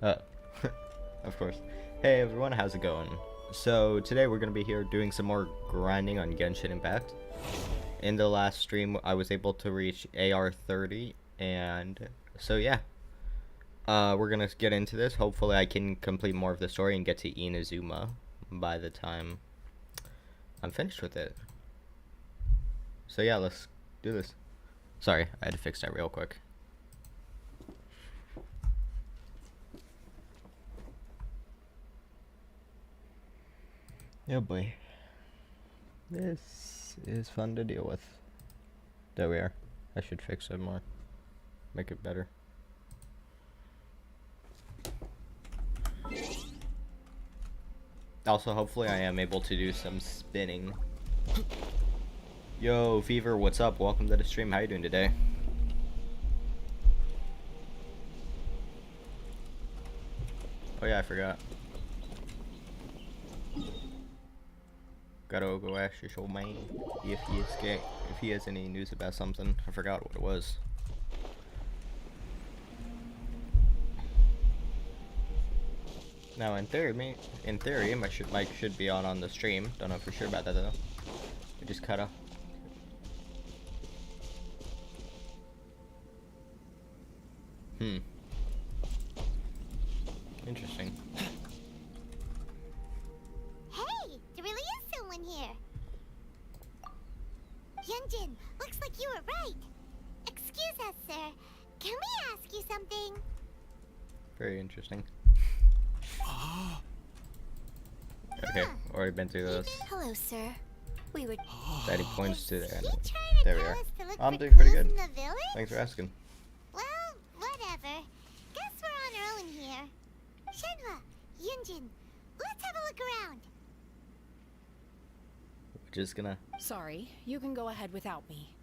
Uh, of course. Hey everyone, how's it going? So today we're gonna be here doing some more grinding on Genshin Impact. In the last stream, I was able to reach AR 30, and so yeah, we're gonna get into this. Hopefully, I can complete more of the story and get to Inazuma by the time I'm finished with it. So yeah, let's do this. Sorry, I had to fix that real quick. Oh boy. This is fun to deal with. There we are. I should fix it more. Make it better. Also, hopefully I am able to do some spinning. Yo, Fever, what's up? Welcome to the stream. How you doing today? Oh yeah, I forgot. Gotta go ask your old man if he has any news about something. I forgot what it was. Now, in theory, my mic should be on the stream. Don't know for sure about that though. I just cut off. Interesting. Hey, there really is someone here. Yunjin, looks like you were right. Excuse us, sir. Can we ask you something? Very interesting. Okay, already been through this. Hello, sir. We were. Daddy points to the end. You trying to There we tell are. us to look I'm for doing pretty clues good. in the village? Thanks for asking. Well, whatever. Guess we're on our own here. Shenhua, Yunjin, let's have a look around. We're just gonna. Sorry, you can go ahead without me.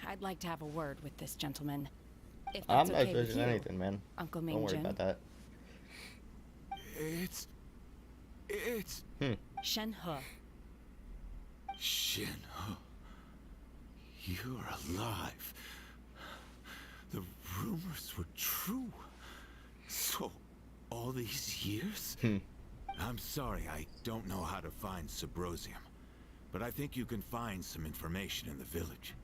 I'd like to have a word with this gentleman. If I'm that's not okay with judging you, anything, man. Uncle Don't worry Mingjin. about that. It's Shenhe. Shinho. You're alive. The rumors were true. So, all these years? I'm sorry, I don't know how to find Subrosium. But I think you can find some information in the village.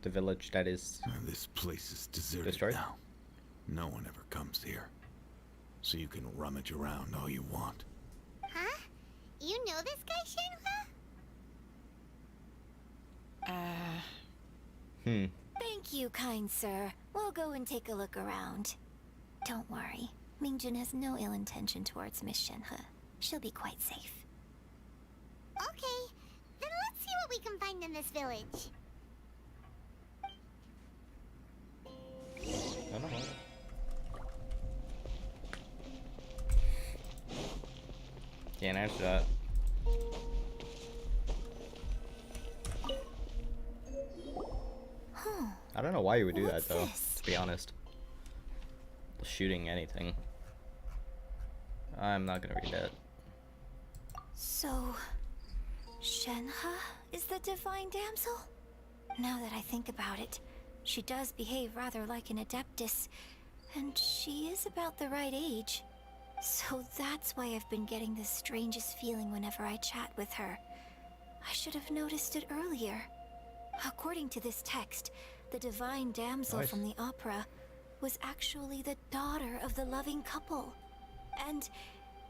The village that is. This place is deserted Destroyed? now. No one ever comes here. So you can rummage around all you want. Huh? You know this guy, Shenhua? Thank you, kind sir. We'll go and take a look around. Don't worry. Mingjun has no ill intention towards Miss Shenhe. She'll be quite safe. Okay, then let's see what we can find in this village. I don't know. Can't answer that. I don't know why you would do What's that though, this? to be honest. Shooting anything. I'm not gonna read that. So, Shenhe is the divine damsel? Now that I think about it, she does behave rather like an adeptus, and she is about the right age. So that's why I've been getting the strangest feeling whenever I chat with her. I should have noticed it earlier. According to this text, the divine damsel Nice. from the opera was actually the daughter of the loving couple. And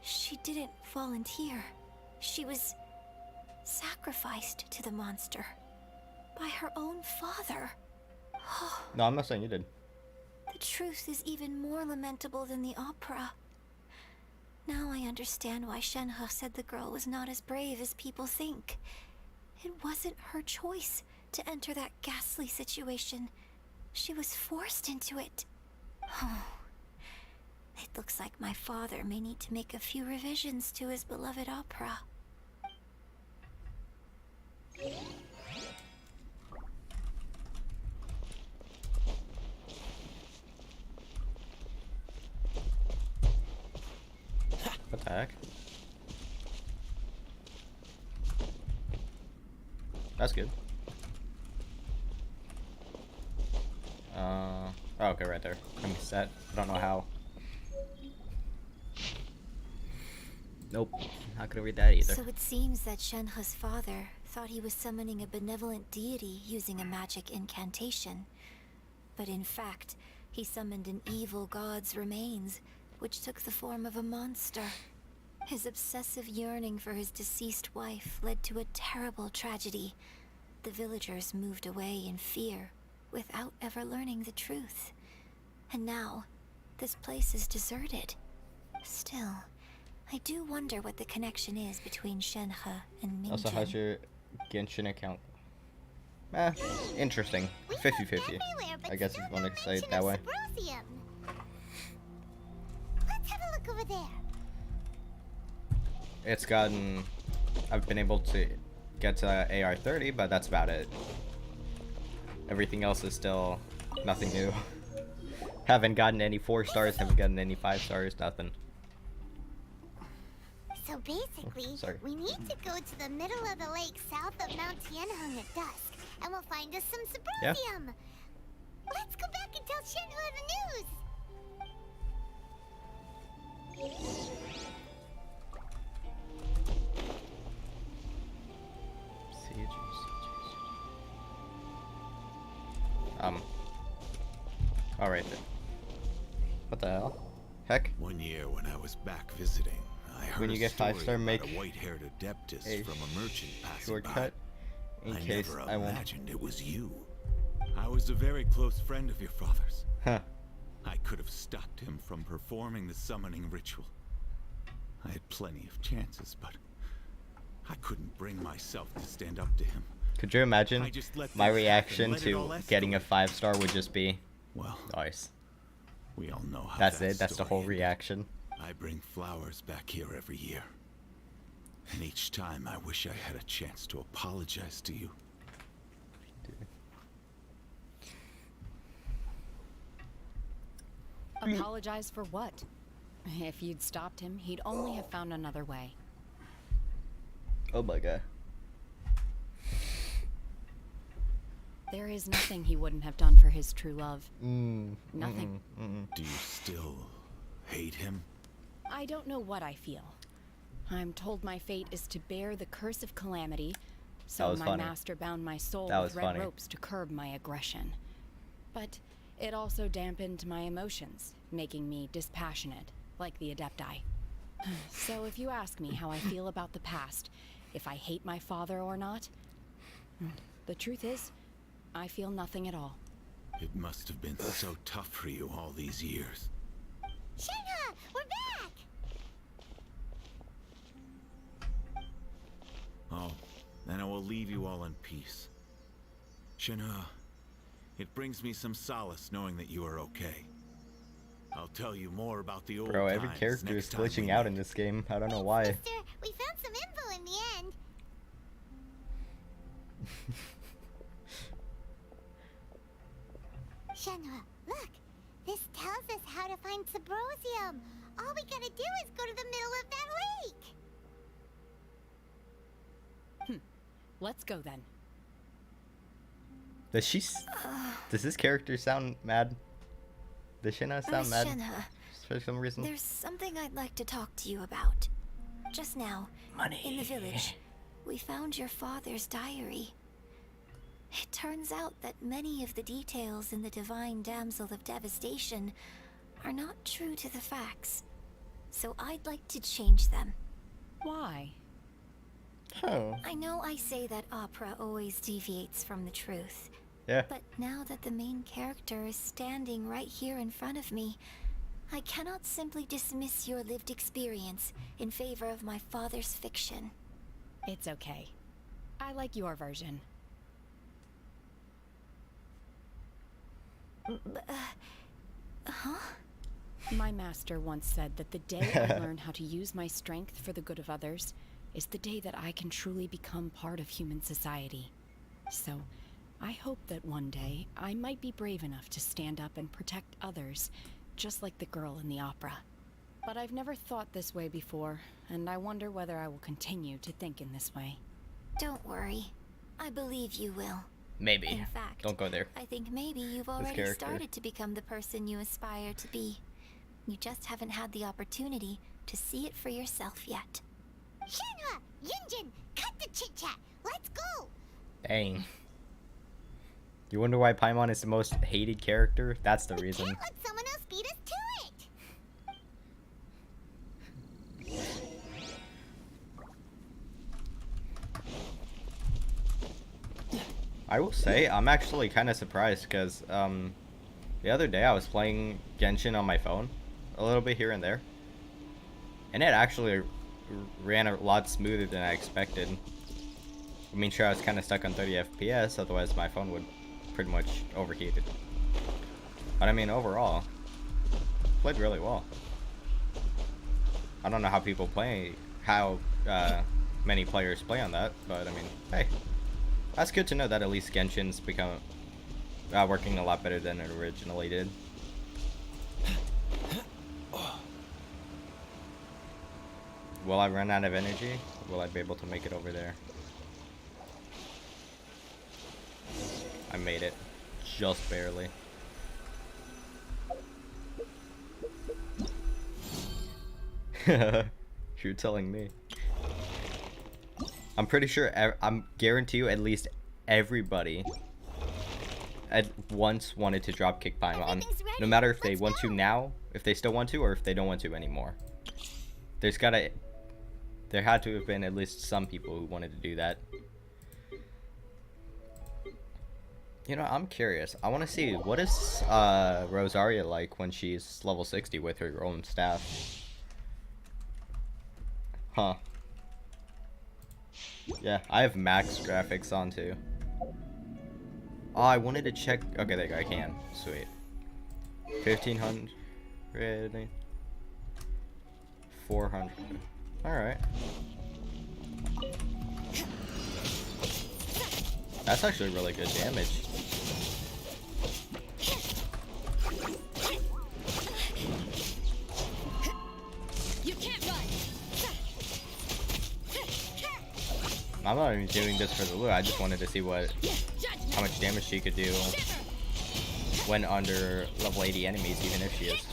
she didn't volunteer. She was sacrificed to the monster by her own father. No, I'm not saying you did. The truth is even more lamentable than the opera. Now I understand why Shenhe said the girl was not as brave as people think. It wasn't her choice to enter that ghastly situation. She was forced into it. It looks like my father may need to make a few revisions to his beloved opera. What the heck? That's good. Oh, okay, right there. I missed that. I don't know how. Nope, not gonna read that either. So it seems that Shenhe's father thought he was summoning a benevolent deity using a magic incantation. But in fact, he summoned an evil god's remains, which took the form of a monster. His obsessive yearning for his deceased wife led to a terrible tragedy. The villagers moved away in fear, without ever learning the truth. And now, this place is deserted. Still, I do wonder what the connection is between Shenhe and Mingjin. Also, how's your Genshin account? Interesting. 50-50. I guess if you want to say it that way. Let's have a look over there. It's gotten... I've been able to get to AR 30, but that's about it. Everything else is still nothing new. Haven't gotten any 4 stars, haven't gotten any 5 stars, nothing. So basically, Sorry. we need to go to the middle of the lake south of Mount Tianheng at dusk, and we'll find us some Yeah. Subrosium. Let's go back and tell Shenhua the news. Alright then. What the hell? Heck? One year when I was back visiting, I heard When you a get 5 story star, about make a white-haired adeptus a from a merchant passing shortcut by. in I case never I won't. imagined it was you. I was a very close friend of your father's. Huh. I could have stopped him from performing the summoning ritual. I had plenty of chances, but I couldn't bring myself to stand up to him. Could you imagine I just let my things happen, reaction let it to all getting a escalate. 5 star would just be Well, nice. we all know how That's that it, that's the story whole ended. reaction. I bring flowers back here every year. And each time I wish I had a chance to apologize to you. Apologize for what? If you'd stopped him, he'd only have found another way. Oh my god. There is nothing he wouldn't have done for his true love. Nothing. Do you still hate him? I don't know what I feel. I'm told my fate is to bear the curse of calamity, so was my funny. master bound my soul That with was red funny. ropes to curb my aggression. But it also dampened my emotions, making me dispassionate, like the Adepti. So if you ask me how I feel about the past, if I hate my father or not, the truth is, I feel nothing at all. It must have been so tough for you all these years. Shenhua, we're back! Oh, then I will leave you all in peace. Shenhua, it brings me some solace knowing that you are okay. I'll tell you more about the old Bro, every times character is next time we glitching out in meet. this game. I don't know Thanks, why. Mister. We found some info in the end. Shenhua, look! This tells us how to find Subrosium. All we gotta do is go to the middle of that lake. Let's go then. Does she? Does this character sound mad? Does Shenhe sound Miss mad Shenhe, for some reason? there's something I'd like to talk to you about. Just now, Money. in the village, we found your father's diary. It turns out that many of the details in the Divine Damsel of Devastation are not true to the facts. So I'd like to change them. Why? Oh. I know I say that opera always deviates from the truth, Yeah. but now that the main character is standing right here in front of me, I cannot simply dismiss your lived experience in favor of my father's fiction. It's okay. I like your version. My master once said that the day I learn how to use my strength for the good of others is the day that I can truly become part of human society. So, I hope that one day I might be brave enough to stand up and protect others, just like the girl in the opera. But I've never thought this way before, and I wonder whether I will continue to think in this way. Don't worry. I believe you will. Maybe. In fact, Don't go there. I think maybe you've already character. started to become the person you aspire to be. You just haven't had the opportunity to see it for yourself yet. Shenhua, Yunjin, cut the chit chat. Let's go. Dang. You wonder why Paimon is the most hated character? That's the reason. Can't let someone else beat us to it. I will say, I'm actually kind of surprised because the other day I was playing Genshin on my phone, a little bit here and there, and it actually ran a lot smoother than I expected. I mean, sure, I was kind of stuck on 30 FPS, otherwise my phone would pretty much overheat it. But I mean, overall, played really well. I don't know how people play, how many players play on that, but I mean, hey, that's good to know that at least Genshin's become working a lot better than it originally did. Will I run out of energy? Will I be able to make it over there? I made it. Just barely. You're telling me. I'm pretty sure, I'm guarantee you at least everybody at once wanted to drop kick Paimon. No matter if they want to now, if they still want to, or if they don't want to anymore. There had to have been at least some people who wanted to do that. You know, I'm curious. I want to see, what is Rosaria like when she's level 60 with her own staff? Huh. Yeah, I have max graphics on too. Oh, I wanted to check. Okay, there you go. I can. Sweet. 1500. 400. Alright. That's actually really good damage. You can't run. I'm not even doing this for the loot. I just wanted to see how much damage she could do when under level 80 enemies, even if she is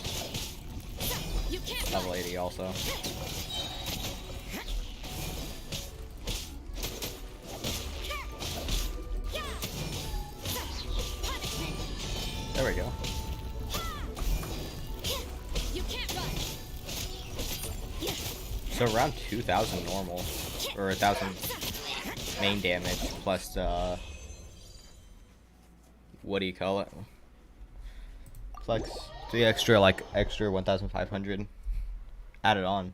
level 80 also. There we go. So around 2,000 normal, or 1,000 main damage plus what do you call it? Plus the extra 1,500 added on.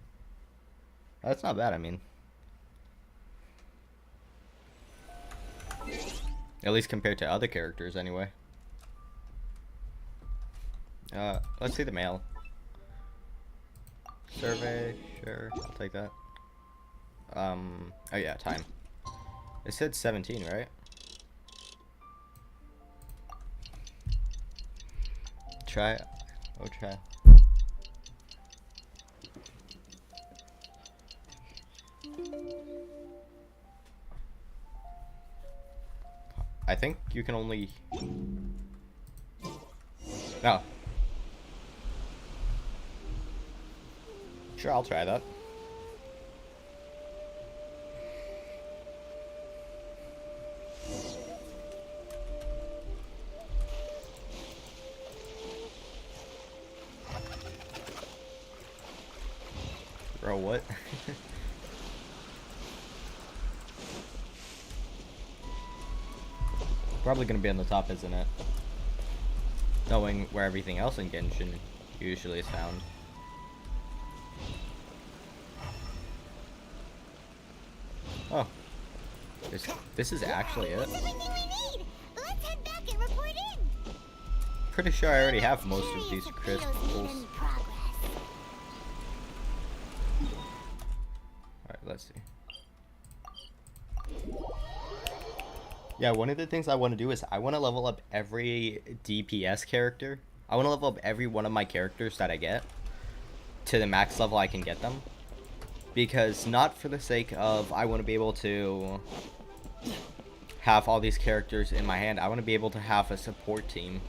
That's not bad. I mean, at least compared to other characters, anyway. Let's see the mail. Survey, sure, I'll take that. Oh yeah, time. It said 17, right? Try. Oh, try. I think you can only. No. Sure, I'll try that. Bro, what? Probably gonna be on the top, isn't it? Knowing where everything else in Genshin usually is found. Oh. This is actually it. That's everything we need. Let's head back and report in. Pretty sure I already have most of these crystals. Alright, let's see. Yeah, one of the things I want to do is I want to level up every DPS character. I want to level up every one of my characters that I get to the max level I can get them. Because not for the sake of I want to be able to have all these characters in my hand. I want to be able to have a support team.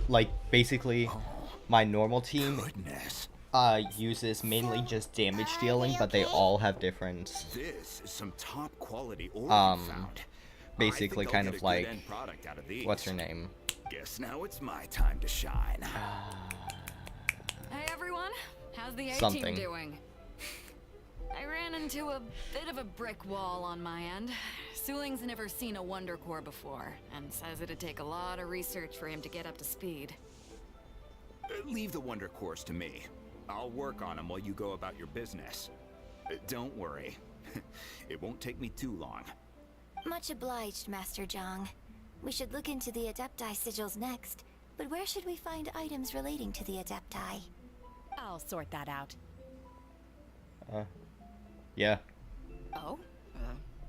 Like, basically, my normal team. Goodness. uses mainly just damage dealing, but they all have different, This is some top quality ore we Um, found. basically I think I'll kind get of a good like, end product out of these. what's her name? Guess now it's my time to shine. Hey everyone, how's the Something. A-team doing? I ran into a bit of a brick wall on my end. Suling's never seen a Wonder Core before, and says it'd take a lot of research for him to get up to speed. Leave the wonder cores to me. I'll work on them while you go about your business. Don't worry. It won't take me too long. Much obliged, Master Zhang. We should look into the Adepti sigils next, but where should we find items relating to the Adepti? I'll sort that out. Yeah. Oh?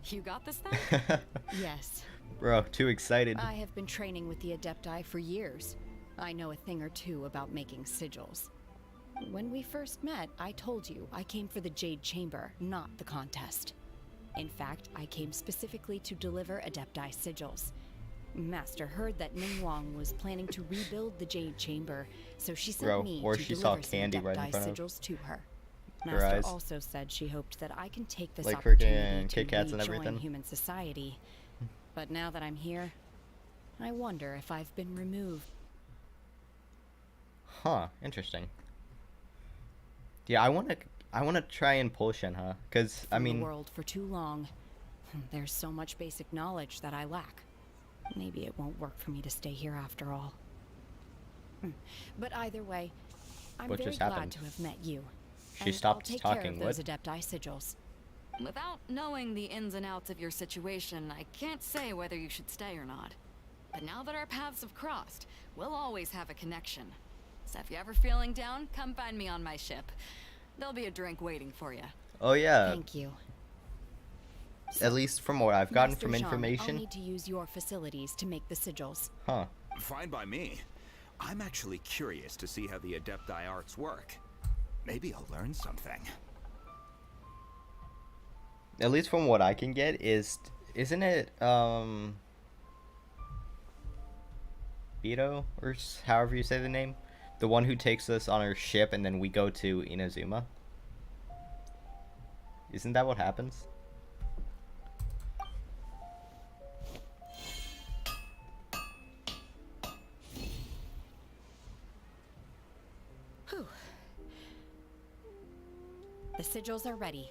You got this then? Yes. Bro, too excited. I have been training with the Adepti for years. I know a thing or two about making sigils. When we first met, I told you I came for the Jade Chamber, not the contest. In fact, I came specifically to deliver Adepti sigils. Master heard that Ningguang was planning to rebuild the Jade Chamber, so she sent Bro, me or to she deliver saw some candy right in Adepti front of sigils to her. her Master eyes. also said she hoped that I can take this Like opportunity freaking to Kit Kats and rejoin everything. human society. But now that I'm here, I wonder if I've been removed. Huh, interesting. Yeah, I wanna try and pull Shenhe, cause I from mean, the world for too long. There's so much basic knowledge that I lack. Maybe it won't work for me to stay here after all. But either way, I'm What very just glad happened? to have met you. She And stopped I'll take talking, care of those what? Adepti sigils. Without knowing the ins and outs of your situation, I can't say whether you should stay or not. But now that our paths have crossed, we'll always have a connection. So if you're ever feeling down, come find me on my ship. There'll be a drink waiting for you. oh yeah, Thank you. at least from what I've gotten Master from Zhang, I'll information. need to use your facilities to make the sigils. Huh. Fine by me. I'm actually curious to see how the Adepti arts work. Maybe I'll learn something. At least from what I can get isn't it Beto or however you say the name, the one who takes us on our ship and then we go to Inazuma? Isn't that what happens? Whew. The sigils are ready.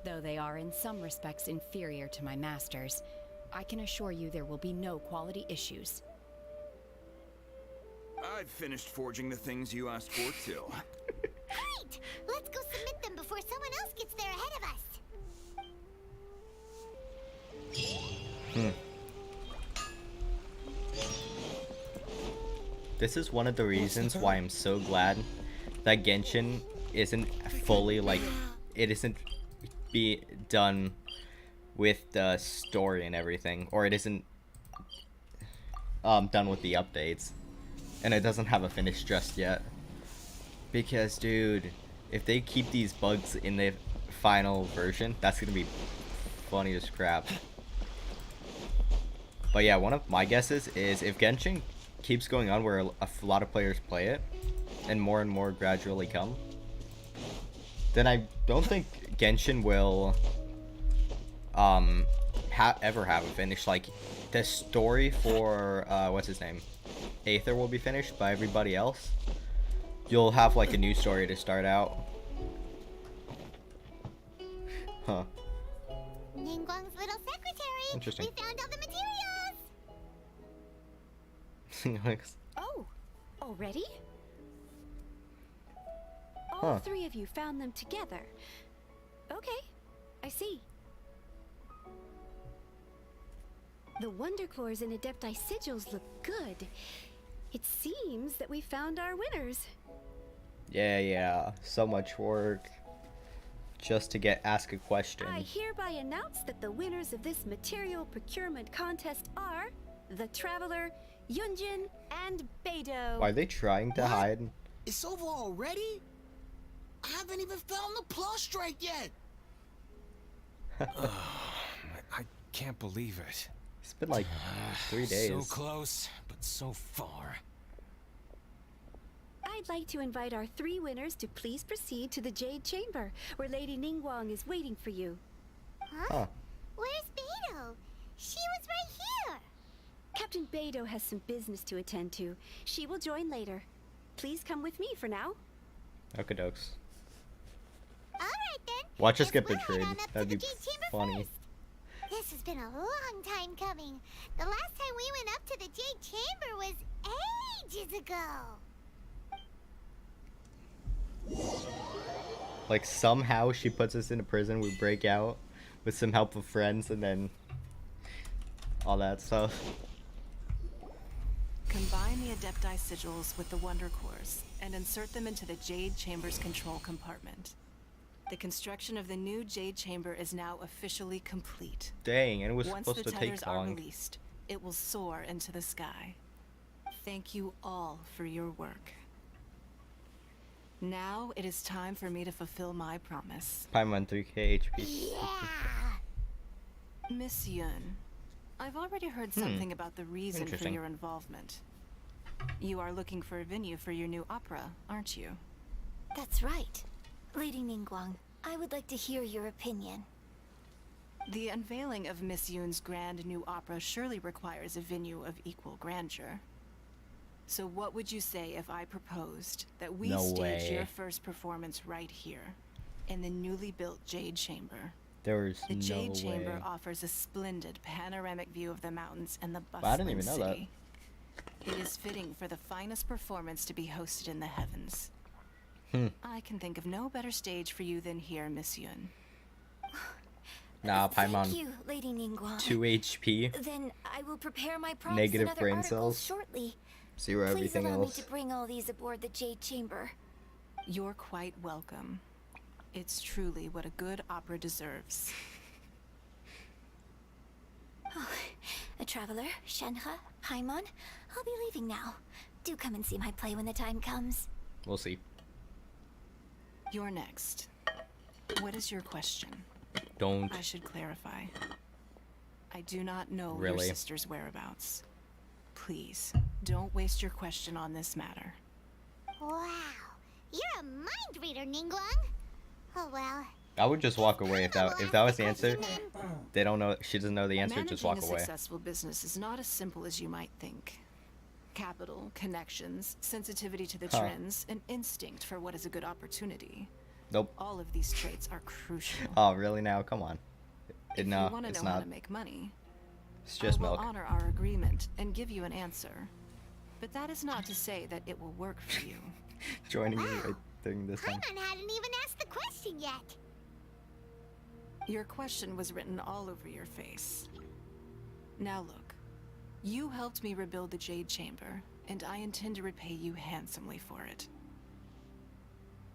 Though they are in some respects inferior to my master's, I can assure you there will be no quality issues. I've finished forging the things you asked for too. Great! Let's go submit them before someone else gets there ahead of us. This is one of the reasons why I'm so glad that Genshin isn't fully like, it isn't be done with the story and everything, or it isn't done with the updates, and it doesn't have a finish just yet. Because dude, if they keep these bugs in the final version, that's gonna be funny as crap. But yeah, one of my guesses is if Genshin keeps going on where a lot of players play it, and more gradually come, then I don't think Genshin will ever have a finish. Like, the story for what's his name, Aether, will be finished, but everybody else, you'll have like a new story to start out. Huh. Ningguang's little secretary. Interesting. We found all the materials. Like, Oh, already? All Huh. three of you found them together. Okay, I see. The Wonder Cores and Adepti sigils look good. It seems that we found our winners. yeah, so much work just to ask a question. I hereby announce that the winners of this material procurement contest are the Traveler, Yunjin, and Beidou. Why are they trying to What? hide? It's over already? I haven't even found the plus strike yet. I can't believe it. It's been like 3 days. So close, but so far. I I'd like to invite our 3 winners to please proceed to the Jade Chamber, where Lady Ningguang is waiting for you. Huh? Where's Beidou? She was right here. Captain Beidou has some business to attend to. She will join later. Please come with me for now. Okay, dokes. Alright then. Watch us Let's get head betrayed. on up to That'd the be Jade Chamber funny. first. This has been a long time coming. The last time we went up to the Jade Chamber was ages ago. Like somehow she puts us into prison, we break out with some help of friends, and then all that stuff. Combine the Adepti sigils with the Wonder Cores and insert them into the Jade Chamber's control compartment. The construction of the new Jade Chamber is now officially complete. Dang, and it was Once supposed the to tethers take are long. released, it will soar into the sky. Thank you all for your work. Now it is time for me to fulfill my promise. Paimon 3k HP. Yeah. Miss Yun, I've already heard something about the reason for Interesting. your involvement. You are looking for a venue for your new opera, aren't you? That's right. Lady Ningguang, I would like to hear your opinion. The unveiling of Miss Yun's grand new opera surely requires a venue of equal grandeur. So what would you say if I proposed that we No stage way. your first performance right here, in the newly built Jade Chamber? There was The no Jade way. Chamber offers a splendid panoramic view of the mountains and the I bustling didn't even know that. city. It is fitting for the finest performance to be hosted in the heavens. I can think of no better stage for you than here, Miss Yun. Nah, Thank Paimon you, Lady Ningguang. 2 HP, Then I will prepare my prompts Negative and other brain articles cells. shortly. 0 Please everything allow me else. to bring all these aboard the Jade Chamber. You're quite welcome. It's truly what a good opera deserves. A traveler, Shenhe, Paimon, I'll be leaving now. Do come and see my play when the time comes. We'll see. You're next. What is your question? Don't. I should clarify. I do not know your Really? sister's whereabouts. Please, don't waste your question on this matter. Wow. You're a mind reader, Ningguang. Oh well. I would just walk away if that was the answer. They don't know. She doesn't know the answer. Just walk Managing a away. successful business is not as simple as you might think. Capital, connections, sensitivity to the Huh. trends, and instinct for what is a good opportunity. Nope. All of these traits are crucial. Oh, really? Now, come on. If No, you want to it's know how not. to make money, It's just I will milk. honor our agreement and give you an answer. But that is not to say that it will work for you. Joining me Wow. right during this time. Paimon hadn't even asked the question yet. Your question was written all over your face. Now look, you helped me rebuild the Jade Chamber, and I intend to repay you handsomely for it.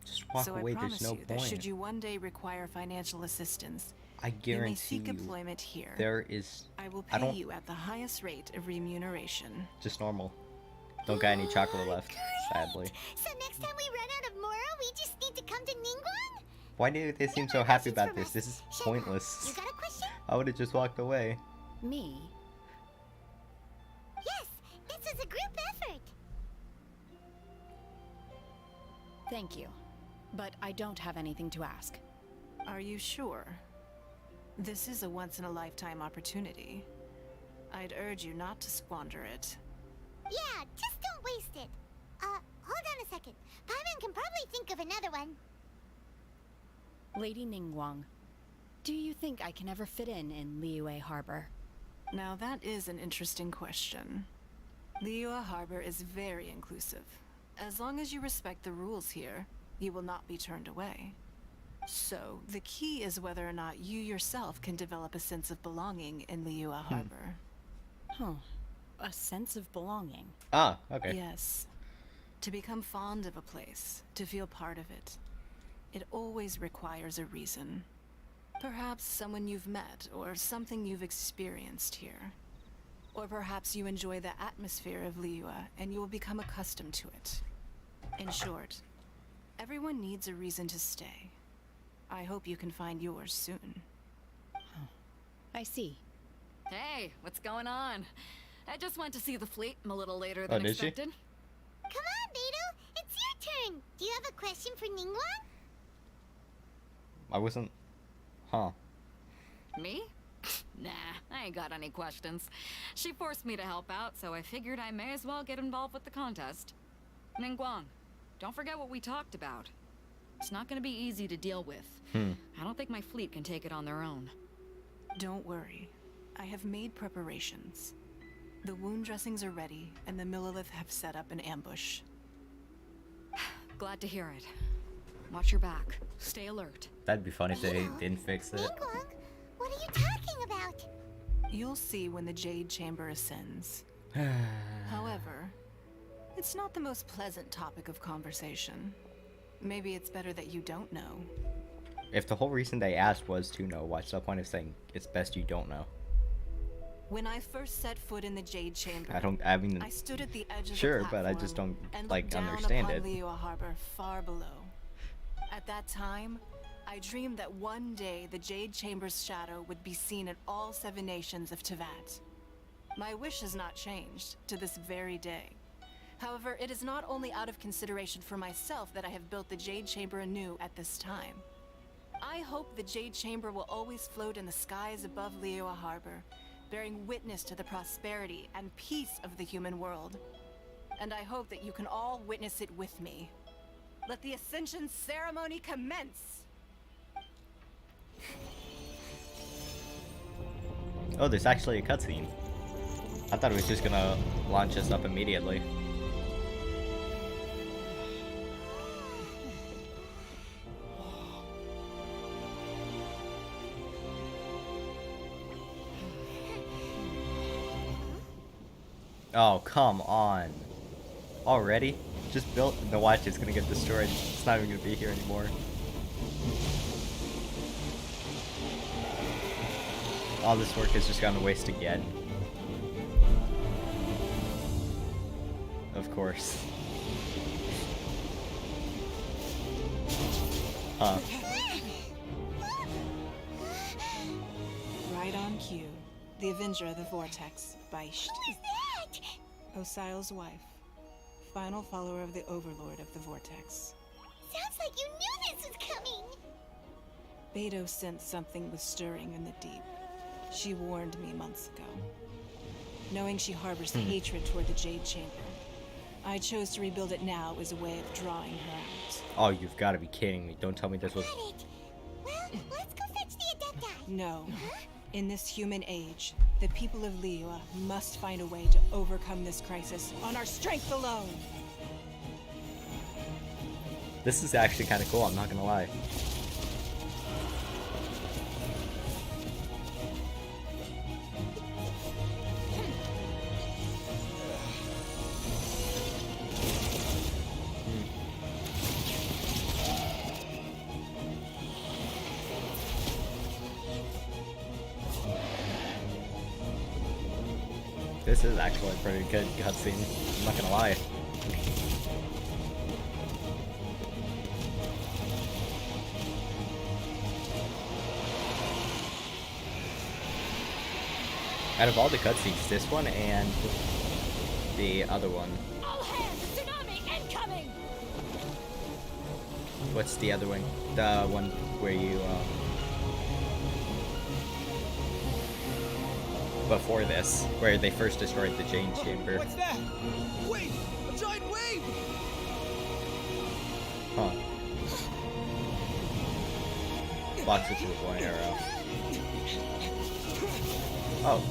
Just walk So away. I There's promise no you that should point. you one day require financial assistance, I you may guarantee seek you, employment here. there is I will I pay don't- you at the highest rate of remuneration. just normal. Don't got any chocolate left, sadly. So next time we run out of Mora, we just need to come to Ningguang? Why do they seem No so more happy questions about from this? us. This is Shenhe, pointless. You got a question? I would have just walked away. Me? Yes, this is a group effort. Thank you. But I don't have anything to ask. Are you sure? This is a once-in-a-lifetime opportunity. I'd urge you not to squander it. Yeah, just don't waste it. Hold on a second. Paimon can probably think of another one. Lady Ningguang, do you think I can ever fit in Liyue Harbor? Now that is an interesting question. Liyue Harbor is very inclusive. As long as you respect the rules here, you will not be turned away. So, the key is whether or not you yourself can develop a sense of belonging in Liyue Harbor. Huh. A sense of belonging. Ah, okay. Yes. To become fond of a place, to feel part of it, it always requires a reason. Perhaps someone you've met, or something you've experienced here. Or perhaps you enjoy the atmosphere of Liyue, and you will become accustomed to it. In short, everyone needs a reason to stay. I hope you can find yours soon. I see. Hey, what's going on? I just went to see the fleet a little later Oh, than did she? expected. Come on, Beidou. It's your have a question for Ningguang? I wasn't... Huh. Me? Nah, I ain't got any questions. She forced me to help out, so I figured I may as well get involved with the contest. Ningguang, don't forget what we talked about. It's not gonna be easy to deal with. I don't think my fleet can take it on their own. Don't worry. I have made preparations. The wound dressings are ready, and the Millilith have set up an ambush. Glad to hear it. Watch your back. Stay alert. That'd be funny if they didn't fix it. Ningguang, what are you talking about? You'll see when the Jade Chamber ascends. However, it's not the most pleasant topic of conversation. Maybe it's better that you don't know. If the whole reason they asked was to know, what's the point of saying it's best you don't know? When I first set foot in the Jade Chamber, I mean, I stood at the edge of sure, the platform but I just don't, and like, looked down understand upon it. Liyue Harbor far below. At that time, I dreamed that one day the Jade Chamber's shadow would be seen in all 7 nations of Tevat. My wish has not changed to this very day. However, it is not only out of consideration for myself that I have built the Jade Chamber anew at this time. I hope the Jade Chamber will always float in the skies above Liyue Harbor, bearing witness to the prosperity and peace of the human world. And I hope that you can all witness it with me. Let the Ascension ceremony commence! Oh, there's actually a cutscene. I thought it was just gonna launch us up immediately. Oh, come on. Already? Just built? No, watch, it's gonna get destroyed. It's not even gonna be here anymore. All this work has just gone to waste again. Of course. Huh. Right on cue. The Avenger of the Vortex, Beisht. Who's that? Osial's wife. Final follower of the Overlord of the Vortex. Sounds like you knew this was coming. Beidou sensed something was stirring in the deep. She warned me months ago. Knowing she harbors hatred toward the Jade Chamber, I chose to rebuild it now as a way of drawing her out. Oh, you've got to be kidding me. Don't tell me this was... Got it. Well, let's go fetch the Adepti. No. In this human age, the people of Liyue must find a way to overcome this crisis on our strength alone. This is actually kind of cool, I'm not gonna lie. This is actually a pretty good cutscene, I'm not gonna lie. Out of all the cutscenes, this one and the other one. All hands, tsunami incoming! What's the other one? The one where you, before this, where they first destroyed the Jade Chamber. What's that? Wait! A giant wave! Huh. Blocks it to with one arrow. Oh.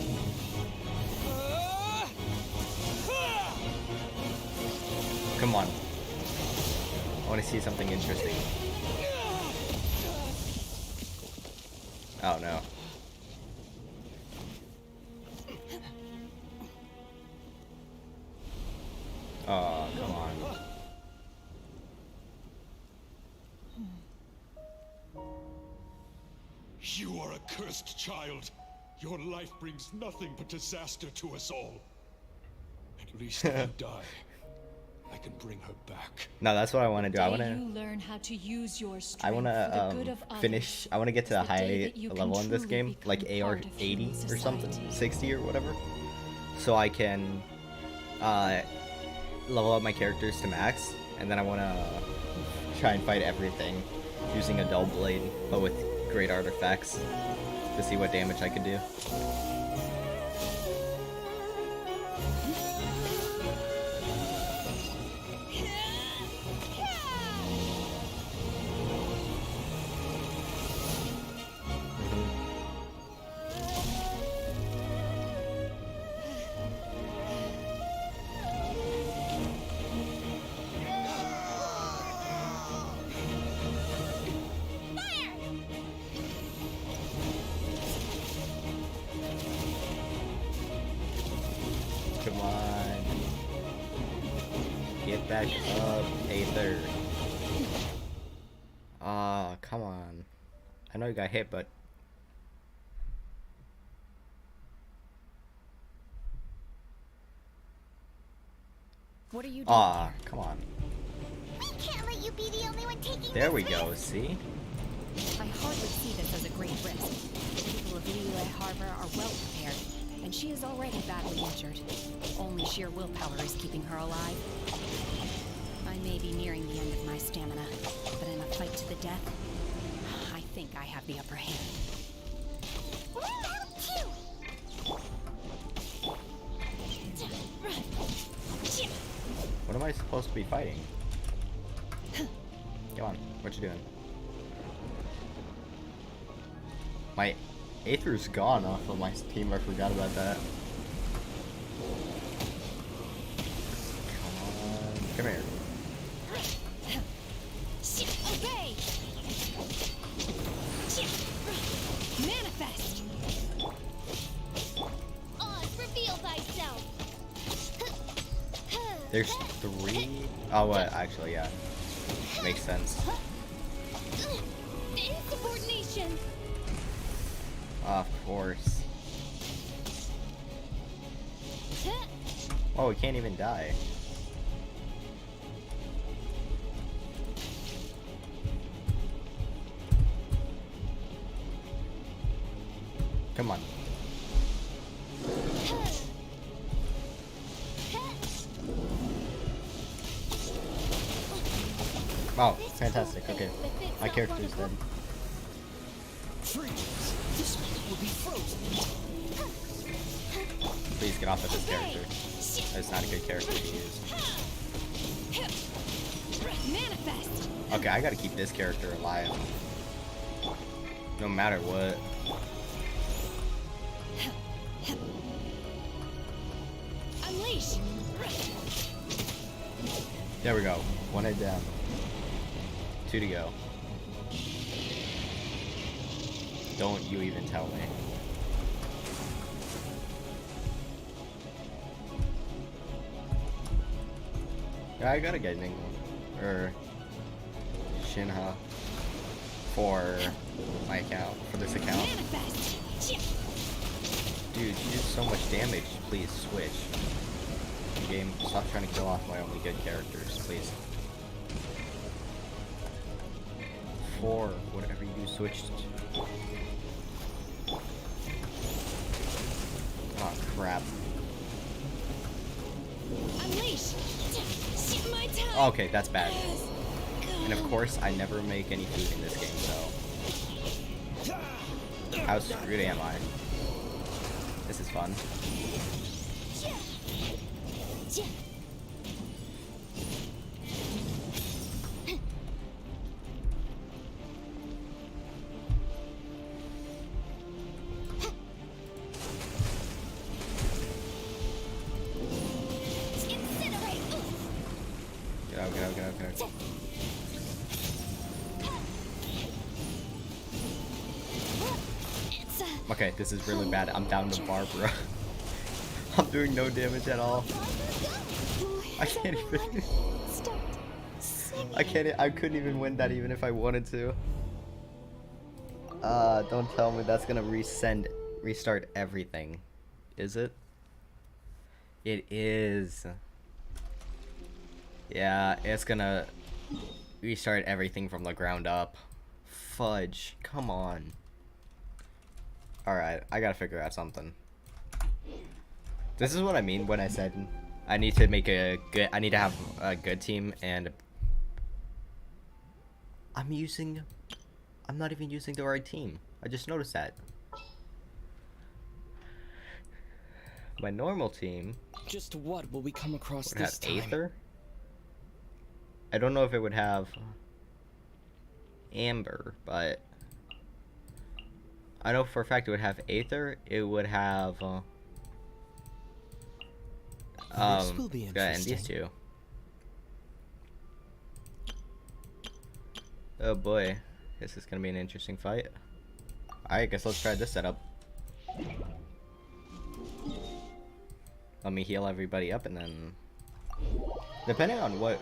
Come on. I want to see something interesting. Oh no. Oh, come on. You are a cursed child. Your life brings nothing but disaster to us all. At least if I die, I can bring her back. No, that's what I want to do. I want to. You learn how to use your strength I want for the good to of finish. others. I want to get to a It's the day high that you can level in this truly game, like become AR part of 80 human or something, society. 60 or whatever, so I can level up my characters to max, and then I want to try and fight everything using a dull blade, but with great artifacts to see what damage I could do. Come on. Get back up, Aether. Ah, come on. I know you got hit, but... What are you doing? Ah, come on. We can't let you be the only one taking There this we go, risk. see? I hardly see this as a great risk. The people of Liyue Harbor are well prepared, and she is already badly injured. Only sheer willpower is keeping her alive. I may be nearing the end of my stamina, but in a fight to the death, I think I have the upper hand. Round two. What am I supposed to be fighting? Come on, what you doing? My Aether's gone off of my team, I forgot about that. Come on, come here. Obey! Manifest! Oz, reveal thyself. There's 3? Oh, what? Actually, yeah. Makes sense. Insubordination. Of course. Oh, we can't even die. Come on. Oh, fantastic. Okay. My character is dead. Freeze! This will be frozen. Please get off of this character. That's not a good character to use. Manifest! Okay, I gotta keep this character alive. No matter what. Unleash! There we go. 1 head down. 2 to go. Don't you even tell me. Yeah, I gotta get Ningle. Or Shinha. For my account. For this account. Manifest! Dude, you do so much damage. Please switch. Game, stop trying to kill off my only good characters, please. 4, whatever you do, switch to. Oh crap. Unleash! My time! Okay, that's bad. And of course, I never make any food in this game, so. How screwed am I? This is fun. Get out, get out, get out, get out. Okay, this is really bad. I'm down to Barbara. I'm doing no damage at all. I can't even. I couldn't even win that even if I wanted to. Don't tell me that's gonna restart everything. Is it? It is. Yeah, it's gonna restart everything from the ground up. Fudge, come on. Alright, I gotta figure out something. This is what I mean when I said I need to make a good, I need to have a good team and I'm not even using the right team. I just noticed that. My normal team Just what will we come across would have this time? Aether. I don't know if it would have Amber, but I know for a fact it would have Aether. It would have This will be yeah, and these interesting. two. Oh boy, this is gonna be an interesting fight. Alright, guess let's try this setup. Let me heal everybody up, and then depending on what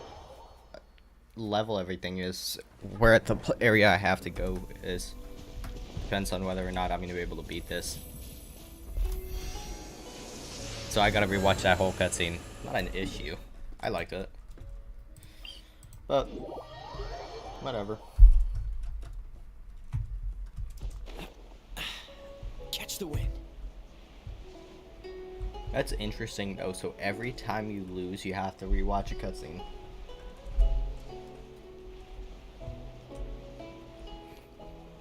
level everything is, where at the area I have to go is depends on whether or not I'm gonna be able to beat this. So I gotta rewatch that whole cutscene. Not an issue. I liked it, but whatever. Catch the wind. That's interesting though. So every time you lose, you have to rewatch a cutscene.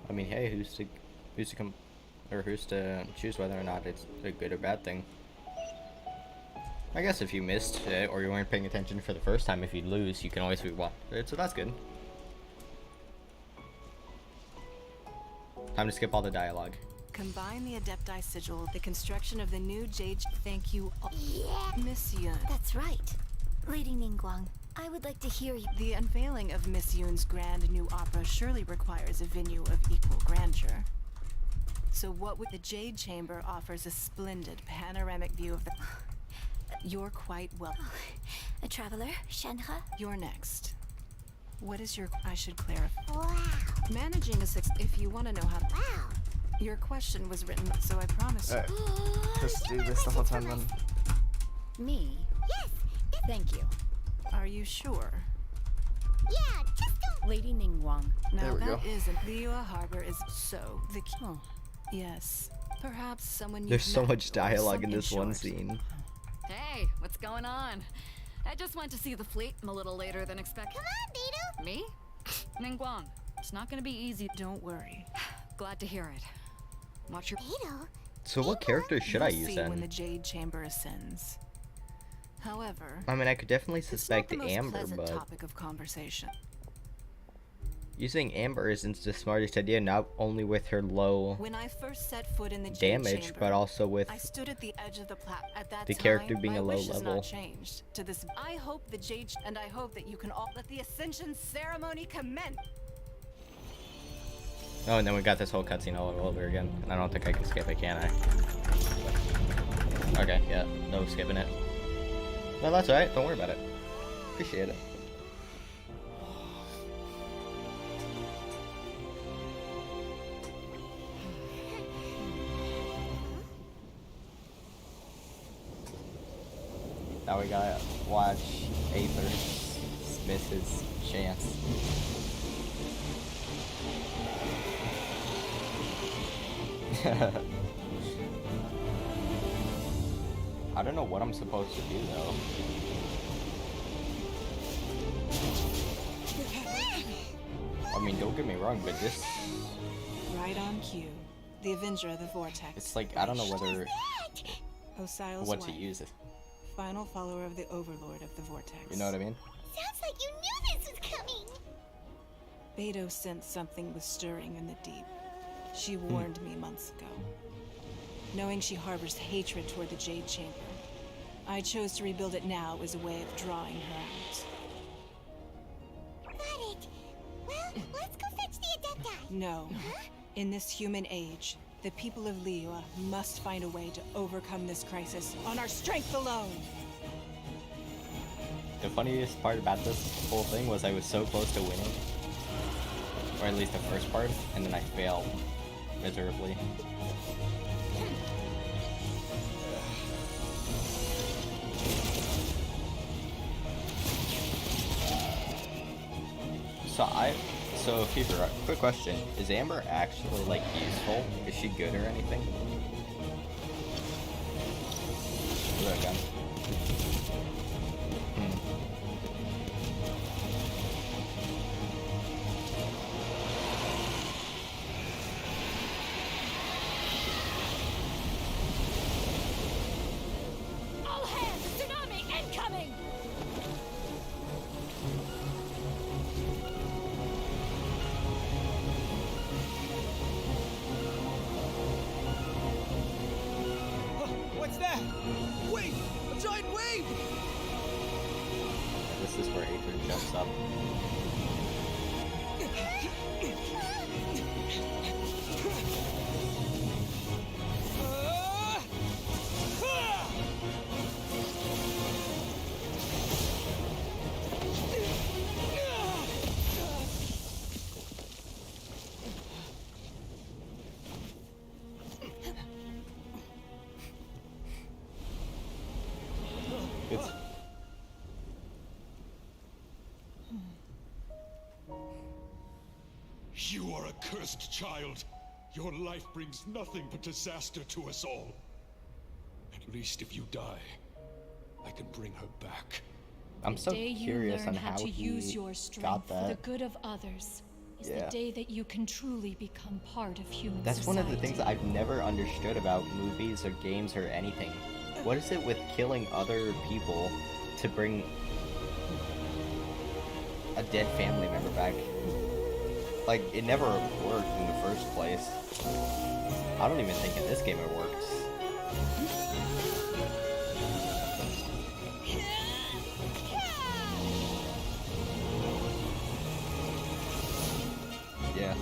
I mean, hey, who's to choose whether or not it's a good or bad thing? I guess if you missed it or you weren't paying attention for the first time, if you lose, you can always rewatch it. So that's good. Time to skip all the dialogue. Combine the Adepti Sigil, the construction of the new Jade. Thank you, Miss Yun. That's right. Lady Ningguang, I would like to hear you. The unveiling of Miss Yun's grand new opera surely requires a venue of equal grandeur. So what would the Jade Chamber offers a splendid panoramic view of the... You're quite well. A traveler, Shenhe? You're next. What is your... I should clarify. Wow. Managing a six... If you want to know how... Wow. Your question was written, so I promise. Alright, just do this the whole time then. Me? Yes. Thank you. Are you sure? Yeah, just don't. Lady Ningguang. Now There we that go. isn't. Liyue Harbor is so the key. Oh. Yes. Perhaps someone There's you've so met much or dialogue in something this one short. scene. Hey, what's going on? I just went to see the fleet a little later than expected. Come on, Beidou. Me? Ningguang. It's not gonna be easy. Don't worry. Glad to hear it. Watch your... Beidou. So what character should I You'll use see when the then? Jade Chamber ascends. However, I mean, I could definitely it's not suspect the most Amber, pleasant but topic of conversation. using Amber isn't the smartest idea, not only with her low When I first set foot in the Jade damage, Chamber, but also with I stood at the edge of the at that the time, character being my a low wish has level. not changed to this. I hope the Jade and I hope that you can all let the Ascension ceremony commence. Oh, and then we got this whole cutscene all over again. And I don't think I can skip it, can I? Okay, yeah, no skipping it. No, that's alright, don't worry about it. Appreciate it. Now we gotta watch Aether miss his chance. I don't know what I'm supposed to do though. I mean, don't get me wrong, but this, Right on cue. The Avenger of the Vortex. it's like, I don't know whether, Osial's what to wife, use it. final follower of the Overlord of the Vortex. You know what I mean? Sounds like you knew this was coming. Beidou sensed something was stirring in the deep. She warned me months ago. Knowing she harbors hatred toward the Jade Chamber, I chose to rebuild it now as a way of drawing her out. Got it. Well, let's go fetch the Adepti. No. In this human age, the people of Liyue must find a way to overcome this crisis on our strength alone. The funniest part about this whole thing was I was so close to winning. Or at least the first part, and then I failed miserably. So Fever, quick question. Is Amber actually, like, useful? Is she good or anything? Look at that gun. Wait! A giant wave! This is where Aether jumps up. It's You are a cursed child. Your life brings nothing but disaster to us all. At least if you die, I can bring her back. I'm so Day you curious learn on how to he use your got strength for the that. good of others is Yeah. the day that you can truly become part of human That's one society. of the things I've never understood about movies or games or anything. What is it with killing other people to bring a dead family member back? Like, it never worked in the first place. I don't even think in this game it works. Yeah.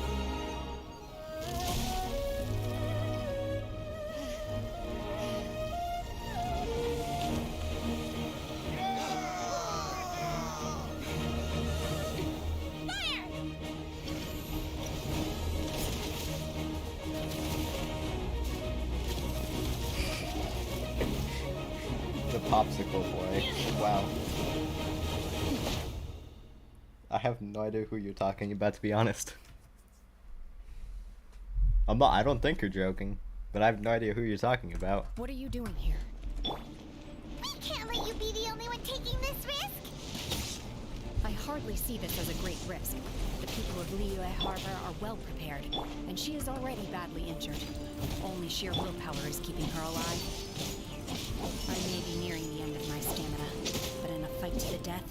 The popsicle boy. Wow. I have no idea who you're talking about, to be honest. I don't think you're joking, but I have no idea who you're talking about. What are you doing here? We can't let you be the only one taking this risk. I hardly see this as a great risk. The people of Liyue Harbor are well prepared, and she is already badly injured. Only sheer willpower is keeping her alive. I may be nearing the end of my stamina, but in a fight to the death...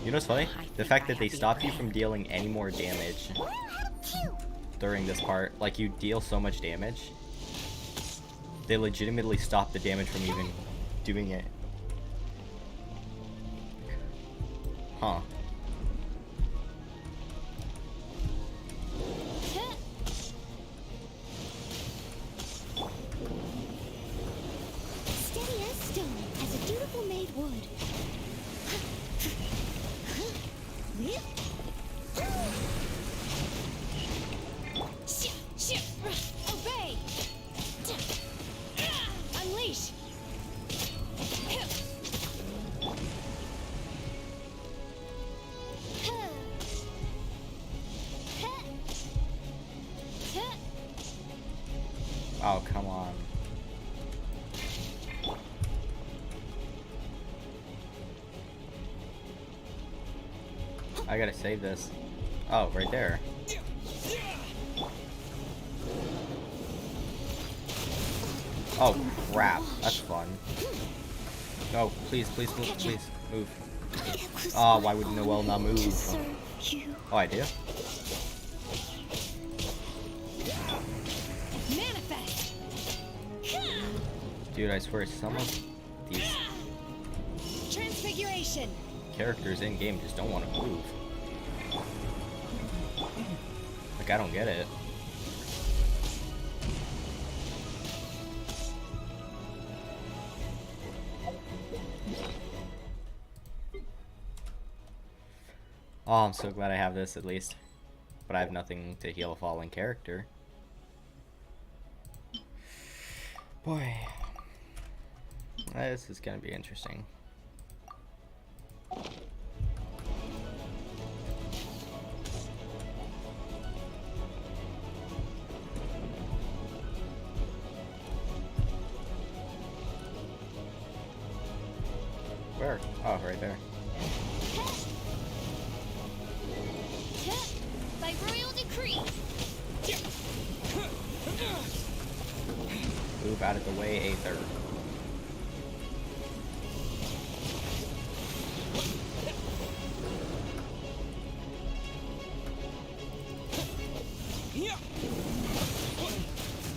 You know what's funny? I The think fact I that they have the stopped upper you from hand. dealing any more damage We'll help you. during this part. Like, you deal so much damage. They legitimately stopped the damage from even doing it. Huh. Steady as stone, as a dutiful maid would. Obey! Unleash! Oh, come on. I gotta save this. Oh, right there. Oh, crap. That's fun. No, please, please, please, please, move. Oh, why would Noelle not move? Oh, I do? Manifest! Dude, I swear some of these Transfiguration! characters in game just don't want to move. Like, I don't get it. Oh, I'm so glad I have this at least. But I have nothing to heal a fallen character. Boy. This is gonna be interesting. Where? Oh, right there. By royal decree. Move out of the way, Aether.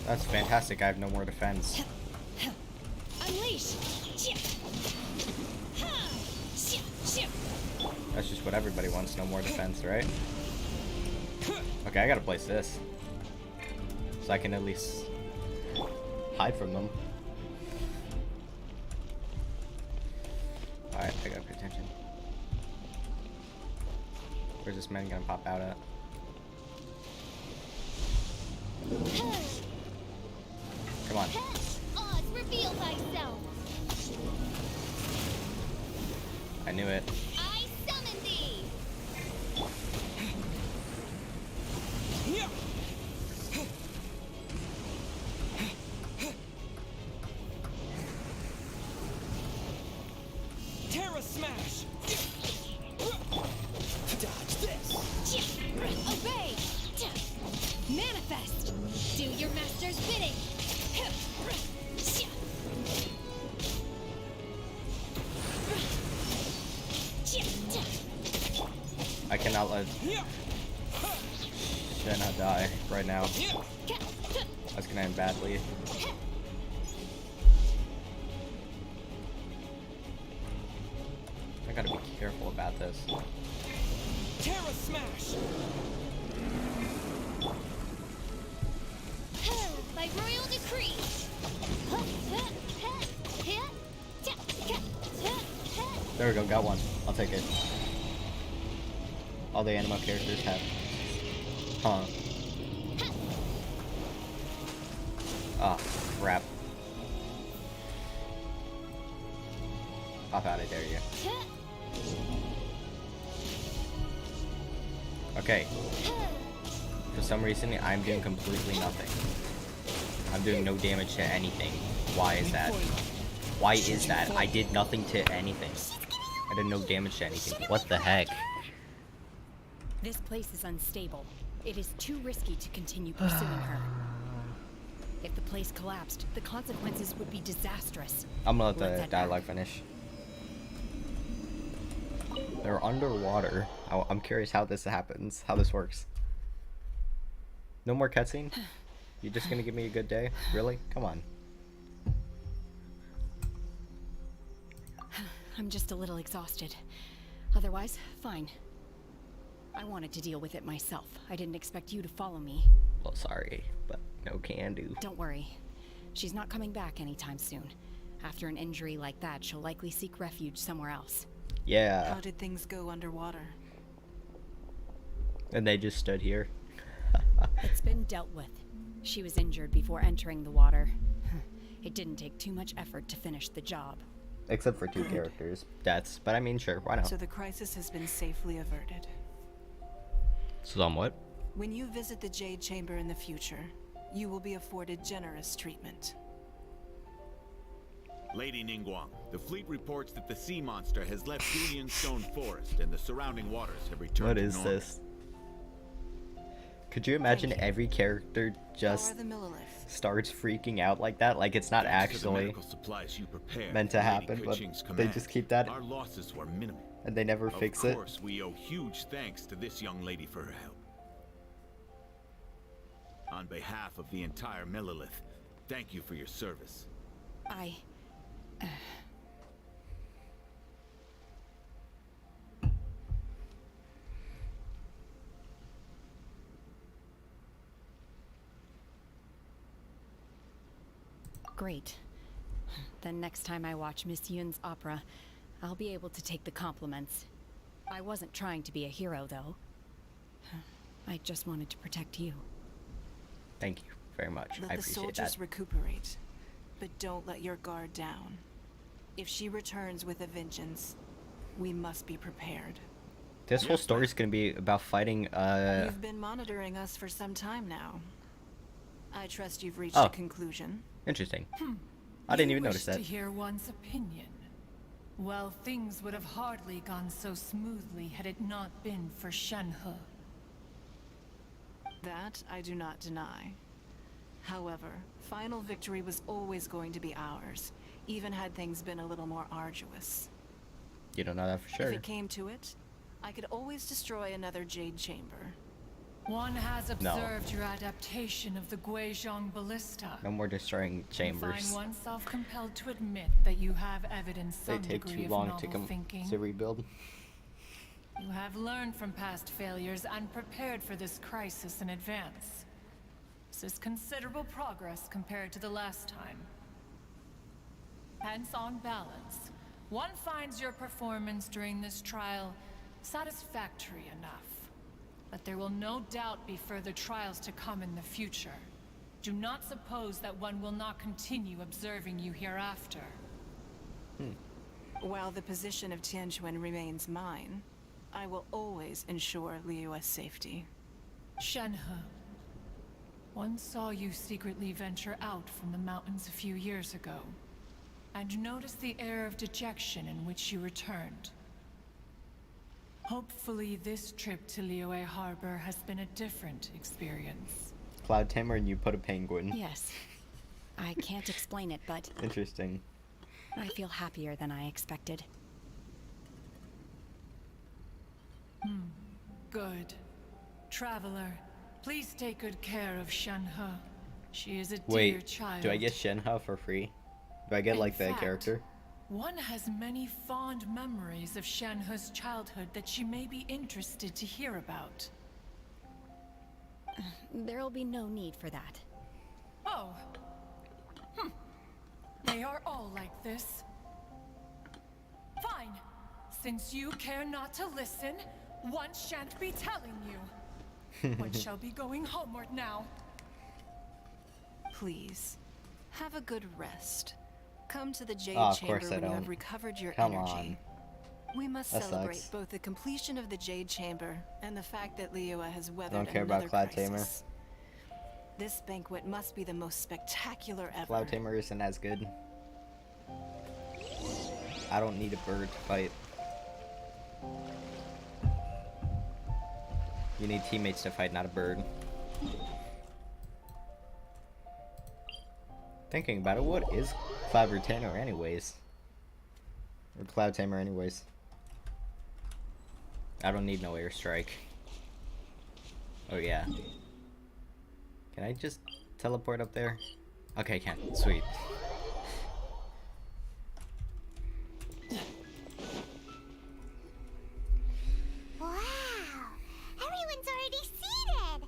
That's fantastic. I have no more defense. Unleash! Unleash! That's just what everybody wants, no more defense, right? Okay, I gotta place this. So I can at least hide from them. Alright, I gotta pay attention. Where's this man gonna pop out at? Come on. Oz, reveal thyself. I knew it. I summon thee. Terra Smash! Dodge this! Obey! Manifest! Do your master's bidding! I cannot let Shenna die right now. That's gonna end badly. I gotta be careful about this. Terra Smash! By royal decree. There we go, got one. I'll take it. All the anime characters have. Huh. Oh, crap. Pop out, I dare you. Okay. For some reason, I'm doing completely nothing. I'm doing no damage to anything. Why is that? Why is that? I did nothing to anything. I did no damage to anything. What the heck? This place is unstable. It is too risky to continue pursuing her. If the place collapsed, the consequences would be disastrous. I'm gonna let Let's the head dialogue back. finish. They're underwater. I'm curious how this happens, how this works. No more cutscene? You just gonna give me a good day? Really? Come on. I'm just a little exhausted. Otherwise, fine. I wanted to deal with it myself. I didn't expect you to follow me. Well, sorry, but no can do. Don't worry. She's not coming back anytime soon. After an injury like that, she'll likely seek refuge somewhere else. Yeah. How did things go underwater? And they just stood here. It's been dealt with. She was injured before entering the water. It didn't take too much effort to finish the job. Except for 2 characters' deaths, but I mean, sure, why not? So the crisis has been safely averted. Somewhat. When you visit the Jade Chamber in the future, you will be afforded generous treatment. Lady Ningguang, the fleet reports that the sea monster has left Julian Stone Forest and the surrounding waters have returned What to is normal. this? Could you imagine every character just How are the Millilith? starts freaking out like that? Like it's not Thanks to the actually medical supplies you prepared meant to for Lady happen, but Keqing's they command, just keep that our losses were minimal. and they never fix it. Of course, we owe huge thanks to this young lady for her help. On behalf of the entire Millilith, thank you for your service. Great. Then next time I watch Miss Yun's opera, I'll be able to take the compliments. I wasn't trying to be a hero, though. I just wanted to protect you. Thank you very much. Let I the appreciate soldiers that. recuperate, but don't let your guard down. If she returns with a vengeance, we must be prepared. This whole story is gonna be about fighting. You've been monitoring us for some time now. I trust you've reached Oh. a conclusion. Interesting. I didn't even You notice wish that. to hear one's opinion. Well, things would have hardly gone so smoothly had it not been for Shenhe. That I do not deny. However, final victory was always going to be ours, even had things been a little more arduous. You don't know that for sure. If it came to it, I could always destroy another Jade Chamber. One has No. observed your adaptation of the Guizhong ballista. No more destroying I chambers. find oneself compelled to admit that you have evidenced They some take degree too of long novel thinking. to rebuild. You have learned from past failures and prepared for this crisis in advance. This is considerable progress compared to the last time. Hence, on balance, one finds your performance during this trial satisfactory enough. But there will no doubt be further trials to come in the future. Do not suppose that one will not continue observing you hereafter. While the position of Tianquan remains mine, I will always ensure Liyue's safety. Shenhe, one saw you secretly venture out from the mountains a few years ago, and noticed the air of dejection in which you returned. Hopefully this trip to Liyue Harbor has been a different experience. Cloud Tamer and you put a penguin. Yes. I can't explain it, but Interesting. I feel happier than I expected. Good. Traveler, please take good care of Shenhe. She is a dear Wait, child. do I get Shenhe for free? Do I get In like the fact, character? One has many fond memories of Shenhe's childhood that she may be interested to hear about. There'll be no need for that. Oh. They are all like this. Fine. Since you care not to listen, one shan't be telling you. One shall be going homeward now. Please, have a good rest. Come to the Jade of Chamber course I when you don't. have recovered your Come energy. We must That celebrate sucks. both the completion of the Jade Chamber and the fact that Liyue has weathered Don't care about another Cloud Tamer. crisis. This banquet must be the most spectacular ever. Cloud Tamer isn't as good. I don't need a bird to fight. You need teammates to fight, not a bird. Thinking about it, what is Cloud Tamer anyways? Or Cloud Tamer anyways? I don't need no airstrike. Oh yeah. Can I just teleport up there? Okay, I can. Sweet. Wow! Everyone's already seated!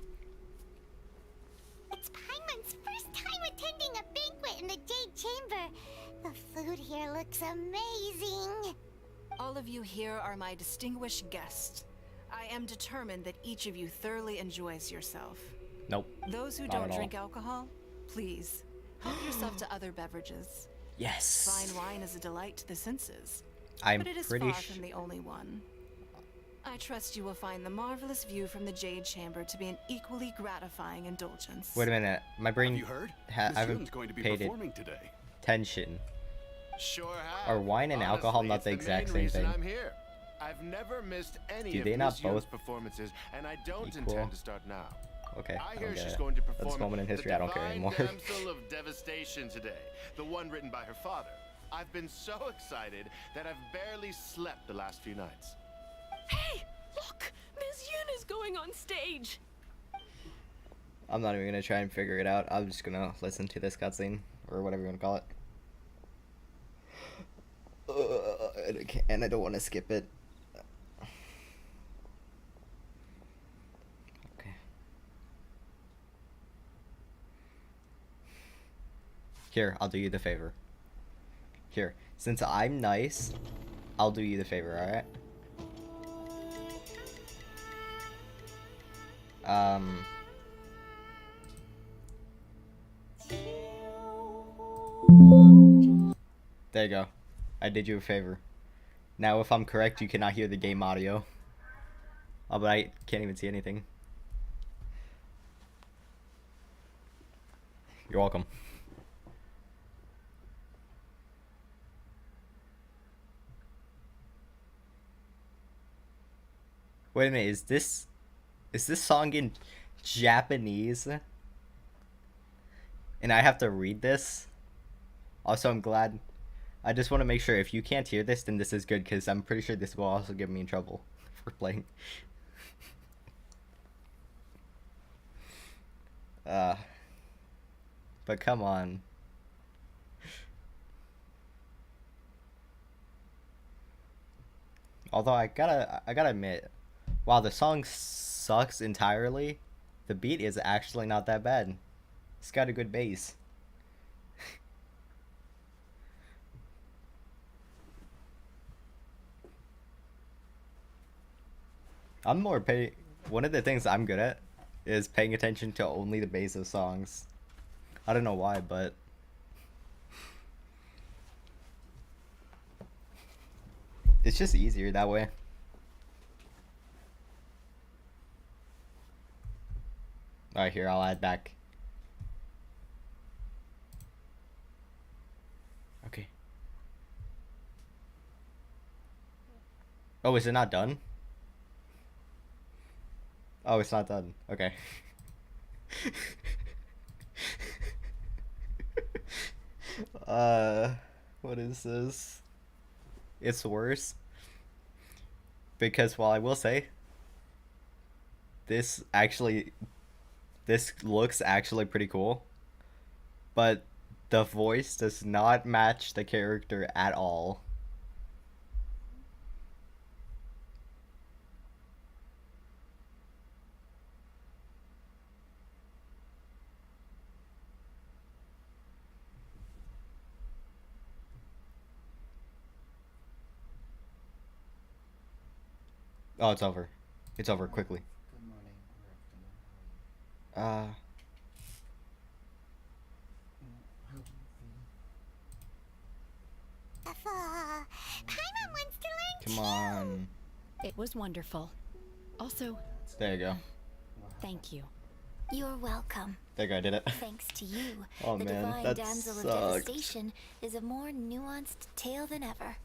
It's Paimon's first time attending a banquet in the Jade Chamber. The food here looks amazing. All of you here are my distinguished guests. I am determined that each of you thoroughly enjoys yourself. Nope. Those who Not don't at all. drink alcohol, please, help yourself to other beverages. Yes. Fine wine is a delight to the senses, I'm but it is pretty far from the only one. I trust you will find the marvelous view from the Jade Chamber to be an equally gratifying indulgence. Wait a minute. My brain Have you heard? I Miss haven't Yun's going to be paid performing today. attention. Sure have. Are wine and alcohol Honestly, not it's the exact main same reason thing? I'm here. I've never missed any Do of they not Miss Yun's both performances, and I don't equal? intend to start now. Okay, I I hear don't get she's it. going to At perform this moment in history, the I don't care Divine anymore. Damsel of Devastation today, the one written by her father. I've been so excited that I've barely slept the last few nights. Hey, look! Miss Yun is going on stage! I'm not even gonna try and figure it out. I'm just gonna listen to this cutscene, or whatever you wanna call it. And I don't want to skip it. Okay. Here, I'll do you the favor. Here, since I'm nice, I'll do you the favor, alright? There you go. I did you a favor. Now, if I'm correct, you cannot hear the game audio. Oh, but I can't even see anything. You're welcome. Wait a minute, is this song in Japanese? And I have to read this? Also, I'm glad. I just want to make sure if you can't hear this, then this is good, because I'm pretty sure this will also get me in trouble for playing. But come on. Although I gotta admit, while the song sucks entirely, the beat is actually not that bad. It's got a good bass. I'm more pay. One of the things I'm good at is paying attention to only the bass of songs. I don't know why, but it's just easier that way. Alright, here, I'll add back. Okay. Oh, is it not done? Oh, it's not done. Okay. What is this? It's worse. Because while I will say, this looks actually pretty cool, but the voice does not match the character at all. Oh, it's over. It's over quickly. Good Paimon wants to learn Come on. It was wonderful. Also, There you go. thank you. You're welcome. There you go, I did it. Thanks to you, Oh the man, Divine that Damsel of sucked. Devastation is a more nuanced tale than ever.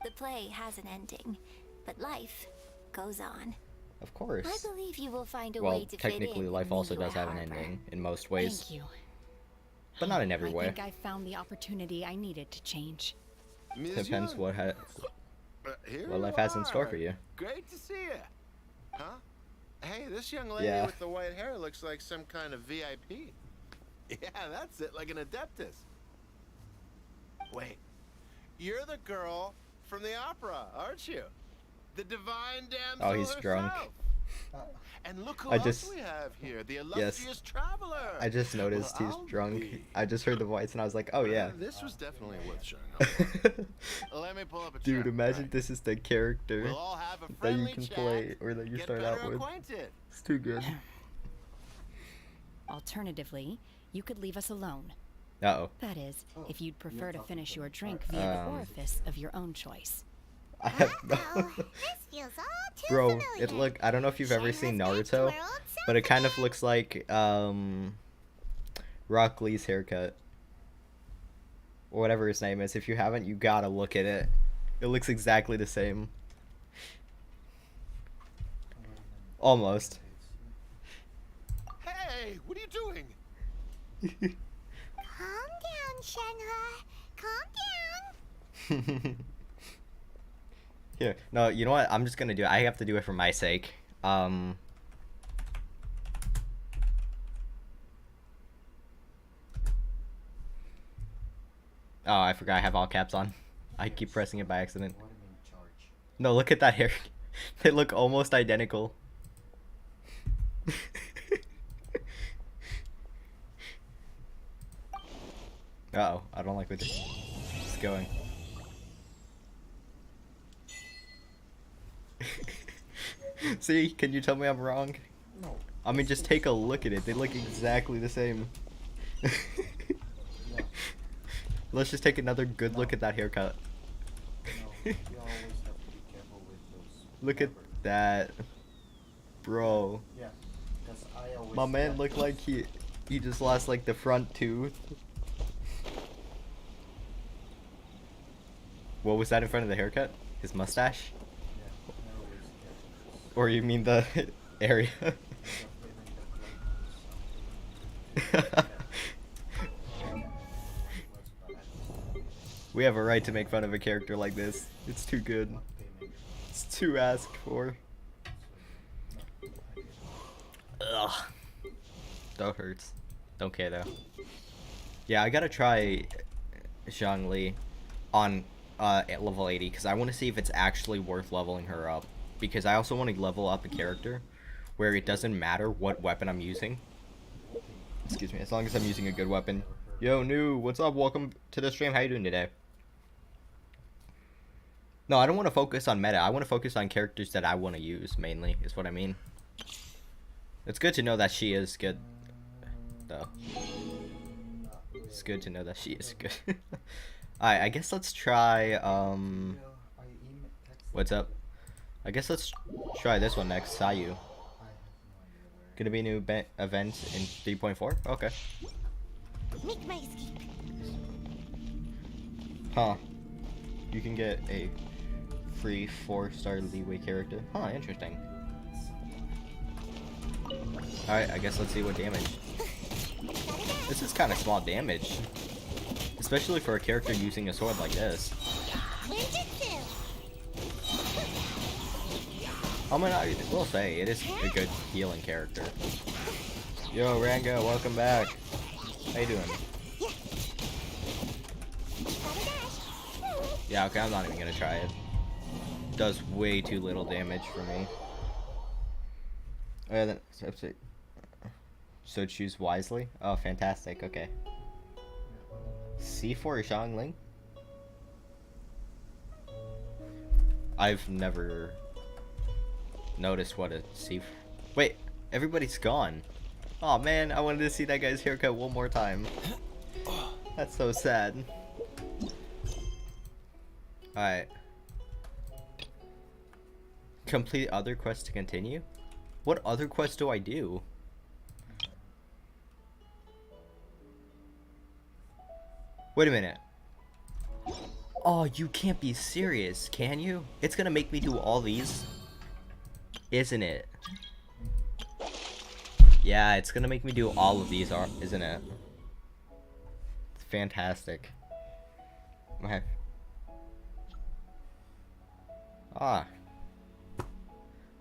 The play has an ending, but life goes on. Of course. I believe you will find a Well, way to fit in technically, life in also Niue does have an Harbor. ending in most ways, Thank you. but not in every I way. think I found the opportunity I needed to change. Depends what Here what you life has in store are. for you. Great to see you. Huh? Hey, this young lady Yeah. with the white hair looks like some kind of VIP. Yeah, that's it, like an adeptus. Wait, you're the girl from the opera, aren't you? The divine damsel Oh, he's herself. drunk. And look who I else just- we have here, the illustrious traveler. I just noticed Well, he's I'll drunk. be. I just heard the voice and I was like, oh yeah. This was definitely worth showing up. Let me pull up a Dude, chair. imagine this is the character We'll all have a that you friendly can chat, play or that you get start better out with. acquainted. It's too good. Alternatively, you could leave us alone. Uh-oh. That is, if you'd prefer to finish your drink via the orifice of your own choice. I have no... This feels all too Bro, familiar. it look. I don't know if you've ever seen Shenhua's back to Naruto, her old but it self kind of again. looks like Rock Lee's haircut, or whatever his name is. If you haven't, you gotta look at it. It looks exactly the same. Almost. Hey, what are you doing? Calm down, Shenhua. Calm down. Here, no, you know what? I'm just gonna do it. I have to do it for my sake. Oh, I forgot I have all caps on. I keep pressing it by accident. No, look at that hair. They look almost identical. Uh-oh, I don't like where this is going. See, can you tell me I'm wrong? No. I mean, just take a look at it. They look exactly the same. Let's just take another good look at that haircut. You always have to be careful with those. Look at that. Bro. Yeah. Because I always. My man looked like he just lost like the front tooth. What was that in front of the haircut? His mustache? Or you mean the area? We have a right to make fun of a character like this. It's too good. It's too asked for. Ugh. That hurts. Don't care though. Yeah, I gotta try Zhongli on at level 80 because I want to see if it's actually worth leveling her up. Because I also want to level up a character where it doesn't matter what weapon I'm using. Excuse me, as long as I'm using a good weapon. Yo, New, what's up? Welcome to the stream. How you doing today? No, I don't want to focus on meta. I want to focus on characters that I want to use, mainly, is what I mean. It's good to know that she is good, though. It's good to know that she is good. Alright, I guess let's try, what's up? I guess let's try this one next, Sayu. Gonna be a new event in 3.4? Okay. Make my escape. Huh. You can get a free 4-star leeway character. Huh, interesting. Alright, I guess let's see what damage. This is kind of small damage. Especially for a character using a sword like this. I mean, I will say, it is a good healing character. Yo, Rango, welcome back. How you doing? Yeah, okay, I'm not even gonna try it. Does way too little damage for me. Oh, yeah, then, so choose wisely? Oh, fantastic, okay. C4 Xiangling? I've never noticed what a C4... Wait, everybody's gone. Oh man, I wanted to see that guy's haircut one more time. That's so sad. Alright. Complete other quests to continue? What other quests do I do? Wait a minute. Oh, you can't be serious, can you? It's gonna make me do all these? Isn't it? Yeah, it's gonna make me do all of these, isn't it? It's fantastic. Okay. Ah.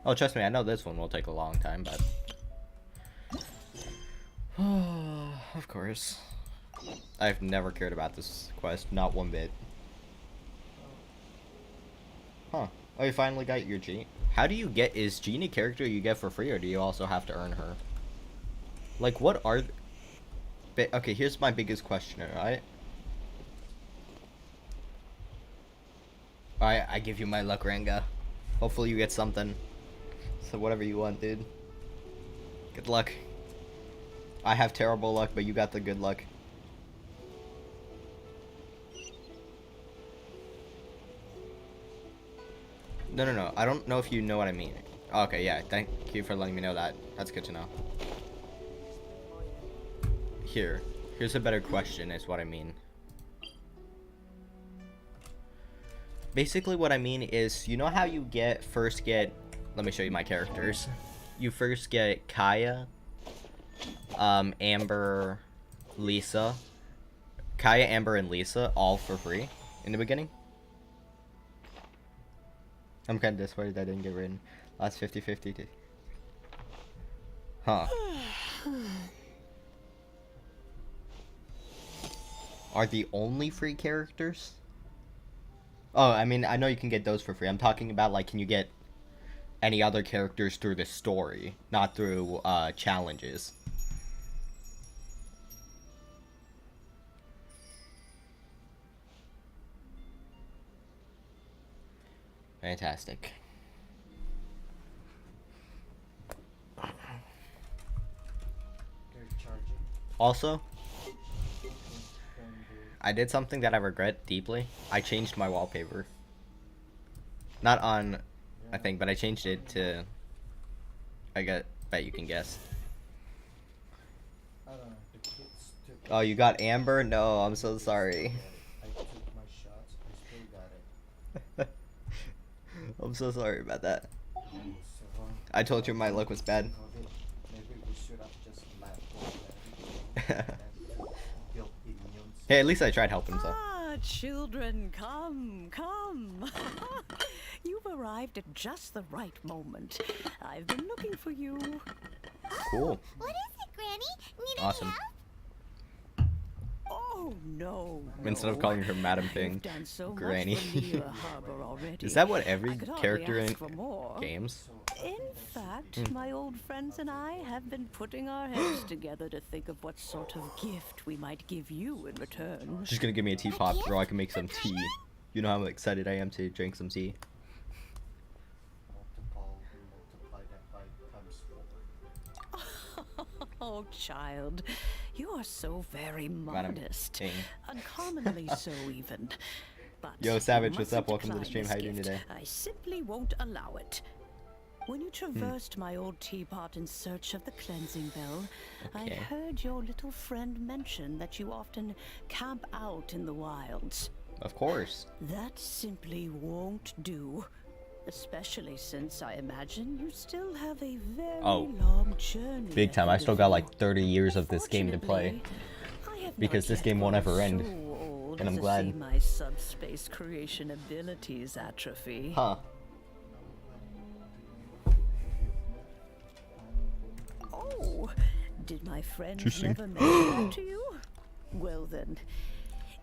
Oh, trust me, I know this one will take a long time, but... of course. I've never cared about this quest, not one bit. Huh. Oh, you finally got your Genie? How do you get... Is Genie a character you get for free, or do you also have to earn her? Like, what are... Okay, here's my biggest question, alright? Alright, I give you my luck, Ranga. Hopefully you get something. So whatever you want, dude. Good luck. I have terrible luck, but you got the good luck. No. I don't know if you know what I mean. Okay, yeah. Thank you for letting me know that. That's good to know. Here's a better question is what I mean. Basically what I mean is, you know how you first get, let me show you my characters. You first get Kaya, Amber, Lisa. Kaya, Amber, and Lisa all for free in the beginning. I'm kind of disappointed that didn't get written. Last 50-50. Huh. Are the only free characters? Oh, I mean, I know you can get those for free. I'm talking about, like, can you get any other characters through the story, not through, challenges? Fantastic. Also, I did something that I regret deeply. I changed my wallpaper. Not on a thing, but I changed it to... bet you can guess. Oh, you got Amber? No, I'm so sorry. I took my shots. I still got it. I'm so sorry about that. I told you my luck was bad. Maybe we should have just left. Hey, at least I tried helping, so. Ah, children, come. You've arrived at just the right moment. I've been looking for you. Cool. What is it, Granny? Need Awesome. any help? Oh no. Instead of calling her Madam Thing, You've done so much Granny. for Liyue Harbor already. Is that what every I could hardly character in ask for more. games? In fact, my old friends and I have been putting our heads together to think of what sort of gift we might give you in return. She's gonna give me a teapot, bro. I can make some tea. You know how excited I am to drink some tea. Multiply that by times 4. Oh, child, you are so very Madam modest. Thing. Uncommonly so, even. But Yo, Savage, you what's up? mustn't Welcome to the decline stream. How this you doing gift. today? I simply won't allow it. When you traversed my old teapot in search of the cleansing bell, Okay. I heard your little friend mention that you often camp out in the wilds. Of course. That simply won't do. Especially since I imagine you still have a very long journey. Big time. I ahead still of got you. like 30 years of this game to play. I have Because not this yet game won't grown ever end. so old And I'm as to glad. see my subspace creation abilities atrophy. Huh. Oh, did my friends Interesting. never mention that to you? Well then.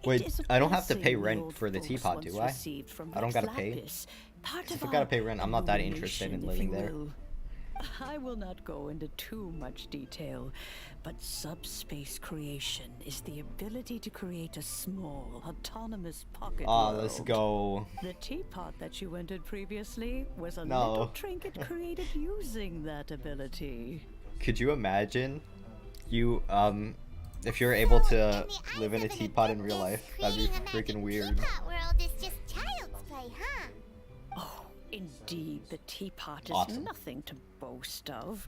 it Wait, is a I don't have to blessing pay the rent old for the folks teapot, once do I? received from I don't Rex gotta pay? Lapis, part If of I gotta our pay rent, I'm not that interested in illumination, if living you there. will. I will not go into too much detail, but subspace creation is the ability to create a small, autonomous pocket Ah, world. let's go. The teapot that you entered previously was a No. little trinket created using that ability. Could you imagine you, if you're able to live in a teapot in real life? That'd be freaking weird. Teapot world is just child's play, huh? Oh, indeed, the teapot is Awesome. nothing to boast of.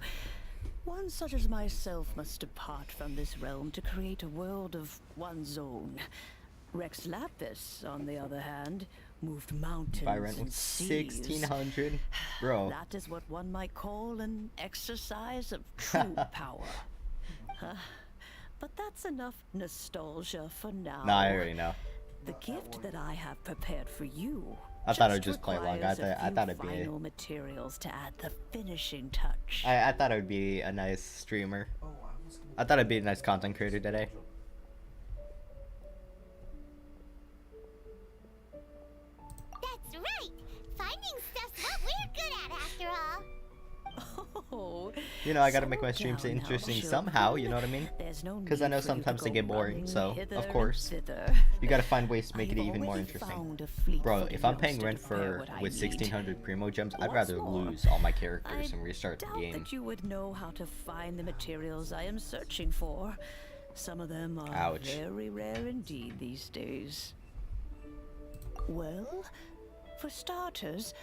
One such as myself must depart from this realm to create a world of one's own. Rex Lapis, on the other hand, moved mountains Buy rent and was seas. 1600, bro. That is what one might call an exercise of true power. But that's enough nostalgia for now. Nah, I already know. The gift that I have prepared for you. I thought I'd just play along. requires a I few thought it'd be. final materials to add the finishing touch. I thought I'd be a nice streamer. I thought I'd be a nice content creator today. That's right. Finding stuff's what we're good at, after all. Oh, You know, I gotta make my settle streams down now, interesting children. somehow, you know what I mean? There's no Because I need know for you to sometimes they go get boring, running so hither of and course. thither. You gotta find ways to make it I've even more already interesting. found a fleet Bro, footed if I'm paying youngster rent to bear for what I with need. 1600 primo gems, I'd What's rather more, lose all my characters I and restart the doubt game. that you would know how to find the materials I am searching for. Some of them are Ouch. very rare indeed these days. Well, for starters,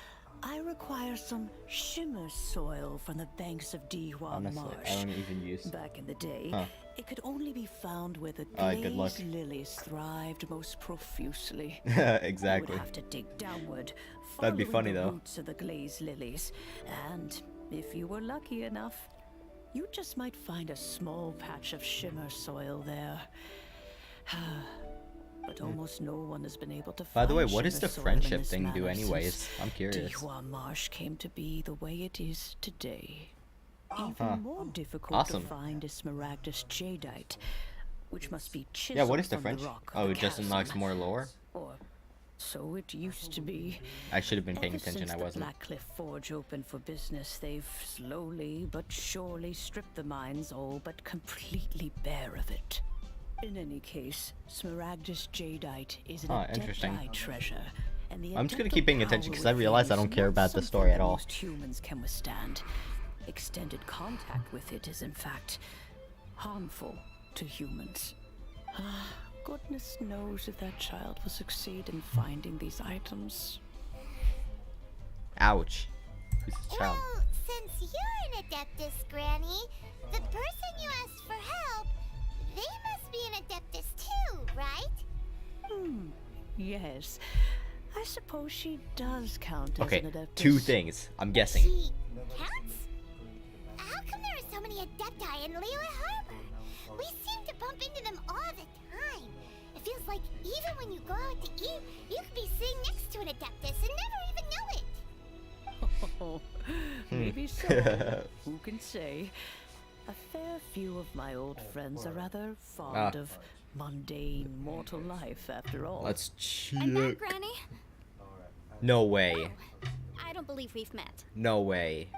I require some shimmer soil from the banks of Dihua Honestly, Marsh. I don't even use. Back in the day, Huh. it could only be found where the Good luck. glazed lilies thrived most profusely. Exactly. You would have to dig downward, That'd be following funny, the though. roots of the glazed lilies, and if you were lucky enough, you just might find a small patch of shimmer soil there. But almost no one has been able to By find the way, what does shimmer the soil in friendship this thing do manner anyways? since I'm curious. Dihua Marsh came to be the way it is today. Even Huh. more difficult Awesome. to find is Smaragdus jadeite, which must be chiseled Yeah, what is the from French? the rock of Oh, the it just unlocks chasm. more lore? Or so it used to be. I should have been paying Ever attention, since I the wasn't. Blackcliff Forge opened for business, they've slowly but surely stripped the mines all but completely bare of it. In any case, Smaragdus jadeite is an Interesting. Adepti treasure, and the I'm just gonna Adeptal keep paying power attention because I within realize I is don't care not about the something story at that all. most humans can withstand. Extended contact with it is, in fact, harmful to humans. Goodness knows if that child will succeed in finding these items. Ouch. Who's this child? Well, since you're an Adeptus, Granny, the person you asked for help, they must be an Adeptus too, right? Yes. I suppose she does count Okay, as an Adeptus. two things. I'm guessing. She counts? How come there are so many Adepti in Liyue Harbor? We seem to bump into them all the time. It feels like even when you go out to eat, you could be sitting next to an Adeptus and never even know it. Oh, maybe so. Who can say? A fair few of my old friends are rather fond of Mundane mortal life, after all. Let's I'm back, check. Granny. No way. I don't believe we've met. No way.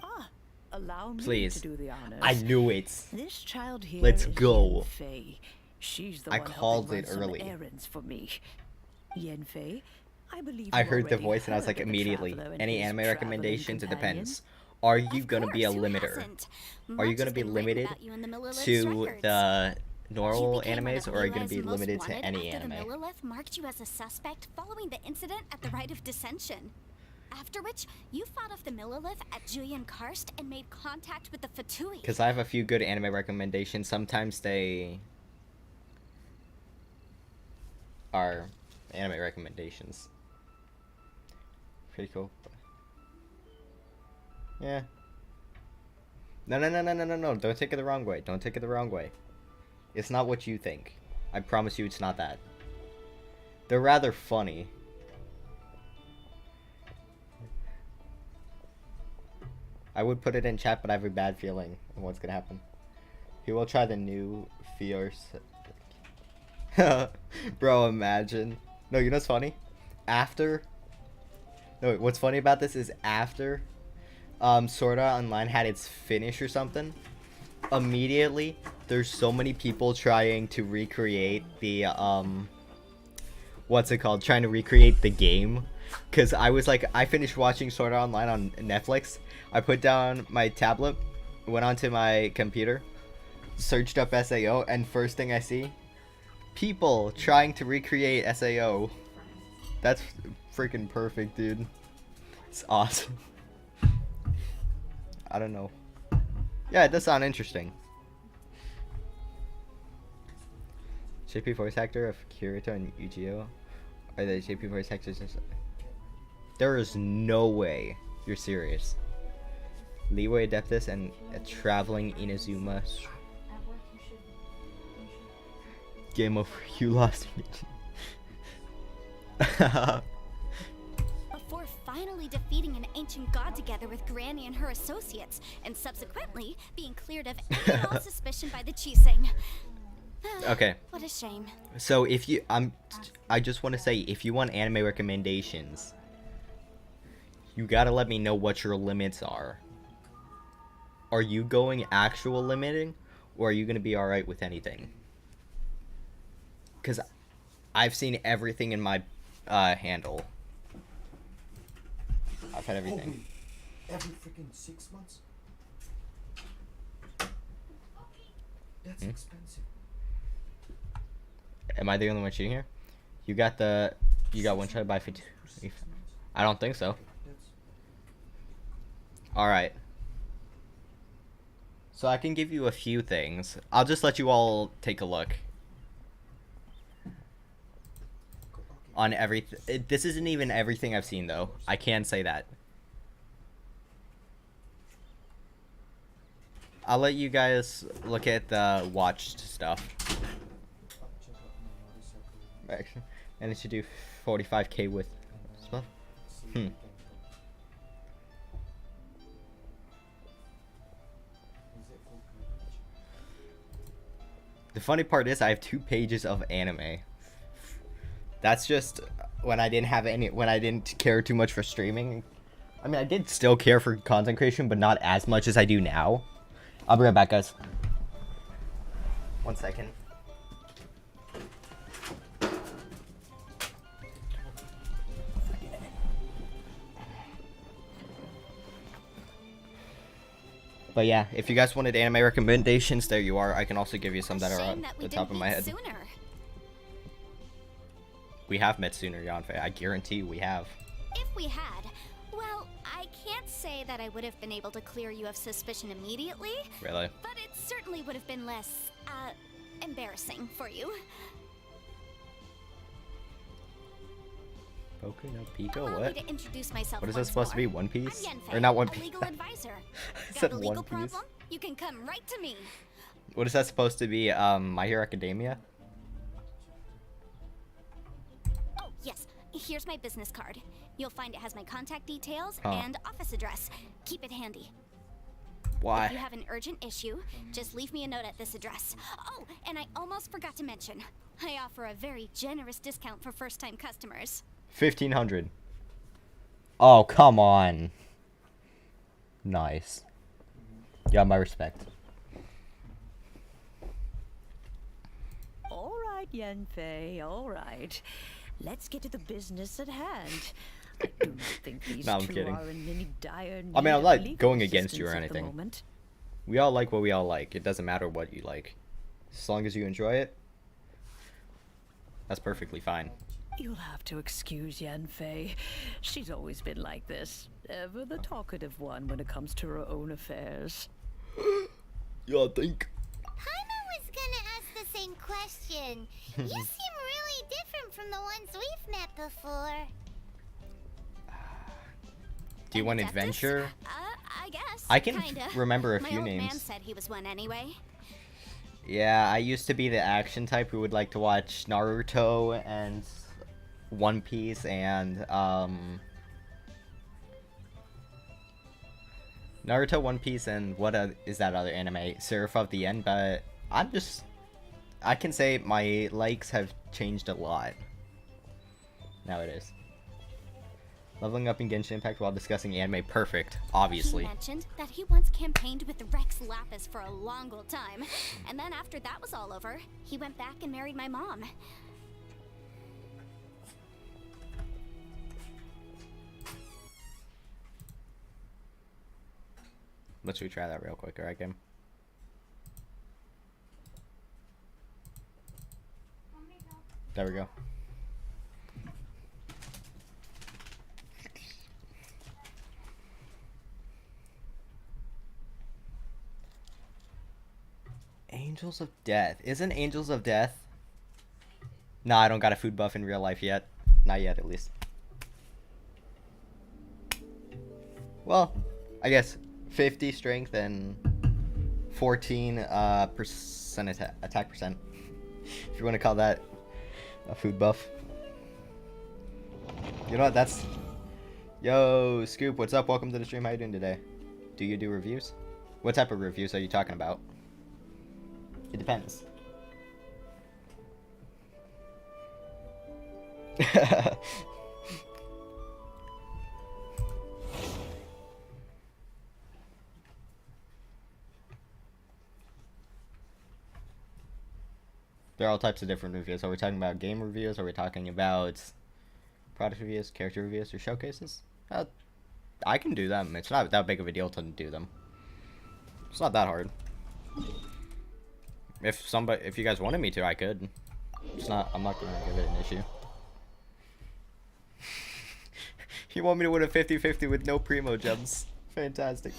Allow me Please. to do the honors. I knew it. This child here Let's is go. Yenfei. She's the I one called helping it run some early. errands for me. Yenfei, I believe I you heard the already voice and I was heard like of the immediately. traveler and Any his anime traveling recommendations? It companion? depends. Are you Of gonna be a course, who limiter? hasn't? Are you Much gonna has be been written limited about you in the Millilith's to records. the normal You became one animes, of or are you gonna Levi's be most limited to wanted any after anime? the Millilith marked you as a suspect following the incident at the Rite of Dissension. After which, you fought off the Millilith at Julian Karst and made contact with the Fatui. Because I have a few good anime recommendations. Sometimes they are anime recommendations. Pretty cool. Yeah. No. Don't take it the wrong way. Don't take it the wrong way. It's not what you think. I promise you it's not that. They're rather funny. I would put it in chat, but I have a bad feeling of what's gonna happen. He will try the new fierce. Bro, imagine. No, you know what's funny? After. No, what's funny about this is after Sword Art Online had its finish or something, immediately there's so many people trying to recreate the what's it called? Trying to recreate the game. Cause I was like, I finished watching Sword Art Online on Netflix. I put down my tablet, went onto my computer, searched up SAO, and first thing I see, people trying to recreate SAO. That's freaking perfect, dude. It's awesome. I don't know. Yeah, it does sound interesting. JP voice actor of Kirito and Yu-Gi-Oh! Are the JP voice actors? There is no way you're serious. Leeway Adeptus and a traveling Inazuma. Game over. You lost. Before finally defeating an ancient god together with Granny and her associates, and subsequently being cleared of any and all suspicion by the Chiseng. Okay. What a shame. So if you, I just want to say, if you want anime recommendations, you gotta let me know what your limits are. Are you going actual limiting, or are you gonna be alright with anything? Because I've seen everything in my handle. I've had everything. Every freaking 6 months? That's Hmm? expensive. Am I the only one cheating here? You got one shot by 50. I don't think so. Alright. So I can give you a few things. I'll just let you all take a look. On everything. This isn't even everything I've seen, though. I can say that. I'll let you guys look at the watched stuff. Actually, and it should do 45k with stuff. The funny part is I have 2 pages of anime. That's just when I didn't care too much for streaming. I mean, I did still care for content creation, but not as much as I do now. I'll be right back, guys. 1 second. But yeah, if you guys wanted anime recommendations, there you are. I can also give you some that are on the top of my head. Sooner. We have met sooner, Yanfei. I guarantee we have. If we had, well, I can't say that I would have been able to clear you of suspicion immediately. Really? But it certainly would have been less, embarrassing for you. Boku no Pico? Allow What? me to introduce myself What is that once supposed to be? more. One Piece? I'm Yenfei, Or not One a Piece? legal advisor. I Got said a legal One Piece. problem? You can come right to me. What is that supposed to be? My Hero Academia? Oh, yes. Here's my business card. You'll find it has my contact details Huh. and office address. Keep it handy. Why? If you have an urgent issue, just leave me a note at this address. Oh, and I almost forgot to mention, I offer a very generous discount for first-time customers. 1,500. Oh, come on. Nice. You got my respect. All right, Yanfei, all right. Let's get to the business at hand. I do not think these No, I'm two kidding. are in any dire need I mean, I'm of not legal going against you or assistance at the anything. moment. We all like what we all like. It doesn't matter what you like. As long as you enjoy it, that's perfectly fine. You'll have to excuse Yanfei. She's always been like this. Ever the talkative one when it comes to her own affairs. Y'all think? Paimon was gonna ask the same question. You seem really different from the ones we've met before. Do you want adventure? I guess. I can kinda. remember a My few old man names. said he was one anyway. Yeah, I used to be the action type who would like to watch Naruto and One Piece and Naruto, One Piece, and what is that other anime? Seraph of the End, but I can say my likes have changed a lot nowadays. Leveling up in Genshin Impact while discussing anime, perfect, obviously. He mentioned that he once campaigned with Rex Lapis for a long old time, and then after that was all over, he went back and married my mom. Let's retry that real quick, alright, game? There we go. Angels of Death. Isn't Angels of Death? Nah, I don't got a food buff in real life yet. Not yet, at least. Well, I guess 50 strength and 14 percent attack percent. If you want to call that a food buff. You know what? That's... Yo, Scoop, what's up? Welcome to the stream. How you doing today? Do you do reviews? What type of reviews are you talking about? It depends. There are all types of different reviews. Are we talking about game reviews? Are we talking about product reviews, character reviews, or showcases? I can do them. It's not that big of a deal to do them. It's not that hard. If you guys wanted me to, I could. I'm not gonna give it an issue. You want me to win a 50-50 with no primo gems? Fantastic.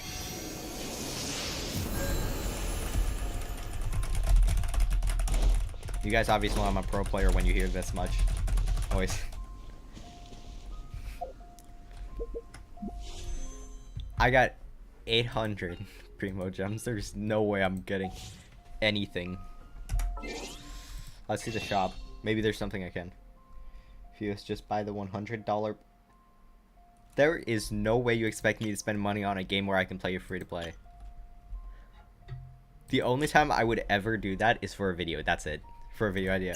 You guys obviously know I'm a pro player when you hear this much. Always. I got 800 primo gems. There's no way I'm getting anything. Let's see the shop. Maybe there's something I can. If you just buy the $100. There is no way you expect me to spend money on a game where I can play it free to play. The only time I would ever do that is for a video. That's it. For a video idea.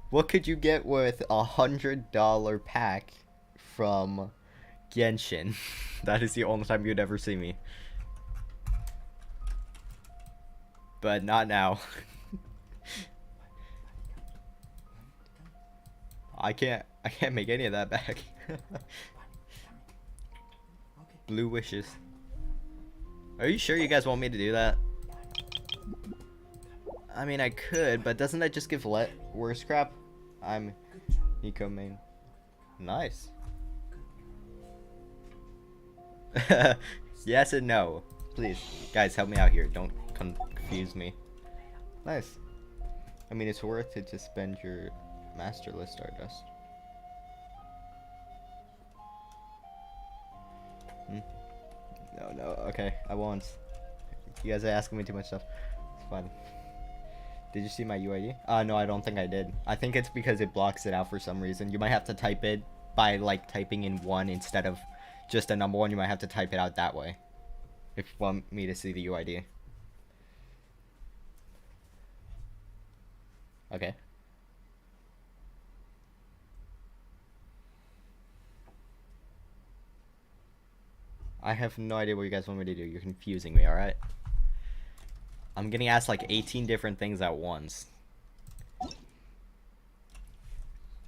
What could you get with $100 pack from Genshin? That is the only time you'd ever see me. But not now. I can't make any of that back. Blue wishes. Are you sure you guys want me to do that? I mean, I could, but doesn't that just give worse crap? I'm Nico main. Nice. Yes and no. Please, guys, help me out here. Don't confuse me. Nice. I mean, it's worth it to spend your master list Stardust. No, okay, I won't. You guys are asking me too much stuff. It's fine. Did you see my UID? No, I don't think I did. I think it's because it blocks it out for some reason. You might have to type it by, like, typing in 1 instead of just a number 1. You might have to type it out that way. If you want me to see the UID. Okay. I have no idea what you guys want me to do. You're confusing me, alright? I'm getting asked like 18 different things at once.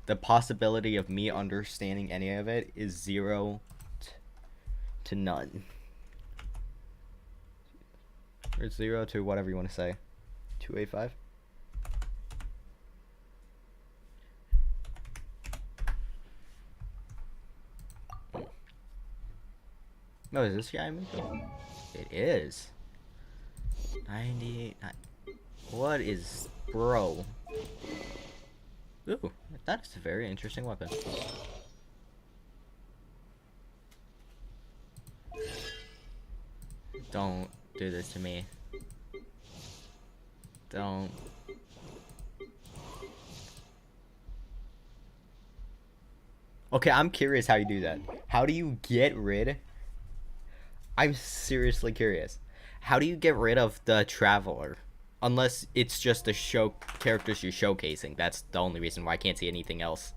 The possibility of me understanding any of it is 0 to none. Or 0 to whatever you want to say. 285? No, is this guy moving? It is. 98. What is, bro? Ooh, that is a very interesting weapon. Don't do this to me. Don't. Okay, I'm curious how you do that. How do you get rid? I'm seriously curious. How do you get rid of the Traveler? Unless it's just the show characters you're showcasing. That's the only reason why I can't see anything else.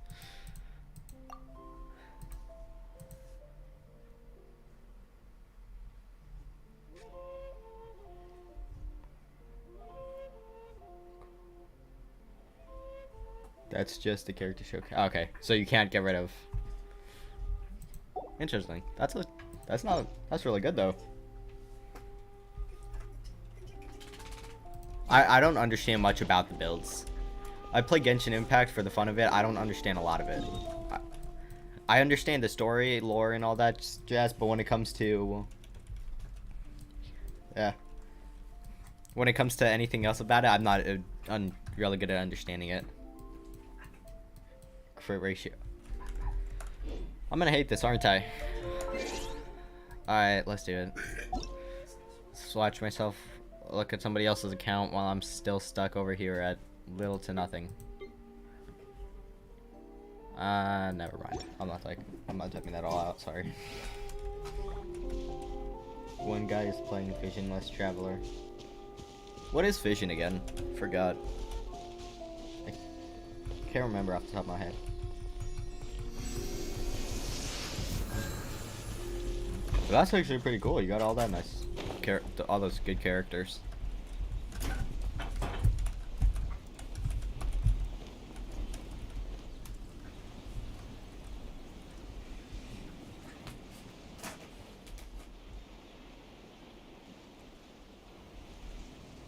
That's just the character showcase. Okay, so you can't get rid of. Interesting. That's really good though. I don't understand much about the builds. I play Genshin Impact for the fun of it. I don't understand a lot of it. I understand the story, lore, and all that jazz, but when it comes to... Yeah. When it comes to anything else about it, I'm not really good at understanding it. Crit ratio. I'm gonna hate this, aren't I? Alright, let's do it. Let's watch myself look at somebody else's account while I'm still stuck over here at little to nothing. Never mind. I'm not typing that all out, sorry. One guy is playing Visionless Traveler. What is Vision again? Forgot. I can't remember off the top of my head. But that's actually pretty cool. You got all that nice all those good characters.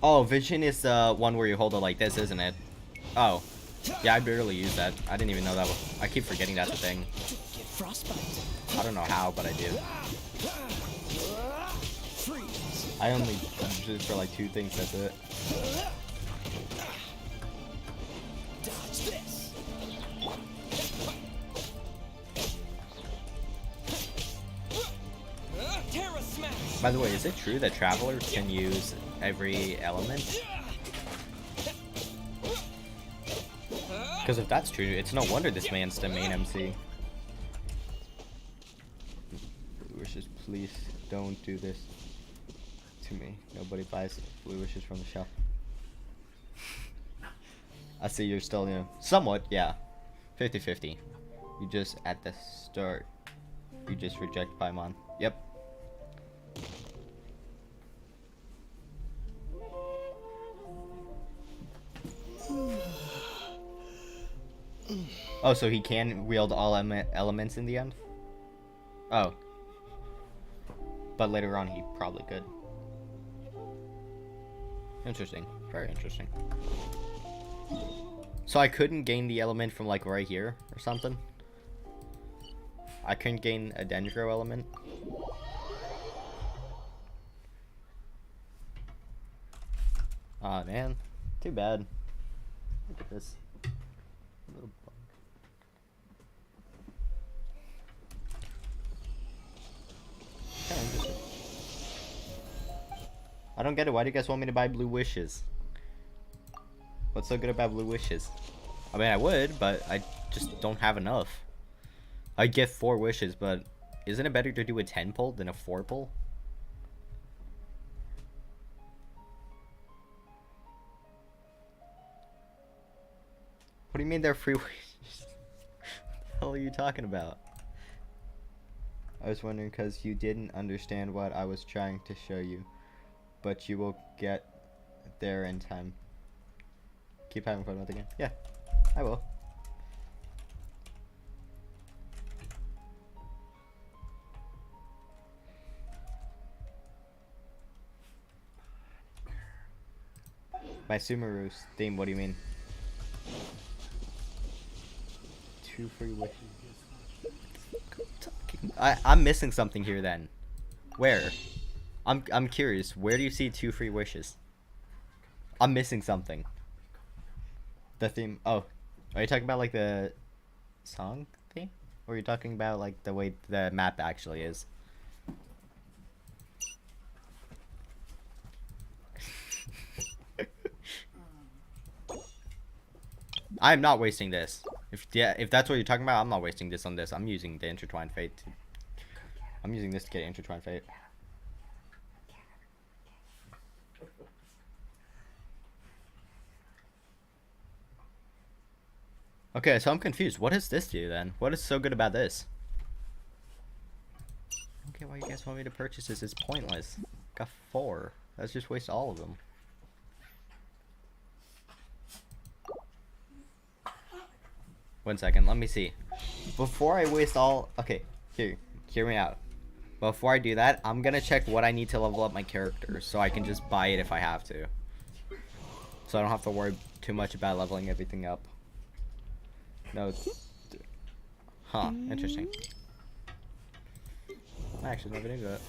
Oh, Vision is the one where you hold it like this, isn't it? Oh. Yeah, I barely use that. I didn't even know that was... I keep forgetting that's a thing. I don't know how, but I do. I only use it for like 2 things, that's it. Dodge this. Terra smash. By the way, is it true that Travelers can use every element? Because if that's true, it's no wonder this man's the main MC. Blue wishes, please don't do this to me. Nobody buys blue wishes from the shop. I see you're still, somewhat, yeah. 50-50. You just, at the start, you just reject Paimon. Yep. Oh, so he can wield all elements in the end? Oh. But later on he probably could. Interesting. Very interesting. So I couldn't gain the element from like right here or something? I couldn't gain a Dendro element? Aw, man. Too bad. Look at this. Little bug. Kinda interesting. I don't get it. Why do you guys want me to buy blue wishes? What's so good about blue wishes? I mean, I would, but I just don't have enough. I get 4 wishes, but isn't it better to do a 10 pull than a 4 pull? What do you mean they're free wishes? What the hell are you talking about? I was wondering because you didn't understand what I was trying to show you. But you will get there in time. Keep having fun with it again. Yeah, I will. My Sumeru's theme, what do you mean? 2 free wishes. I'm missing something here then. Where? I'm curious. Where do you see 2 free wishes? I'm missing something. The theme. Oh, are you talking about like the song theme? Or are you talking about like the way the map actually is? I'm not wasting this. If that's what you're talking about, I'm not wasting this on this. I'm using the intertwined fate. I'm using this to get intertwined fate. Okay, so I'm confused. What does this do then? What is so good about this? I don't get why you guys want me to purchase this. It's pointless. Got 4. Let's just waste all of them. One second, let me see. Before I waste all... Okay, hear me out. Before I do that, I'm gonna check what I need to level up my character, so I can just buy it if I have to. So I don't have to worry too much about leveling everything up. No. Huh, interesting. I actually never knew that.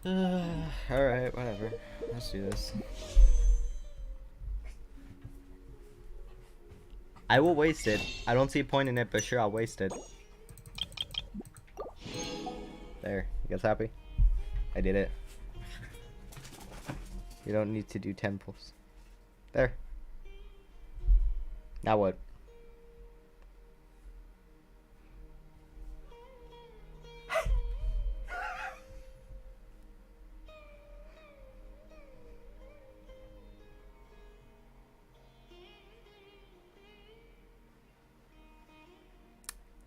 Alright, whatever. Let's do this. I will waste it. I don't see a point in it, but sure, I'll waste it. There. You guys happy? I did it. You don't need to do temples. There. Now what?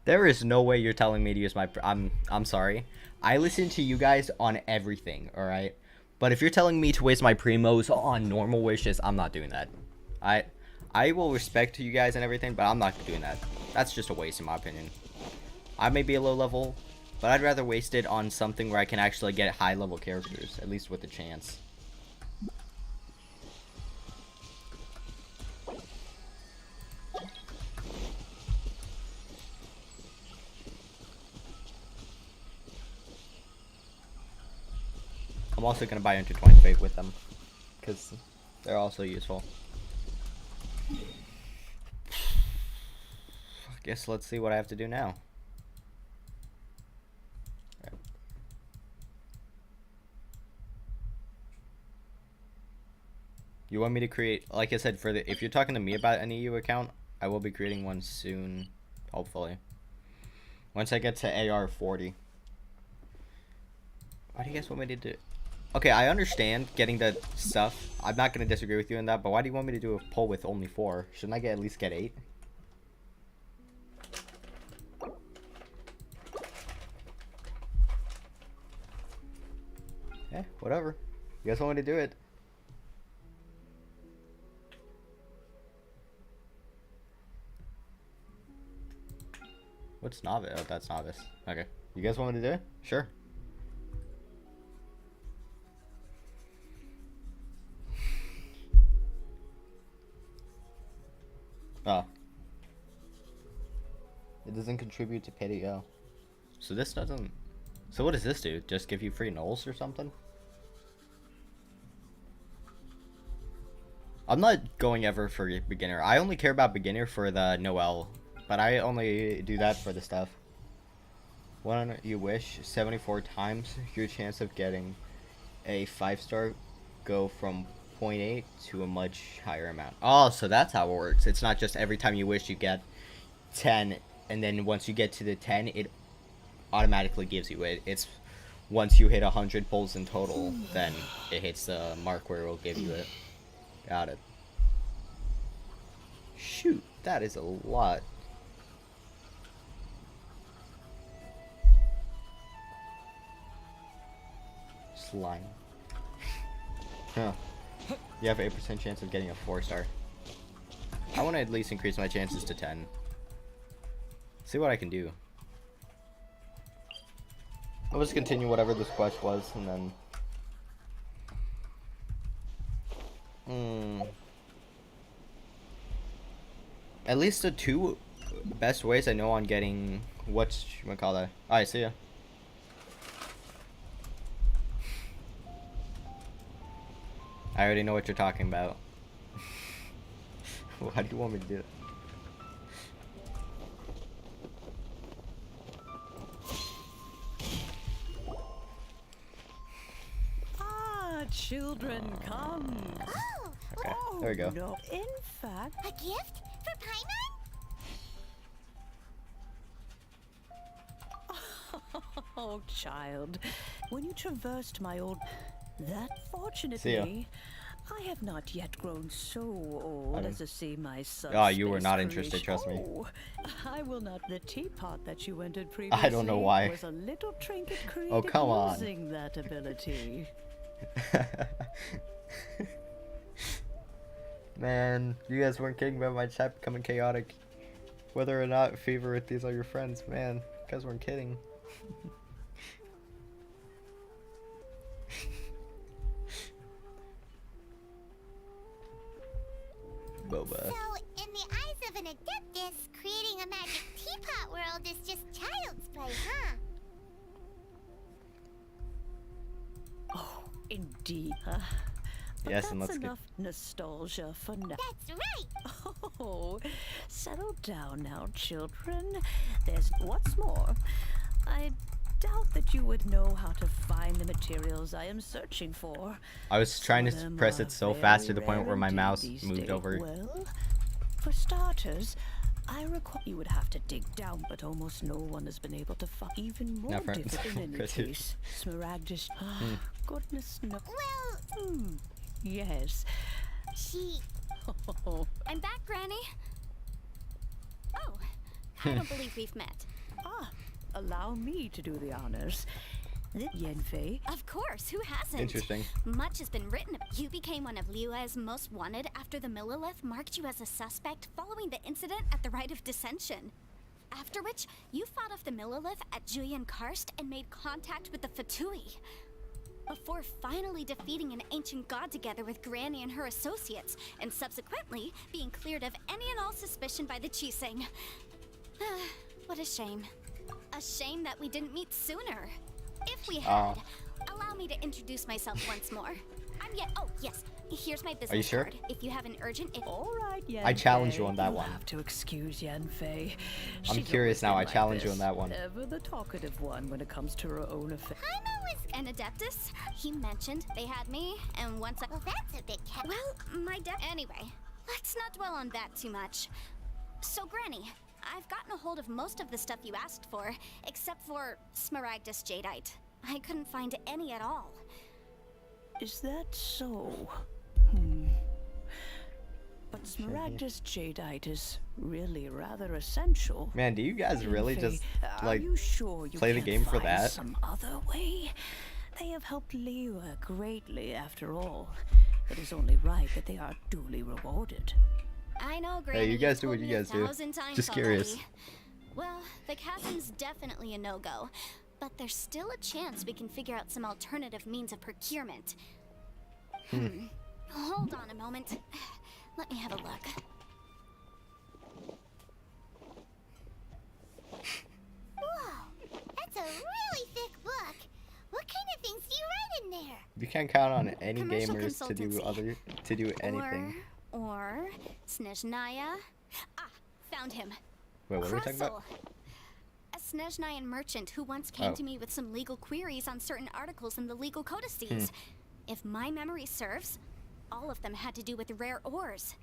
There is no way you're telling me to use my... I'm sorry. I listen to you guys on everything, alright? But if you're telling me to waste my primos on normal wishes, I'm not doing that. I will respect you guys and everything, but I'm not doing that. That's just a waste in my opinion. I may be a low level, but I'd rather waste it on something where I can actually get high level characters, at least with a chance. I'm also going to buy Intertwined Fate with them, because they're also useful. I guess let's see what I have to do now. Right. You want me to create, like I said, for the, if you're talking to me about an EU account, I will be creating one soon, hopefully. Once I get to AR 40. What do you guys want me to do? Okay, I understand getting the stuff. I'm not going to disagree with you on that, but why do you want me to do a poll with only 4? Shouldn't I at least get 8? Eh, whatever. You guys want me to do it? What's novice? Oh, that's novice. Okay. You guys want me to do it? Sure. Oh. It doesn't contribute to pay to go. So this doesn't... So what does this do? Just give you free nulls or something? I'm not going ever for beginner. I only care about beginner for the Noel. But I only do that for the stuff. When you wish 74 times, your chance of getting a 5-star go from 0.8 to a much higher amount. Oh, so that's how it works. It's not just every time you wish you get 10, and then once you get to the 10, it automatically gives you it. It's once you hit 100 pulls in total, then it hits the mark where it will give you it. Got it. Shoot, that is a lot. Slime. Huh. You have 8% chance of getting a 4-star. I want to at least increase my chances to 10. See what I can do. I'll just continue whatever this quest was, and then... At least the 2 best ways I know on getting... whatchamacallit. Alright, see ya. I already know what you're talking about. Why do you want me to do it? Children, come. Oh, okay, there we go. No, in fact, a gift for Paimon? Oh, child, when you traversed my old... That See ya. fortunately, I have not yet grown so old as to see my son. Oh, you were not interested, trust me. Oh, I will not. The teapot that you entered previously I don't know why. was a little trinket created Oh, come on. using that ability. Man, you guys weren't kidding about my chat becoming chaotic. Whether or not favorite these are your friends, man, you guys weren't kidding. Boba. So, in the eyes of an Adeptus, creating a magic teapot world is just child's play, huh? Oh, indeed. But Yes, and that's let's get... enough nostalgia for now. That's right. Oh, settle down now, children. There's what's more. I doubt that you would know how to find the materials I am searching for. I was trying Some to of them press are it so fast to the point very where my rare mouse these moved days. over. Well, for starters, I require you would have to dig down, but almost no one has been able to find. Even more Not for- difficult in any Chris. case. Smaragdus. Goodness no. Well, Yes. she... I'm back, Granny. Oh, I don't believe we've met. Allow me to do the honors. Yenfei. Of course, who hasn't? Interesting. Much has been written. You became one of Liu's most wanted after the Millilith marked you as a suspect following the incident at the Rite of Dissension. After which, you fought off the Millilith at Julian Karst and made contact with the Fatui. Before finally defeating an ancient god together with Granny and her associates, and subsequently being cleared of any and all suspicion by the Chiseng. What a shame. A shame that we didn't meet sooner. If we had, allow me to introduce myself once more. I'm yet. Oh yes, here's my business Are you sure? card. If you have an urgent. All right, Yenfei. I challenge you on that You'll one. have to excuse Yenfei. I'm She's curious always now. been I like challenge you this. on that one. Ever the talkative one when it comes to her own affairs. Paimon was... An Adeptus? He mentioned they had me, and once I. Well, that's a bit cat. Well, my Anyway, let's not dwell on that too much. So, Granny, I've gotten a hold of most of the stuff you asked for, except for Smaragdus Jadeite. I couldn't find any at all. Is that so? But Smaragdus Jadeite is really rather essential. Man, do you guys really Yenfei, just are like you sure you play the can't game for find that? Some other way? They have helped Liu greatly, after all. It is only right that they are duly rewarded. I know, Granny. Hey, you guys you've do what told you me guys do. 1,000 times Just curious. already. Well, the chasm's definitely a no-go, but there's still a chance we can figure out some alternative means of procurement. Hold on a moment. Let me have a look. Whoa, that's a really thick book. What kind of things do you write in there? You can't count on any Commercial gamers to do anything. Or Snezhnaya. Ah, found him. Wait, what are we talking about? Krusel. A Snezhnayan merchant who once came Oh. to me with some legal queries on certain articles in the legal codices. If my memory serves, all of them had to do with rare ores.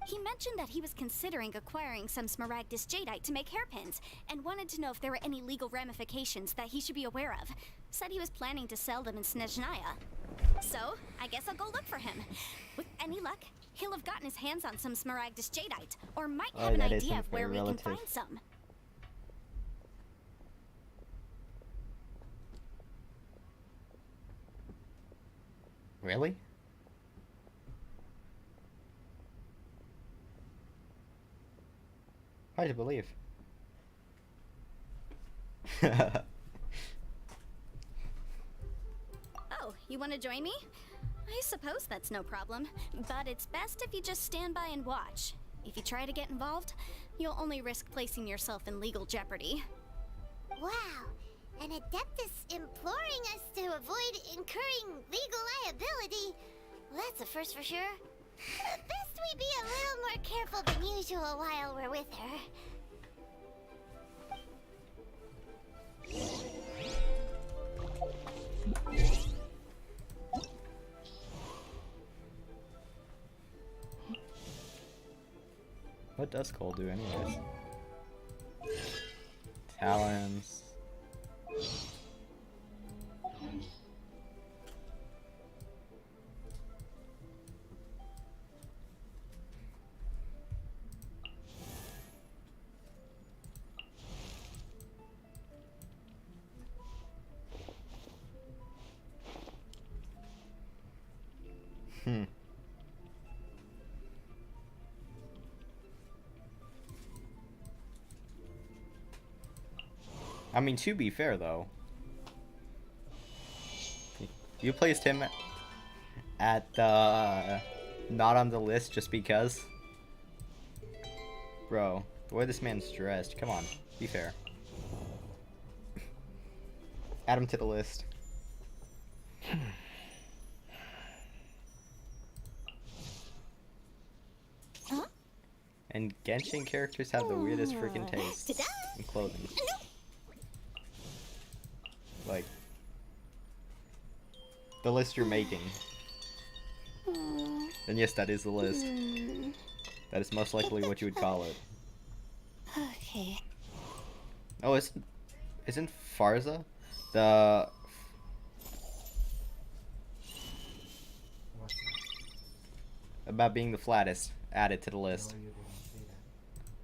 He mentioned that he was considering acquiring some Smaragdus jadeite to make hairpins, and wanted to know if there were any legal ramifications that he should be aware of. Said he was planning to sell them in Snezhnaya. So, I guess I'll go look for him. With any luck, he'll have gotten his hands on some Smaragdus jadeite, or might have an idea of where we can find some. Really? Hard to believe. Oh, you want to join me? I suppose that's no problem, but it's best if you just stand by and watch. If you try to get involved, you'll only risk placing yourself in legal jeopardy. Wow, an Adeptus imploring us to avoid incurring legal liability. Well, that's a first for sure. Best we be a little more careful than usual while we're with her. What does Cole do anyways? Talons. I mean, to be fair though, you placed him at the not on the list just because. Bro, the way this man's dressed, come on, be fair. Add him to the list. Huh? And Genshin characters have the weirdest freaking taste in clothing. Like, the list you're making. And yes, that is the list. That is most likely what you would call it. Okay. Oh, isn't Farza the... about being the flattest added to the list?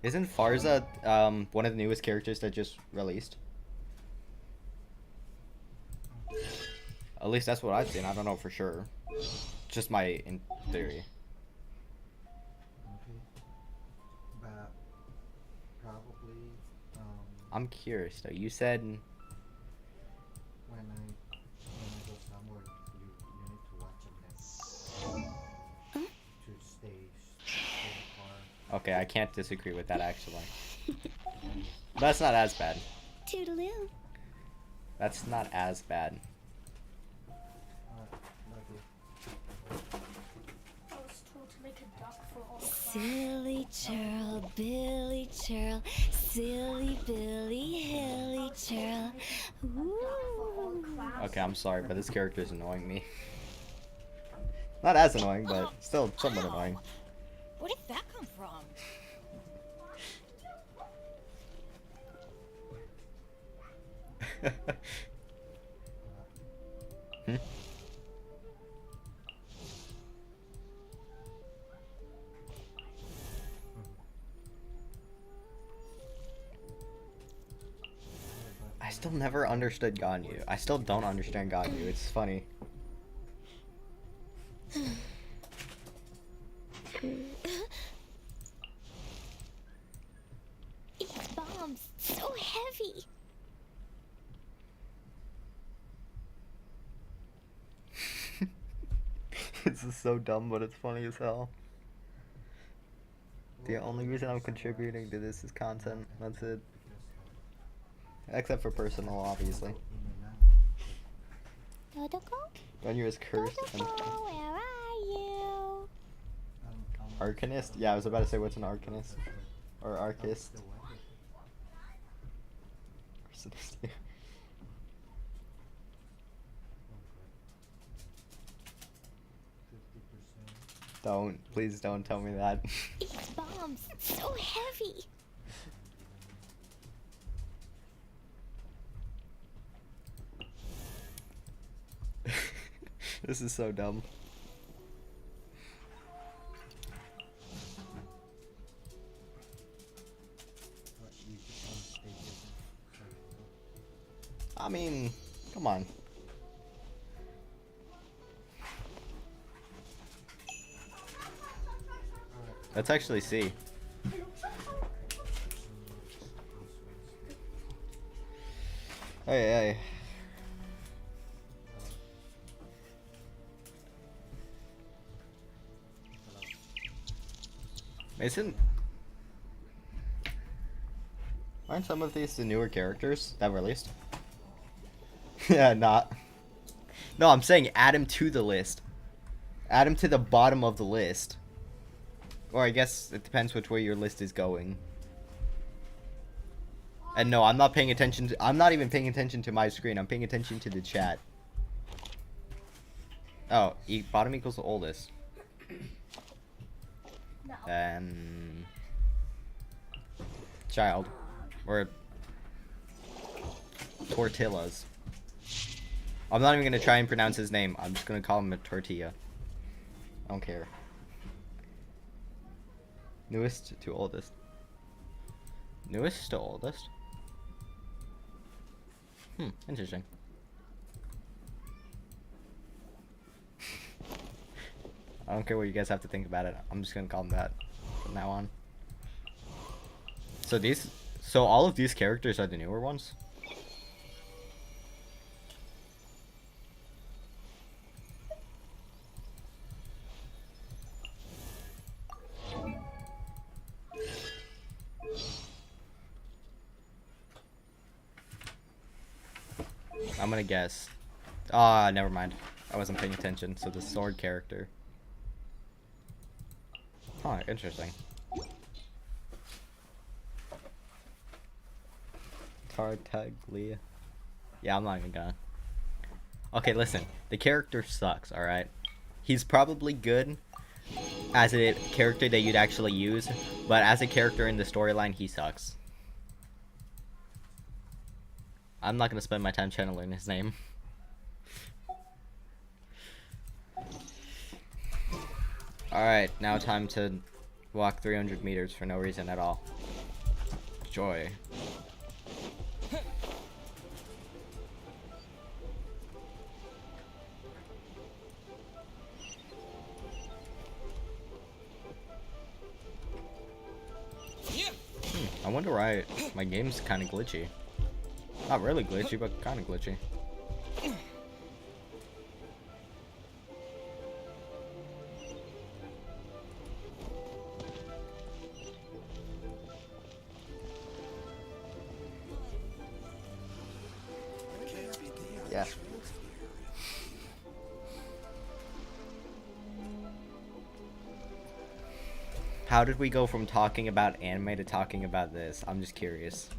Isn't Farza one of the newest characters that just released? At least that's what I've seen. I don't know for sure. Just my in theory. Okay. But probably I'm curious though. You said when I go somewhere, you need to watch a mess to stay far. okay, I can't disagree with that actually. That's not as bad. Toodaloo. That's not as bad. Silly churl, Billy churl, silly Billy, hilly churl. Ooh. Okay, I'm sorry, but this character is annoying me. Not as annoying, but still somewhat annoying. Where did that come from? Hmm? I still never understood Ganyu. I still don't understand Ganyu. It's funny. These bombs, so heavy. This is so dumb, but it's funny as hell. The only reason I'm contributing to this is content. That's it. Except for personal, obviously. Dodoko? Ganyu is cursed and... Dodoko, where are you? Arcanist? Yeah, I was about to say what's an Arcanist? Or Archist. Don't. Please don't tell me that. arms. It's so heavy. This is so dumb. I mean, come on. Let's actually see. Hey, hey. Mason? Aren't some of these the newer characters that were released? Yeah, not. No, I'm saying add him to the list. Add him to the bottom of the list. Or I guess it depends which way your list is going. And no, I'm not paying attention to, I'm not even paying attention to my screen. I'm paying attention to the chat. Oh, bottom equals the oldest. Child. Or tortillas. I'm not even gonna try and pronounce his name. I'm just gonna call him a tortilla. I don't care. Newest to oldest. Newest to oldest? Interesting. I don't care what you guys have to think about it. I'm just gonna call him that from now on. So all of these characters are the newer ones? I'm gonna guess. Ah, never mind. I wasn't paying attention. So the sword character. Huh, interesting. Tartaglia. Yeah, I'm not even gonna. Okay, listen. The character sucks, alright? He's probably good as a character that you'd actually use, but as a character in the storyline, he sucks. I'm not gonna spend my time trying to learn his name. Alright, now time to walk 300 meters for no reason at all. Joy. I wonder why my game's kind of glitchy. Not really glitchy, but kind of glitchy. Yeah. How did we go from talking about anime to talking about this? I'm just curious.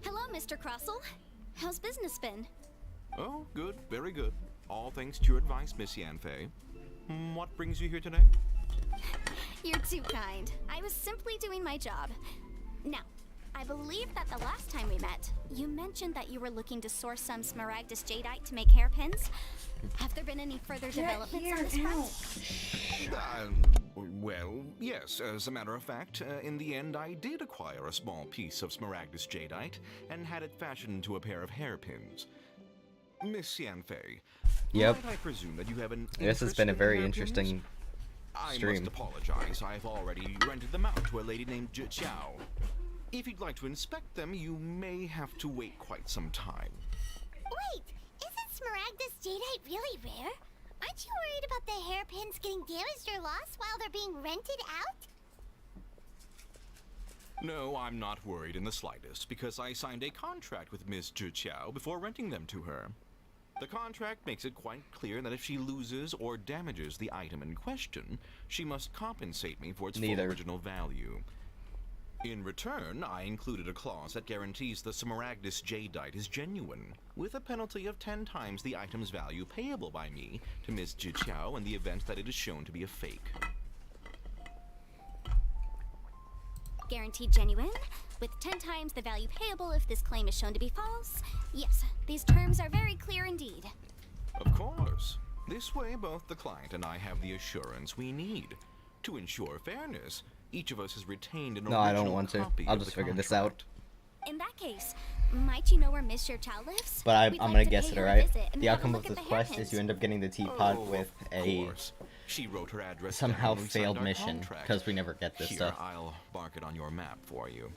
Hello, Mr. Crossell. How's business been? Oh, good. Very good. All thanks to your advice, Miss Yanfei. What brings you here today? You're too kind. I was simply doing my job. Now, I believe that the last time we met, you mentioned that you were looking to source some Smaragdus Jadeite to make hairpins. Have there been any further developments on this front? Well, yes. As a matter of fact, in the end, I did acquire a small piece of Smaragdus Jadeite and had it fashioned into a pair of hairpins. Miss Yanfei, yep. might I presume that you have an This has been a very interesting stream. I must apologize. I've already rented them out to a lady named Chiao. If you'd like to inspect them, you may have to wait quite some time. Wait, isn't Smaragdus Jadeite really rare? Aren't you worried about the hairpins getting damaged or lost while they're being rented out? No, I'm not worried in the slightest, because I signed a contract with Ms. Chiao before renting them to her. The contract makes it quite clear that if she loses or damages the item in question, she must compensate me for its full original value. In return, I included a clause that guarantees the Smaragdus Jadeite is genuine, with a penalty of 10 times the item's value payable by me to Miss Jiqiao in the event that it is shown to be a fake. Guaranteed genuine, with 10 times the value payable if this claim is shown to be false. Yes, these terms are very clear indeed. Of course. This way, both the client and I have the assurance we need. To ensure fairness, each of us has retained an No, I original don't want to. copy I'll of just the figure this contract. out. In that case, might you know where Miss Chiao lives? But We'd I'm like gonna to guess pay it, her a alright? visit and The have a outcome look of at this the quest is hairpins. you end up getting the teapot Oh, with of a course. She wrote her address somehow down when we signed failed our mission, contract. because we never get this Here, stuff. I'll mark it on your map for you.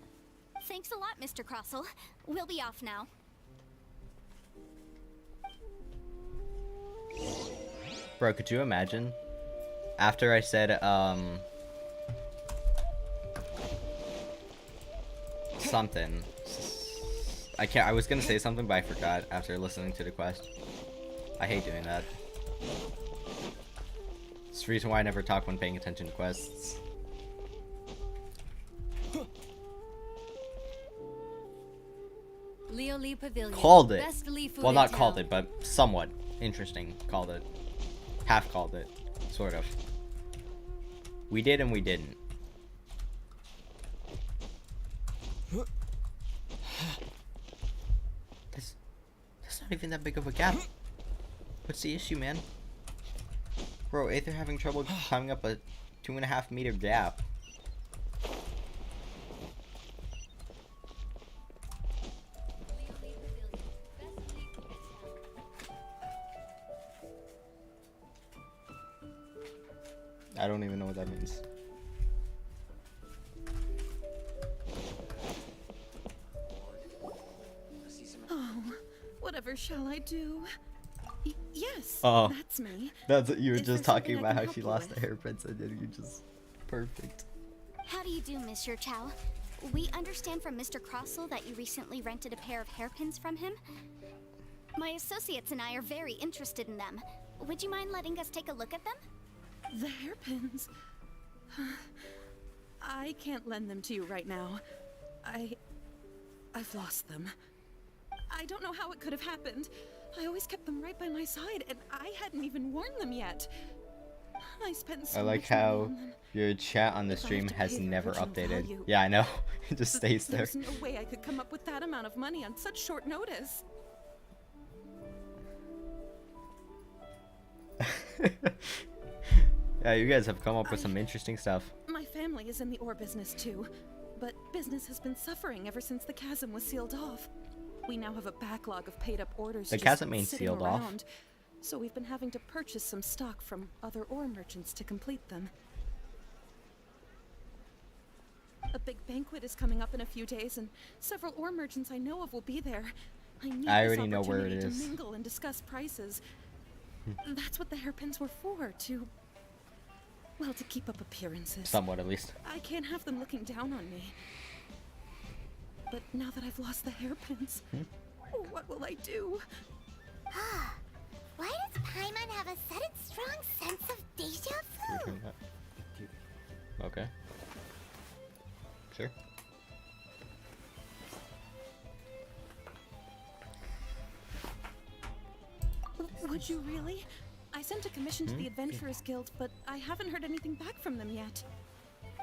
Thanks a lot, Mr. Crossell. We'll be off now. Bro, could you imagine? After I said, something. I was gonna say something, but I forgot after listening to the quest. I hate doing that. It's the reason why I never talk when paying attention to quests. Leo Lee Pavilion. Called it. Best Lee food Well, in not town. called it, but somewhat interesting. Called it. Half called it. Sort of. We did and we didn't. That's not even that big of a gap. What's the issue, man? Bro, Aether having trouble climbing up a 2.5 meter gap. I don't even know what that means. Oh, whatever shall I do? Yes, Oh, that's me. That's what you were Is just there talking something I about can how she help you lost the with? hairpins and then you just perfect. How do you do, Mr. Chow? We understand from Mr. Crossell that you recently rented a pair of hairpins from him. My associates and I are very interested in them. Would you mind letting us take a look at them? The hairpins. I can't lend them to you right now. I've lost them. I don't know how it could have happened. I always kept them right by my side, and I hadn't even worn them yet. I spent so I like much money how on them. your chat on the If I have stream to has pay the never original updated. value- Yeah, I know. It just stays there. There's no way I could come up with that amount of money on such short notice. Yeah, you guys have come up with some interesting stuff. My family is in the ore business too, but business has been suffering ever since the chasm was sealed off. We now have a backlog of paid-up orders The just chasm ain't sitting sealed off. around, so we've been having to purchase some stock from other ore merchants to complete them. A big banquet is coming up in a few days, and several ore merchants I know of will be there. I need I this already know where it opportunity is. to mingle and discuss prices. That's what the hairpins were for, well, to keep up appearances. Somewhat, at least. I can't have them looking down on me. But now that I've lost the hairpins, what will I do? Why does Paimon have a sudden strong sense of deja vu? Return that. Okay. Sure. Would you really? I sent a commission to the Adventurers Guild, but I haven't heard anything back from them yet.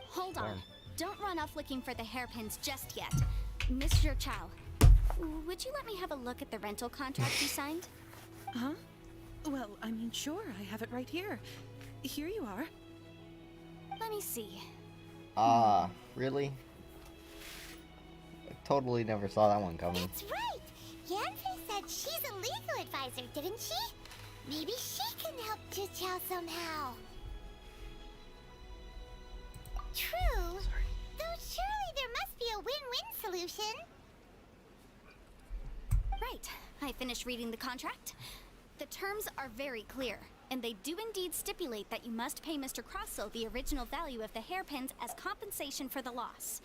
Hold on. Darn. Don't run off looking for the hairpins just yet. Mr. Chow, would you let me have a look at the rental contract you signed? Huh? Well, I mean, sure, I have it right here. Here you are. Let me see. Really? I totally never saw that one coming. That's right! Yanfei said she's a legal advisor, didn't she? Maybe she can help Jiqiao somehow. True. Though surely there must be a win-win solution. Right. I finished reading the contract. The terms are very clear, and they do indeed stipulate that you must pay Mr. Crossell the original value of the hairpins as compensation for the loss.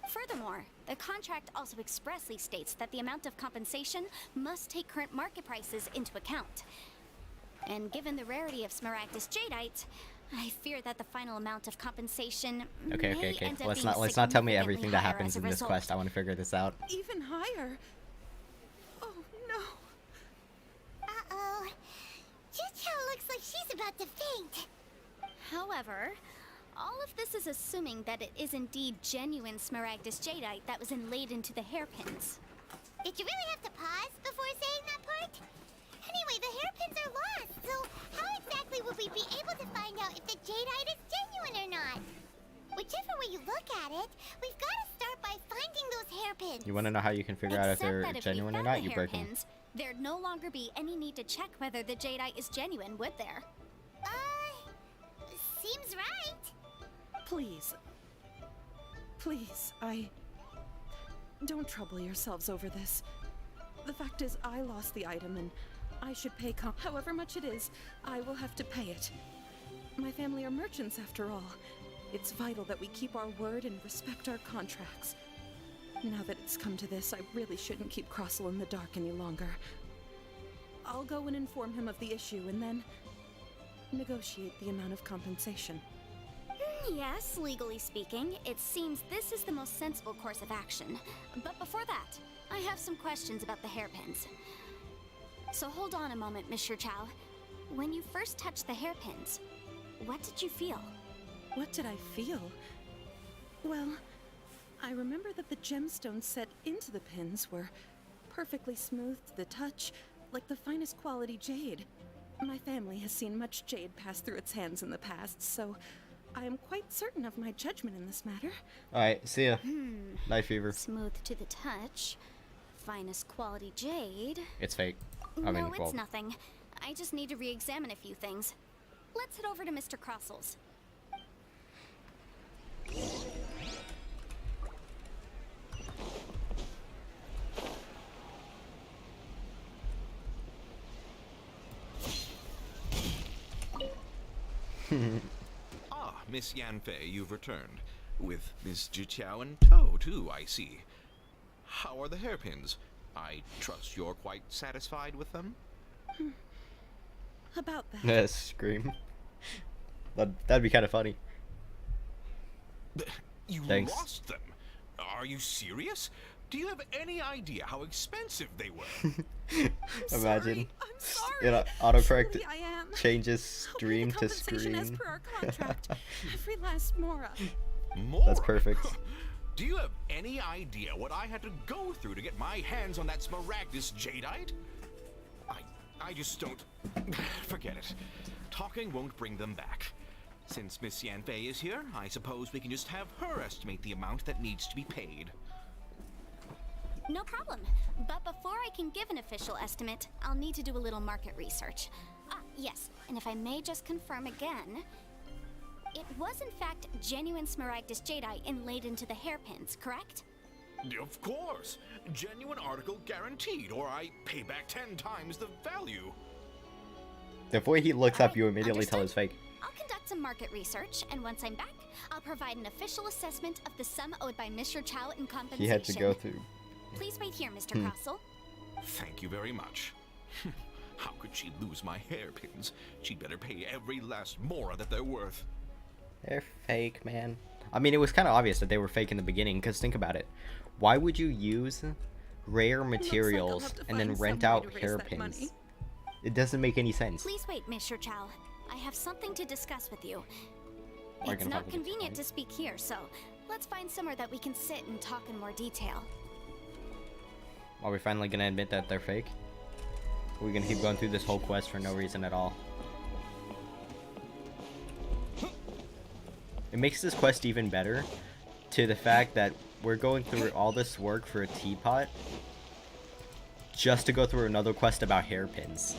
Furthermore, the contract also expressly states that the amount of compensation must take current market prices into account. And given the rarity of Smaragdus Jadeite, I fear that the final amount of compensation Okay. may end up Let's being not tell me significantly everything that higher happens as a in this result. quest. I want to figure this out. Even higher. Oh no. Uh-oh. Chicho looks like she's about to faint. However, all of this is assuming that it is indeed genuine Smaragdus jadeite that was inlaid into the hairpins. Did you really have to pause before saying that part? Anyway, the hairpins are lost, so how exactly would we be able to find out if the jadeite is genuine or not? Whichever way you look at it, we've got to start by finding those hairpins. You want to know how you can figure out if Except they're that if genuine we or found not? the You break them. hairpins, there'd no longer be any need to check whether the jadeite is genuine, would there? Seems right. Please. Please, don't trouble yourselves over this. The fact is, I lost the item and I should pay however much it is, I will have to pay it. My family are merchants after all. It's vital that we keep our word and respect our contracts. Now that it's come to this, I really shouldn't keep Crossel in the dark any longer. I'll go and inform him of the issue and then negotiate the amount of compensation. Yes, legally speaking, it seems this is the most sensible course of action. But before that, I have some questions about the hairpins. So hold on a moment, Mr. Chow. When you first touched the hairpins, what did you feel? What did I feel? Well, I remember that the gemstones set into the pins were perfectly smooth to the touch, like the finest quality jade. My family has seen much jade pass through its hands in the past, so I am quite certain of my judgment in this matter. Alright, see ya. Night fever. Smooth to the touch, finest quality jade. It's fake. No, it's nothing. I just need to re-examine a few things. Let's head over to Mr. Crossel's. Ah, Miss Yanfei, you've returned. With Miss Jiqiao in tow, too, I see. How are the hairpins? I trust you're quite satisfied with them? About that. Yes, scream. That'd be kind of funny. You Thanks. lost them? Are you serious? Do you have any idea how expensive they were? Imagine. I'm sorry. You know, autocorrect Truly I am. changes stream to Compensation as screen. per our contract. Every last mora. More? That's perfect. Do you have any idea what I had to go through to get my hands on that Smaragdus jadeite? I just don't... Forget it. Talking won't bring them back. Since Miss Yanfei is here, I suppose we can just have her estimate the amount that needs to be paid. No problem. But before I can give an official estimate, I'll need to do a little market research. Ah, yes. And if I may just confirm again, it was in fact genuine Smaragdus jadeite inlaid into the hairpins, correct? Of course. Genuine article guaranteed, or I pay back 10 times the value. The way he looks up, you immediately tell it's fake. I'll conduct some market research, and once I'm back, I'll provide an official assessment of the sum owed by Mr. Chow in compensation. He had to go through. Please wait here, Mr. Crossel. Thank you very much. How could she lose my hairpins? She'd better pay every last mora that they're worth. They're fake, man. I mean, it was kind of obvious that they were fake in the beginning, because think about it. Why would you use rare materials and then rent out hairpins? It doesn't make any sense. Please wait, Mr. Chow. I have something to discuss with you. Are you It's gonna not talk with convenient to speak here, so let's find somewhere that we can sit and talk in more detail. Are we finally gonna admit that they're fake? Are we gonna keep going through this whole quest for no reason at all? It makes this quest even better to the fact that we're going through all this work for a teapot just to go through another quest about hairpins.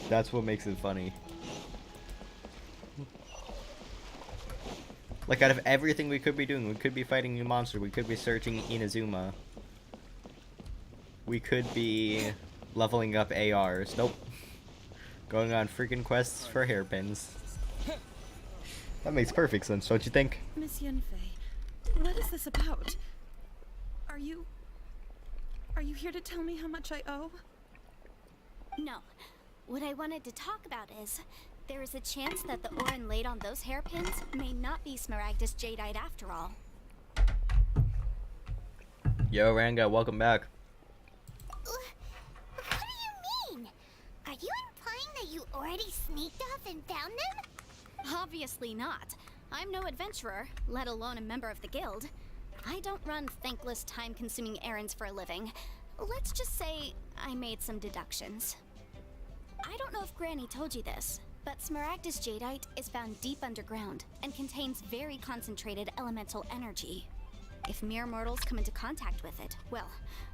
That's what makes it funny. Like, out of everything we could be doing, we could be fighting new monster, we could be searching Inazuma, we could be leveling up ARs. Nope. Going on freaking quests for hairpins. That makes perfect sense, don't you think? Miss Yanfei, what is this about? Are you here to tell me how much I owe? No. What I wanted to talk about is, There is a chance that the ore inlaid on those hairpins may not be Smaragdus jadeite after all. Yo, Ranga, welcome back. What do you mean? Are you implying that you already sneaked off and found them? Obviously not. I'm no adventurer, let alone a member of the guild. I don't run thankless, time-consuming errands for a living. Let's just say I made some deductions. I don't know if Granny told you this, but Smaragdus jadeite is found deep underground and contains very concentrated elemental energy. If mere mortals come into contact with it, well,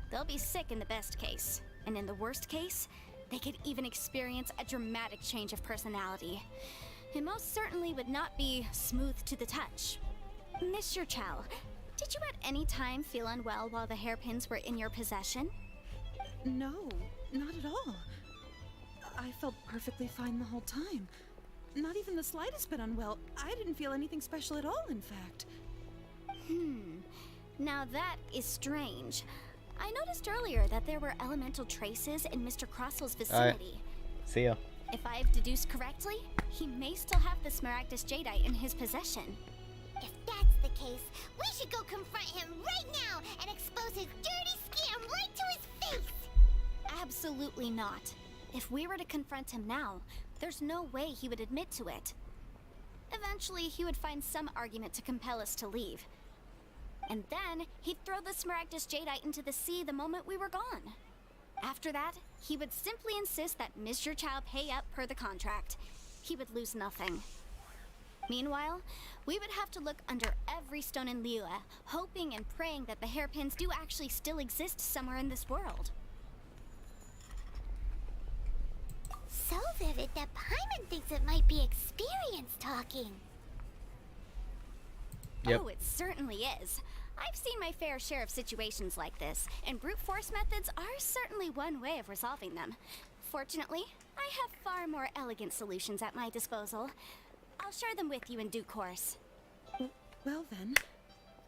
they'll be sick in the best case. And in the worst case, they could even experience a dramatic change of personality. It most certainly would not be smooth to the touch. Mr. Chow, did you at any time feel unwell while the hairpins were in your possession? No, not at all. I felt perfectly fine the whole time. Not even the slightest bit unwell. I didn't feel anything special at all, in fact. Now that is strange. I noticed earlier that there were elemental traces in Mr. Crossel's vicinity. See ya. If I've deduced correctly, he may still have the Smaragdus jadeite in his possession. If that's the case, we should go confront him right now and expose his dirty scam right to his face! Absolutely not. If we were to confront him now, there's no way he would admit to it. Eventually, he would find some argument to compel us to leave. And then, he'd throw the Smaragdus jadeite into the sea the moment we were gone. After that, he would simply insist that Mr. Chow pay up per the contract. He would lose nothing. Meanwhile, we would have to look under every stone in Liyue, hoping and praying that the hairpins do actually still exist somewhere in this world. So vivid that Paimon thinks it might be experience talking. Yep. Oh, it certainly is. I've seen my fair share of situations like this, and brute force methods are certainly one way of resolving them. Fortunately, I have far more elegant solutions at my disposal. I'll share them with you in due course. Well then,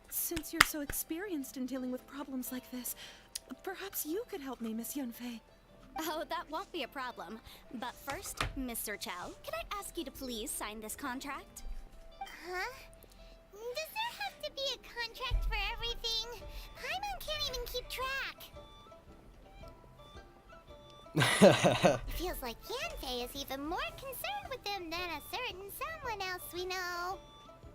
since you're so experienced in dealing with problems like this, perhaps you could help me, Miss Yunfei. Oh, that won't be a problem. But first, Mr. Chow, can I ask you to please sign this contract? Huh? Does there have to be a contract for everything? Paimon can't even keep track. It feels like Yanfei is even more concerned with them than a certain someone else we know.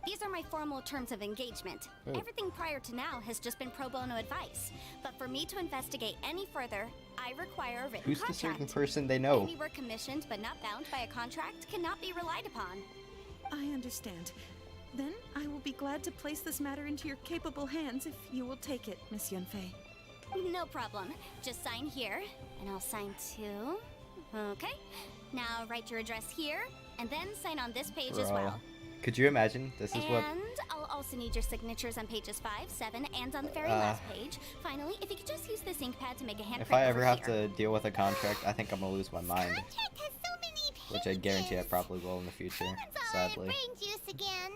These are my formal terms of engagement. Everything prior to now has just been pro bono advice. But for me to investigate any further, I require a written Who's contract. the certain person they know? Any work commissioned but not bound by a contract cannot be relied upon. I understand. Then I will be glad to place this matter into your capable hands if you will take it, Miss Yunfei. No problem. Just sign here, and I'll sign too. Okay. Now write your address here, and then sign on this page as well. Could you imagine? This is what... And I'll also need your signatures on pages 5, 7, and on the very last page. Finally, if you could just use this ink pad to make a handprint If I ever over have here. to deal with a contract, I think I'm gonna lose my mind. Which I guarantee I probably will in the future, sadly. Brain juice again.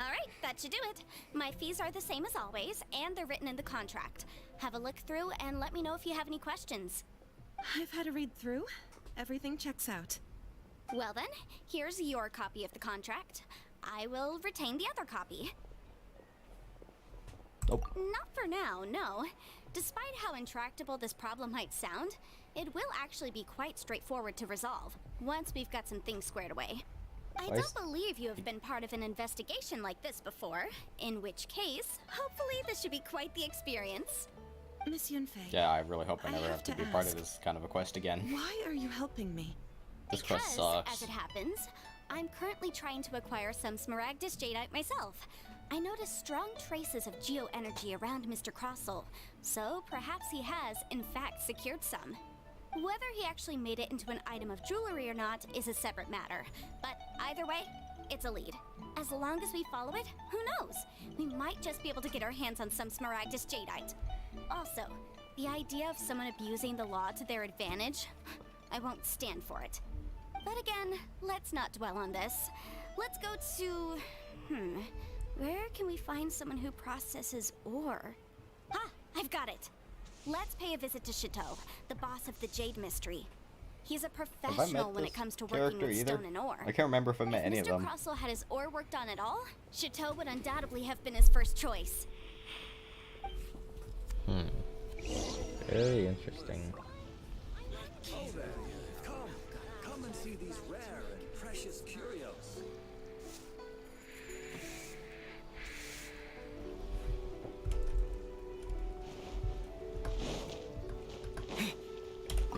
Alright, that should do it. My fees are the same as always, and they're written in the contract. Have a look through and let me know if you have any questions. I've had a read through. Everything checks out. Well then, here's your copy of the contract. I will retain the other copy. Nope. Not for now, no. Despite how intractable this problem might sound, it will actually be quite straightforward to resolve, once we've got some things squared away. I don't believe you have been part of an investigation like this before, in which case, hopefully this should be quite the experience. Miss Yunfei. Yeah, I really hope I never have to be part of this kind of a quest again. Why are you helping me? This quest Because, sucks. as it happens, I'm currently trying to acquire some Smaragdus jadeite myself. I noticed strong traces of geo-energy around Mr. Crossel, so perhaps he has, in fact, secured some. Whether he actually made it into an item of jewelry or not is a separate matter, but either way, it's a lead. As long as we follow it, who knows? We might just be able to get our hands on some Smaragdus jadeite. Also, the idea of someone abusing the law to their advantage, I won't stand for it. But again, let's not dwell on this. Let's go to... where can we find someone who processes ore? Ah, I've got it! Let's pay a visit to Chateau, the boss of the Jade Mystery. He's a Have I professional met when this it comes to working character with either? stone and ore. I can't remember if I met any If of Mr. them. Crossell had his ore worked on at all, Chateau would undoubtedly have been his first choice. Very interesting. Oh there. Come and see these rare and precious curios.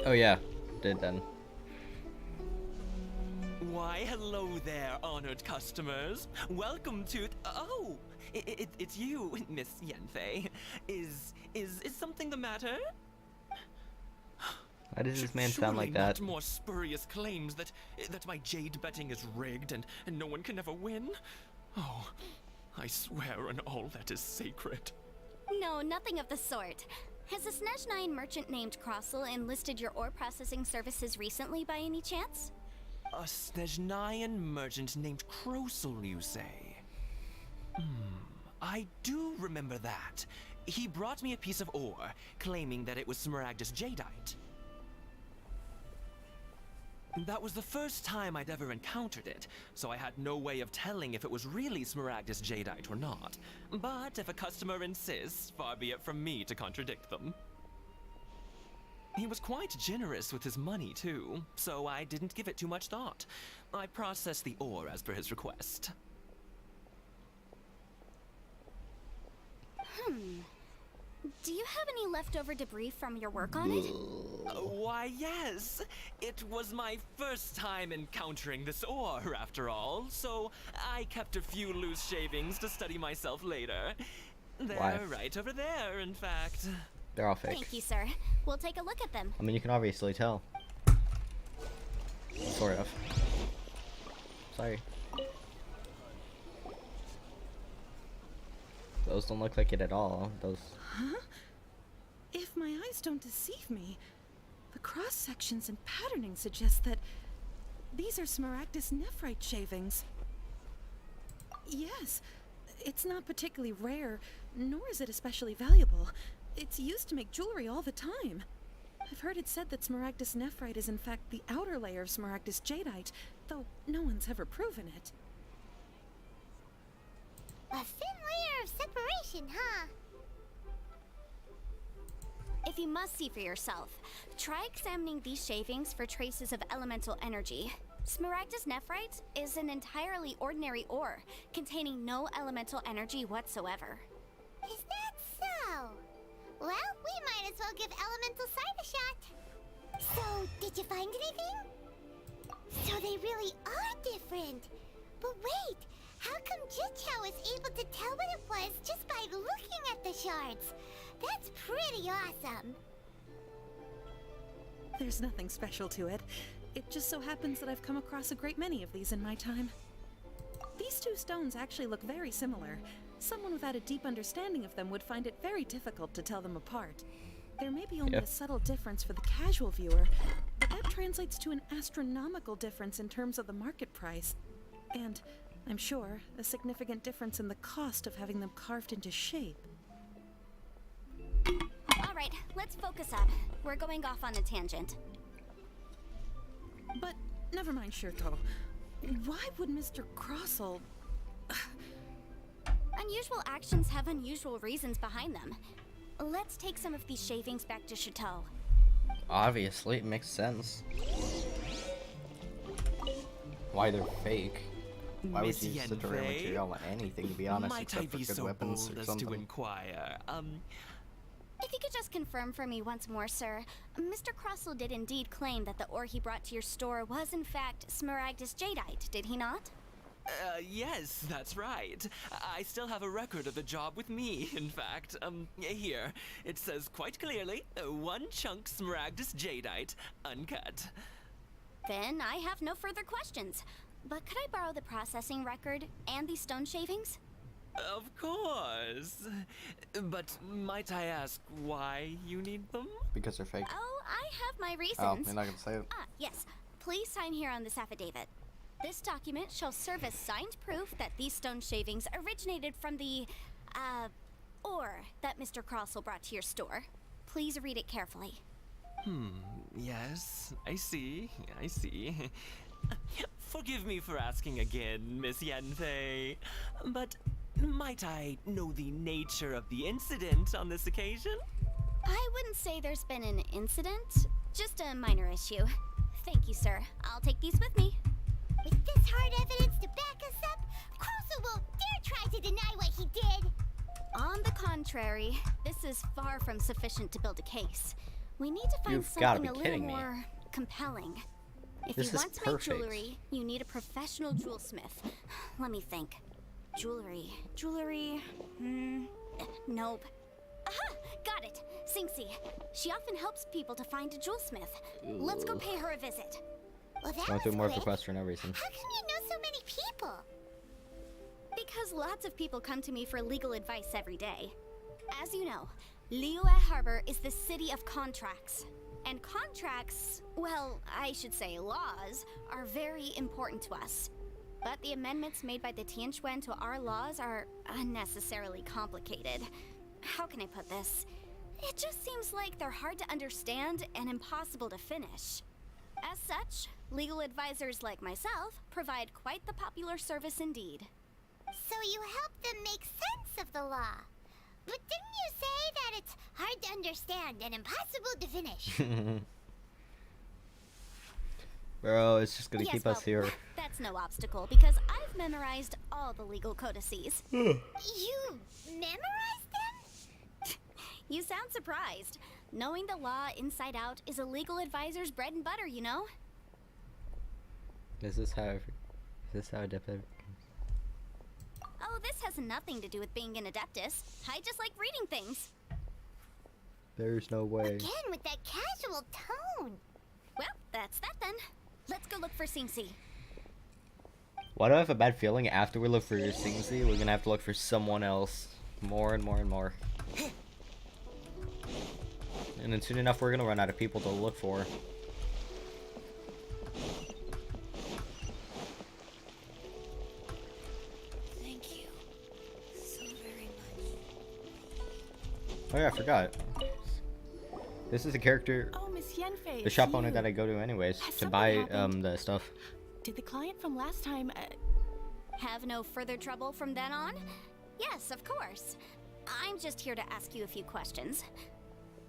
Oh yeah, did then. Why, hello there, honored customers. Welcome to... Oh, it's you, Miss Yanfei. Is something the matter? Why does this man sound like Surely that? not more spurious claims that my jade betting is rigged and no one can ever win? Oh, I swear on all that is sacred. No, nothing of the sort. Has a Snezhnine merchant named Crossell enlisted your ore processing services recently by any chance? A Snezhnine merchant named Crossell, you say? I do remember that. He brought me a piece of ore, claiming that it was Smaragdus jadeite. That was the first time I'd ever encountered it, so I had no way of telling if it was really Smaragdus jadeite or not. But if a customer insists, far be it from me to contradict them. He was quite generous with his money, too, so I didn't give it too much thought. I processed the ore as per his request. Do you have any leftover debris from your work on it? Why, yes. It was my first time encountering this ore, after all, so I kept a few loose shavings to study myself later. They're Why? right over there, in fact. They're all fake. Thank you, sir. We'll take a look at them. I mean, you can obviously tell. Sort of. Sorry. Those don't look like it at all. Those. Huh? If my eyes don't deceive me, the cross sections and patterning suggest that these are Smaragdus nephrite shavings. Yes, it's not particularly rare, nor is it especially valuable. It's used to make jewelry all the time. I've heard it said that Smaragdus nephrite is in fact the outer layer of Smaragdus jadeite, though no one's ever proven it. A thin layer of separation, huh? If you must see for yourself, try examining these shavings for traces of elemental energy. Smaragdus nephrite is an entirely ordinary ore, containing no elemental energy whatsoever. Is that so? Well, we might as well give Elemental Sight a shot. So, did you find anything? So they really are different. But wait, how come Jichao was able to tell what it was just by looking at the shards? That's pretty awesome. There's nothing special to it. It just so happens that I've come across a great many of these in my time. These two stones actually look very similar. Someone without a deep understanding of them would find it very difficult to tell them apart. There may be only a subtle difference for the casual viewer, but that translates to an astronomical difference in terms of the market price. And, I'm sure, a significant difference in the cost of having them carved into shape. Alright, let's focus up. We're going off on a tangent. But, never mind, Shirto. Why would Mr. Crossell... Unusual actions have unusual reasons behind them. Let's take some of these shavings back to Chateau. Obviously, it makes sense. Why they're fake? Why would you use such a rare material on anything, to be honest, Might I except for be good so weapons bold or as something? to inquire, If you could just confirm for me once more, sir, Mr. Crossell did indeed claim that the ore he brought to your store was in fact Smaragdus jadeite, did he not? Yes, that's right. I still have a record of the job with me, in fact. Here. It says quite clearly, 1 chunk Smaragdus jadeite, uncut. Then I have no further questions. But could I borrow the processing record and these stone shavings? Of course. But might I ask why you need them? Because they're fake. Oh, I have my reasons. Oh, you're not gonna say it? Ah, yes. Please sign here on this affidavit. This document shall serve as signed proof that these stone shavings originated from the, ore that Mr. Crossell brought to your store. Please read it carefully. Yes, I see. I see. Forgive me for asking again, Miss Yanfei, but might I know the nature of the incident on this occasion? I wouldn't say there's been an incident, just a minor issue. Thank you, sir. I'll take these with me. With this hard evidence to back us up, Krosel won't dare try to deny what he did. On the contrary, this is far from sufficient to build a case. We need to find You've gotta something be a little kidding me. more compelling. If This you is want to make perfect. jewelry, you need a professional jewelsmith. Let me think. Jewelry. Nope. Aha! Got it! Sinxie. She often helps people to find a jewelsmith. Let's go pay her a visit. Well, that Going through was more quick. requests for no reason. How come you know so many people? Because lots of people come to me for legal advice every day. As you know, Liyue Harbor is the city of contracts. And contracts, well, I should say laws, are very important to us. But the amendments made by the Tianquan to our laws are unnecessarily complicated. How can I put this? It just seems like they're hard to understand and impossible to finish. As such, legal advisors like myself provide quite the popular service indeed. So you help them make sense of the law. But didn't you say that it's hard to understand and impossible to finish? Bro, it's just gonna Yes, keep well, us here. That's no obstacle because I've memorized all the legal codices. You memorized them? You sound surprised. Knowing the law inside out is a legal advisor's bread and butter, you know? Is this how adept? Oh, this has nothing to do with being an adeptus. I just like reading things. There's no way. Again, with that casual tone. Well, that's that then. Let's go look for Sinxie. Why do I have a bad feeling after we look for Sinxie, we're gonna have to look for someone else more and more and more. And then soon enough, we're gonna run out of people to look for. Thank you so very much. Oh yeah, I forgot. This is a character, Oh, Miss Yanfei, the shop owner that I go to anyways, Has to something buy happened? the stuff. Did the client from last time, Have no further trouble from then on? Yes, of course. I'm just here to ask you a few questions.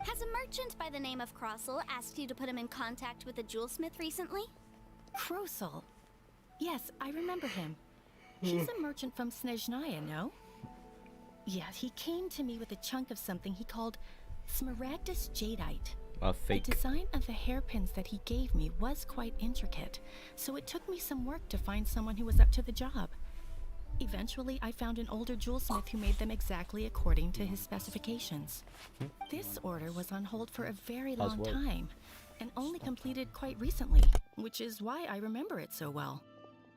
Has a merchant by the name of Krosel asked you to put him in contact with a jewelsmith recently? Krosel? Yes, I remember him. He's a merchant from Snezhnaya, no? Yeah, he came to me with a chunk of something he called Smaragdus Jadeite. A fake. The design of the hairpins that he gave me was quite intricate, so it took me some work to find someone who was up to the job. Eventually, I found an older jewelsmith who made them exactly according to his specifications. This order was on hold for a very How's long work? time, and only completed quite recently, which is why I remember it so well.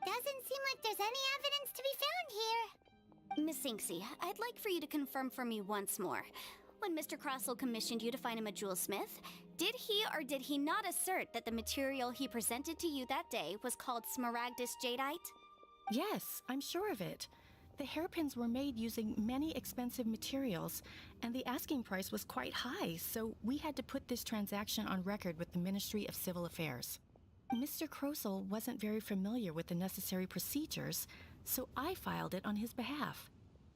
Doesn't seem like there's any evidence to be found here. Miss Sinxie, I'd like for you to confirm for me once more. When Mr. Krosel commissioned you to find him a jewelsmith, did he or did he not assert that the material he presented to you that day was called Smaragdus Jadeite? Yes, I'm sure of it. The hairpins were made using many expensive materials, and the asking price was quite high, so we had to put this transaction on record with the Ministry of Civil Affairs. Mr. Krosel wasn't very familiar with the necessary procedures, so I filed it on his behalf.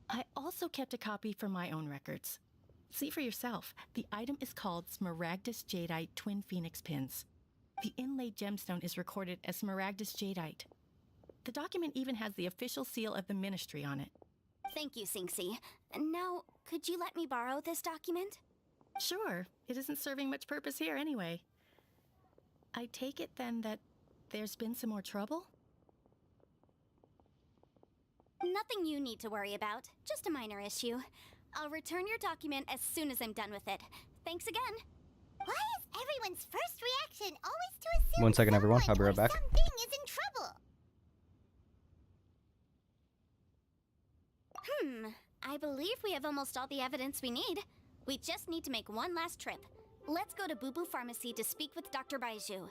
I also kept a copy for my own records. See for yourself, the item is called Smaragdus Jadeite Twin Phoenix Pins. The inlaid gemstone is recorded as Smaragdus Jadeite. The document even has the official seal of the ministry on it. Thank you, Sinxie. Now, could you let me borrow this document? Sure, it isn't serving much purpose here anyway. I take it then that there's been some more trouble? Nothing you need to worry about, just a minor issue. I'll return your document as soon as I'm done with it. Thanks again. Why is everyone's first reaction always to assume 1 second, everyone. I'll be right back. something is in trouble? I believe we have almost all the evidence we need. We just need to make one last trip. Let's go to Boo Boo Pharmacy to speak with Dr. Baiju.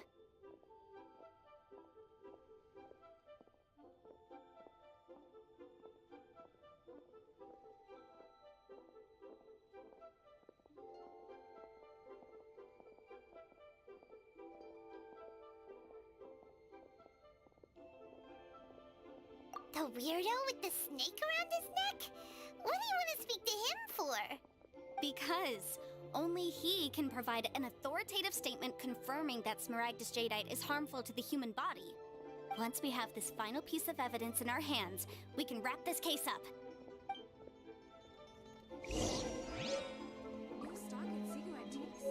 weirdo with the snake around his neck? What do you want to speak to him for? Because only he can provide an authoritative statement confirming that Smaragdus Jadeite is harmful to the human body. Once we have this final piece of evidence in our hands, we can wrap this case up. New stock at Sigo Antiques?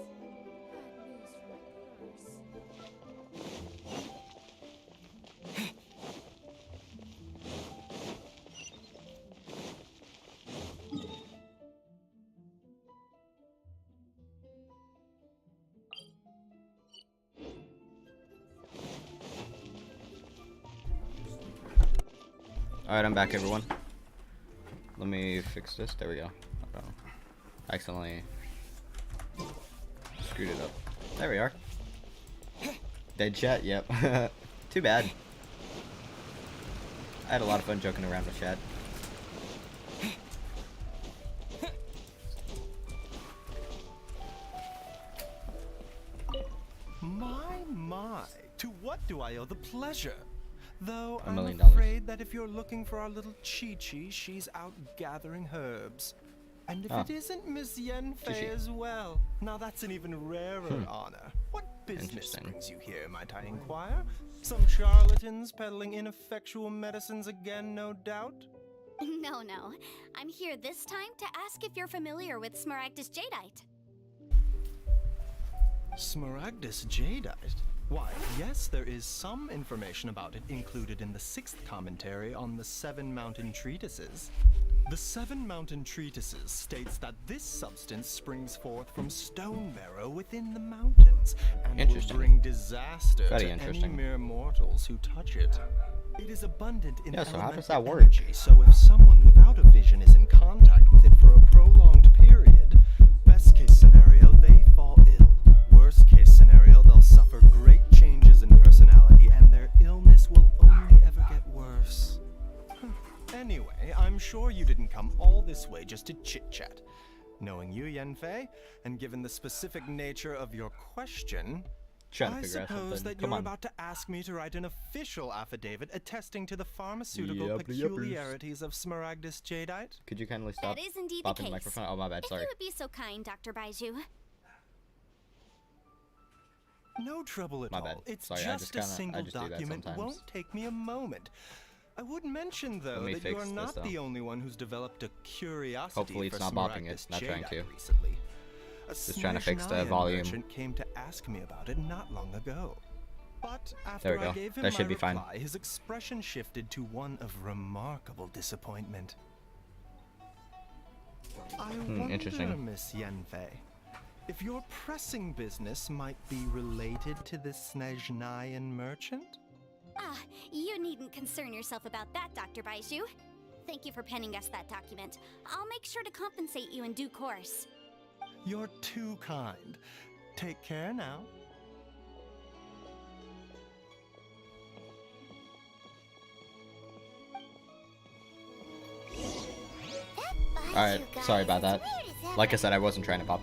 Bad news for my purse. Alright, I'm back, everyone. Let me fix this. There we go. Oh, I accidentally screwed it up. There we are. Dead chat? Yep. Too bad. I had a lot of fun joking around with chat. My, to what do I owe the pleasure? Though $1 I'm million. afraid that if you're looking for our little Chi-Chi, she's out gathering herbs. And if it isn't Miss Yenfei as well, now that's an even rarer honor. What business brings you here, might I inquire? Some charlatans peddling ineffectual medicines again, no doubt? No. I'm here this time to ask if you're familiar with Smaragdus Jadeite. Smaragdus Jadeite? Why, yes, there is some information about it included in the 6th commentary on the 7 Mountain Treatises. The 7 Mountain Treatises states that this substance springs forth from stone marrow within the mountains and will bring disaster to any mere mortals who touch it. It is abundant in so how does that elemental work? energy, so if someone without a vision is in contact with it for a prolonged period, best case scenario, they fall ill. Worst case scenario, they'll suffer great changes in personality and their illness will only ever get worse. Anyway, I'm sure you didn't come all this way just to chit-chat. Knowing you, Yenfei, and given the specific nature of your question, I suppose that you're about to ask me to write an official affidavit attesting to the pharmaceutical peculiarities of Smaragdus Jadeite. Could you kindly stop That is indeed bopping the case. microphone? Oh, my bad, sorry. If you would be so kind, Dr. Baiju. No trouble at My all. bad. It's Sorry, just a single do that document. sometimes. Won't take me a moment. I would mention, though, me that fix you're this, not though. the only one who's developed a curiosity Hopefully it's for not bopping it, Smaragdus not trying Jadeite to. recently. A Just trying to fix the Snezhnayan volume. merchant came to ask me about it not long ago. But after There we I go. gave him That my should be fine. reply, his expression shifted to one of remarkable disappointment. I wonder, interesting. Miss Yenfei, if your pressing business might be related to this Snezhnayan merchant? Ah, you needn't concern yourself about that, Dr. Baiju. Thank you for penning us that document. I'll make sure to compensate you in due course. You're too kind. Take care now. Alright, sorry about that. Like I said, I wasn't trying to pop.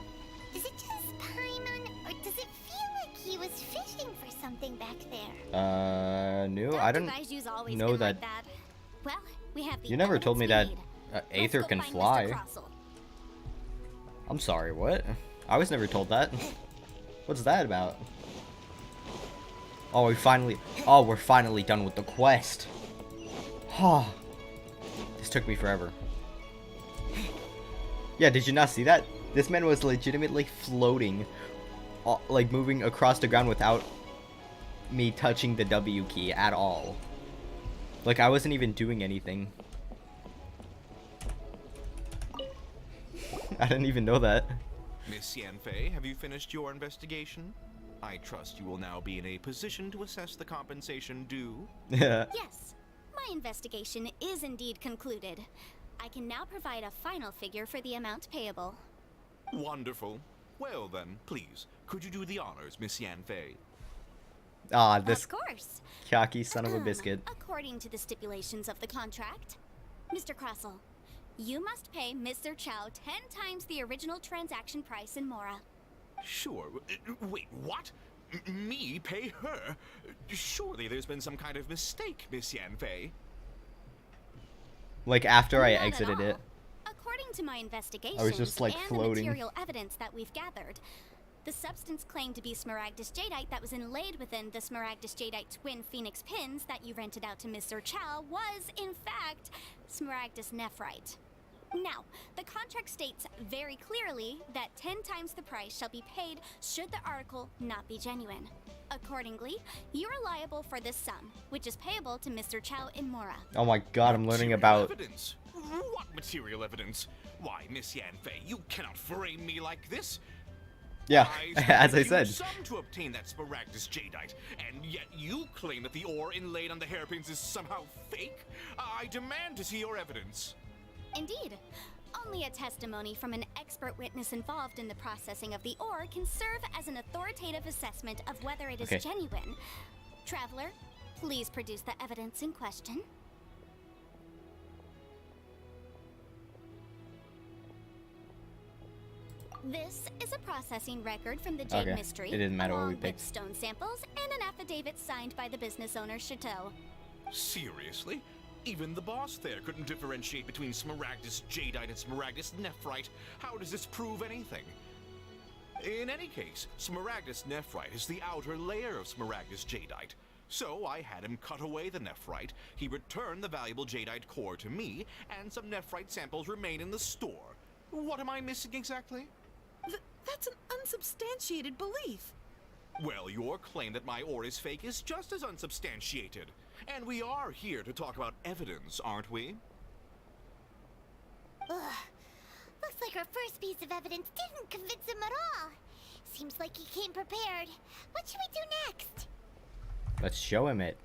Is it just Paimon, or does it feel like he was fishing for something back there? No, I didn't Baiju's always know been that. like that. Well, we have the You never told me that evidence Aether go can find Mr. fly. Crossell. I'm sorry, what? I was never told that. What's that about? Oh, we're finally done with the quest. Oh, this took me forever. Yeah, did you not see that? This man was legitimately floating, like moving across the ground without me touching the W key at all. Like, I wasn't even doing anything. I didn't even know that. Miss Yanfei, have you finished your investigation? I trust you will now be in a position to assess the compensation due. Yes, my investigation is indeed concluded. I can now provide a final figure for the amount payable. Wonderful. Well then, please, could you do the honors, Miss Yanfei? Ah, this Of course. cocky son of a biscuit. According to the stipulations of the contract, Mr. Crossell, you must pay Mr. Chow 10 times the original transaction price in Mora. Sure. Wait, what? Me pay her? Surely there's been some kind of mistake, Miss Yanfei. Like after I Not at exited it. all. According to my investigations just, like, and floating. the material evidence that we've gathered, the substance claimed to be Smaragdus jadeite that was inlaid within the Smaragdus jadeite twin phoenix pins that you rented out to Mr. Chow was, in fact, Smaragdus nephrite. Now, the contract states very clearly that 10 times the price shall be paid should the article not be genuine. Accordingly, you are liable for this sum, which is payable to Mr. Chow in Mora. Oh my god, I'm learning Material about... evidence? What material evidence? Why, Miss Yanfei, you cannot frame me like this. Yeah, I as I used said. some to obtain that Smaragdus jadeite, and yet you claim that the ore inlaid on the hairpins is somehow fake? I demand to see your evidence. Indeed. Only a testimony from an expert witness involved in the processing of the ore can serve as an authoritative assessment of whether it is Okay. genuine. Traveler, please produce the evidence in question. This is a processing record from the Jade Okay. Mystery, It didn't matter what we along with picked. stone samples and an affidavit signed by the business owner, Chateau. Seriously? Even the boss there couldn't differentiate between Smaragdus jadeite and Smaragdus nephrite. How does this prove anything? In any case, Smaragdus nephrite is the outer layer of Smaragdus jadeite. So I had him cut away the nephrite, he returned the valuable jadeite core to me, and some nephrite samples remain in the store. What am I missing exactly? That's an unsubstantiated belief. Well, your claim that my ore is fake is just as unsubstantiated. And we are here to talk about evidence, aren't we? Ugh. Looks like our first piece of evidence didn't convince him at all. Seems like he came prepared. What should we do next? Let's show him it.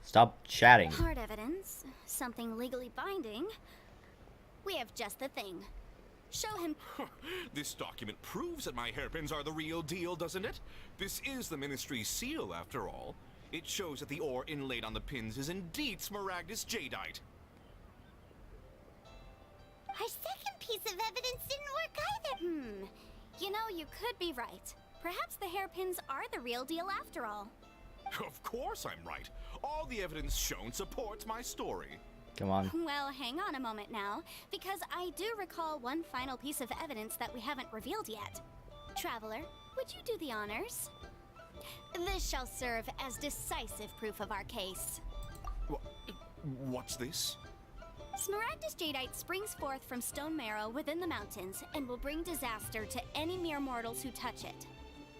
Stop chatting. Hard evidence, something legally binding. We have just the thing. Show him. This document proves that my hairpins are the real deal, doesn't it? This is the Ministry's seal, after all. It shows that the ore inlaid on the pins is indeed Smaragdus jadeite. Our second piece of evidence didn't work either. You know, you could be right. Perhaps the hairpins are the real deal after all. Of course I'm right. All the evidence shown supports my story. Come on. Well, hang on a moment now, because I do recall one final piece of evidence that we haven't revealed yet. Traveler, would you do the honors? This shall serve as decisive proof of our case. What's this? Smaragdus jadeite springs forth from stone marrow within the mountains and will bring disaster to any mere mortals who touch it.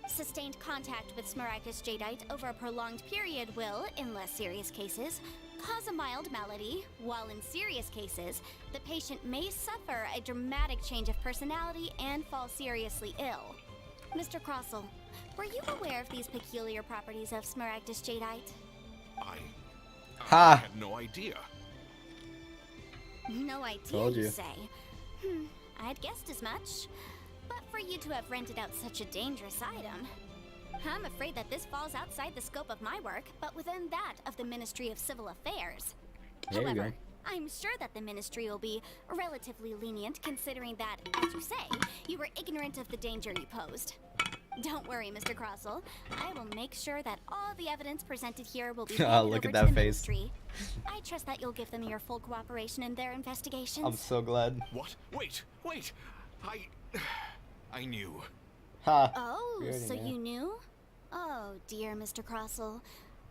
Sustained contact with Smaragdus jadeite over a prolonged period will, in less serious cases, cause a mild malady, while in serious cases, the patient may suffer a dramatic change of personality and fall seriously ill. Mr. Crossell, were you aware of these peculiar properties of Smaragdus jadeite? I had no idea. No idea, Told you. say? I'd guessed as much. But for you to have rented out such a dangerous item, I'm afraid that this falls outside the scope of my work, but within that of the Ministry of Civil Affairs. There you However, go. I'm sure that the Ministry will be relatively lenient considering that, as you say, you were ignorant of the danger you posed. Don't worry, Mr. Crossell. I will make sure that all the evidence presented here will be handed Look over at that to the face. Ministry. I trust that you'll give them your full cooperation in their investigations. I'm so glad. What? Wait! I knew. Ha. Oh, We already so knew. you knew? Oh, dear Mr. Crossell.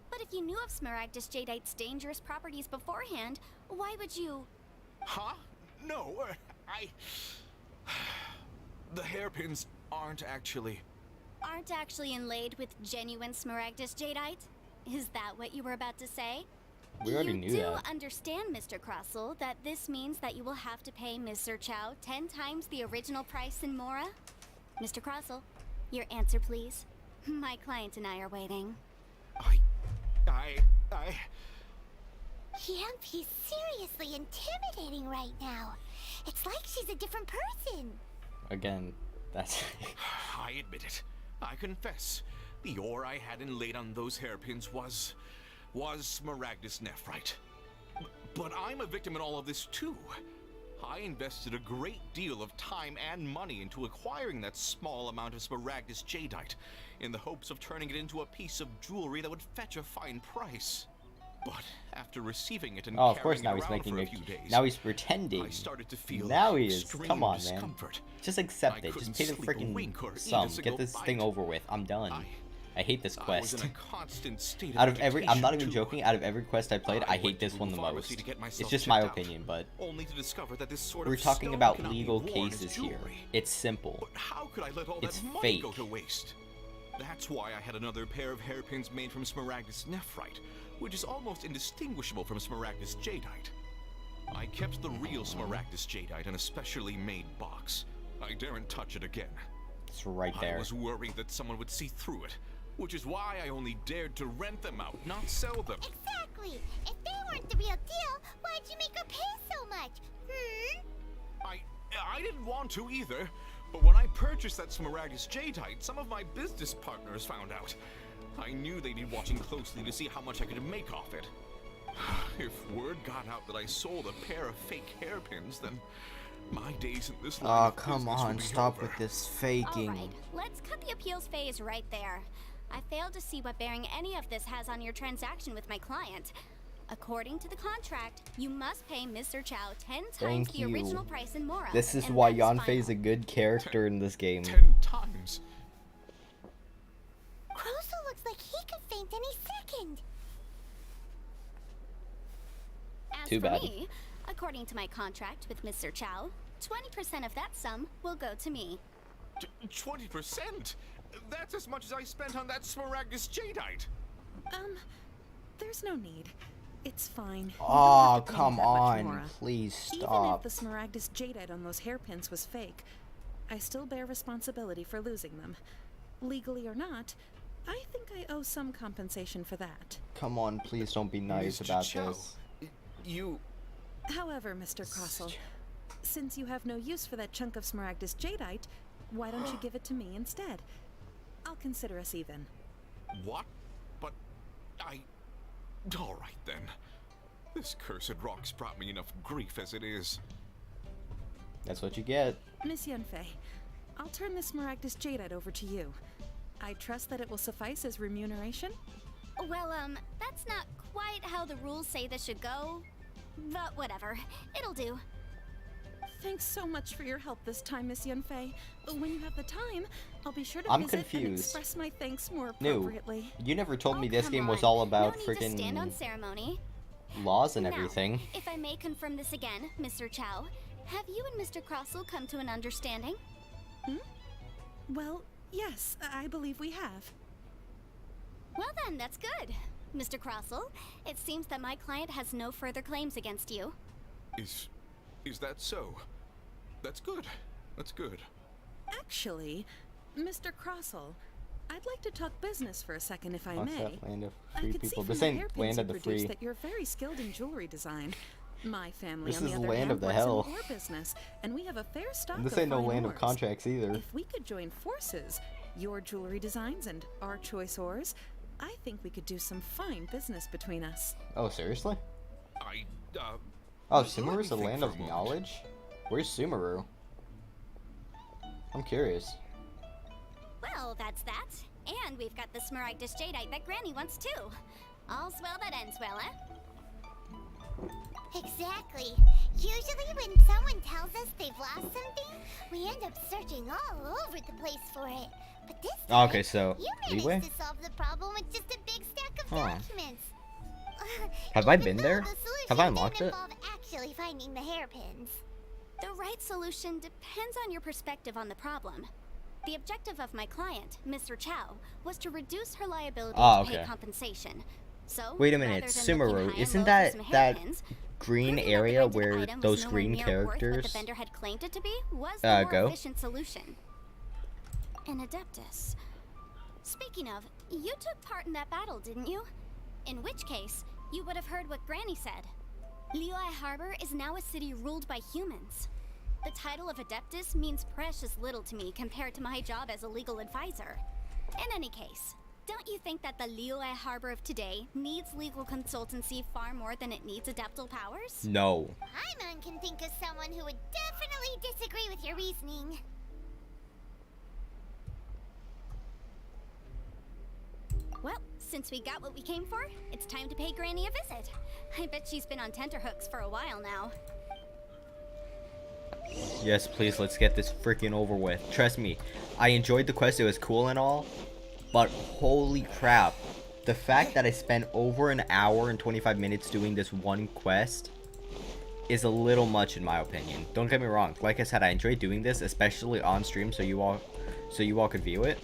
But if you knew of Smaragdus jadeite's dangerous properties beforehand, why would you... Huh? No, The hairpins aren't actually... aren't actually inlaid with genuine Smaragdus jadeite? Is that what you were about to say? We already you knew do that. understand, Mr. Crossell, that this means that you will have to pay Mr. Chow 10 times the original price in Mora? Mr. Crossell, your answer, please. My client and I are waiting. He's seriously intimidating right now. It's like she's a different person. Again, that's... I admit it. I confess. The ore I had inlaid on those hairpins was Smaragdus nephrite. But I'm a victim in all of this too. I invested a great deal of time and money into acquiring that small amount of Smaragdus jadeite, in the hopes of turning it into a piece of jewelry that would fetch a fine price. But after receiving it and Oh, of course carrying now it he's around making for a a. few days, Now he's pretending. I started to feel Now he is. extreme Come on, man. discomfort. Just accept I it. Just couldn't pay the sleep a freaking wink or eat a sum. single Get this bite. thing over with. I'm done. I hate this I was quest. in a constant state of Out of every, I'm not agitation, even too. joking. Out of every quest I played, I went hate to this the one the pharmacy most. to get It's myself just my checked out, opinion, but only to discover that this sort we're of talking stone about cannot be legal worn as cases here. jewelry. It's simple. But how could I let all It's that money fake. go to waste? That's why I had another pair of hairpins made from Smaragdus nephrite, which is almost indistinguishable from Smaragdus jadeite. I kept the real Smaragdus jadeite in a specially made box. I daren't touch it again. It's right there. I was worried that someone would see through it, which is why I only dared to rent them out, not sell them. Exactly. If they weren't the real deal, why'd you make her pay so much? I didn't want to either, but when I purchased that Smaragdus jadeite, some of my business partners found out. I knew they'd be watching closely to see how much I could make off it. If word got out that I sold a pair of fake hairpins, then my days in this line Oh, of come business would on. be Stop over. with this faking. Alright, let's cut the appeals phase right there. I failed to see what bearing any of this has on your transaction with my client. According to the contract, you must pay Mr. Chow 10 times Thank the you. original price in Mora. This is and why that is Yanfei is a final. good character in this game. 10 times? Croso looks like he could faint any second. As Too for bad. me, according to my contract with Mr. Chow, 20% of that sum will go to me. 20%? That's as much as I spent on that Smaragdus jadeite. There's no need. It's fine. You Oh, don't have to pay come that much, on. Nora. Please Even if stop. the Smaragdus jadeite on those hairpins was fake, I still bear responsibility for losing them. Legally or not, I think I owe some compensation for that. Come on, please don't be nice Mr. about Chow, this. You... However, Mr. Crossell, since you have no use for that chunk of Smaragdus jadeite, why don't you give it to me instead? I'll consider us even. What? But I... Alright then. This cursed rock's brought me enough grief as it is. That's what you get. Miss Yanfei, I'll turn this Smaragdus jadeite over to you. I trust that it will suffice as remuneration? Well, that's not quite how the rules say this should go. But whatever, it'll do. Thanks so much for your help this time, Miss Yanfei. When you have the time, I'll be sure to I'm visit and confused. express my thanks more No, appropriately. you never told me this Come game was on. all about no need to stand on freaking ceremony. laws and Now, everything. if I may confirm this again, Mr. Chow, have you and Mr. Crossell come to an understanding? Well, yes, I believe we have. Well then, that's good. Mr. Crossell, it seems that my client has no further claims against you. Is that so? That's good. That's good. Actually, Mr. Crossell, I'd like to talk business for a second, if I Oh, it's may. that land of I free could see people. from This the ain't hairpins land you of the produce free. that you're very skilled in jewelry design. My family, This on the is other land hand, of the works hell. in ore business, and we have a fair stock And this of ain't no fine land of ores. contracts either. If we could join forces, your jewelry designs and our choice ores, I think we could do some fine business between us. Oh, seriously? Oh, Oh, let Sumeru's me the think land for a of moment. knowledge? Where's Sumeru? I'm curious. Well, that's that. And we've got the Smaragdus jadeite that Granny wants too. All's well that ends well, eh? Exactly. Usually when someone tells us they've lost something, we end up searching all over the place for it. But this Oh, time, okay, so you managed leeway? to solve the problem with just a big stack of Huh. documents. Have I Even been though there? the solution Have I unlocked didn't it? involve actually finding the hairpins. The right solution depends on your perspective on the problem. The objective of my client, Mr. Chow, was to reduce her liability Ah, to pay okay. compensation. So, Wait a minute, rather than looking high Sumeru, and isn't low that for some that hairpins, green proving that the area rented where item was those nowhere green near worth what the characters vendor had claimed it to be was the more go? efficient solution. An Adeptus. Speaking of, you took part in that battle, didn't you? In which case, you would have heard what Granny said. Liyue Harbor is now a city ruled by humans. The title of Adeptus means precious little to me compared to my job as a legal advisor. In any case, don't you think that the Liyue Harbor of today needs legal consultancy far more than it needs adeptal powers? No. Paimon can think of someone who would definitely disagree with your reasoning. Well, since we got what we came for, it's time to pay Granny a visit. I bet she's been on tenterhooks for a while now. Yes, please, let's get this freaking over with. Trust me, I enjoyed the quest, it was cool and all, but holy crap. The fact that I spent over an hour and 25 minutes doing this one quest is a little much in my opinion. Don't get me wrong, like I said, I enjoyed doing this, especially on stream so you all could view it.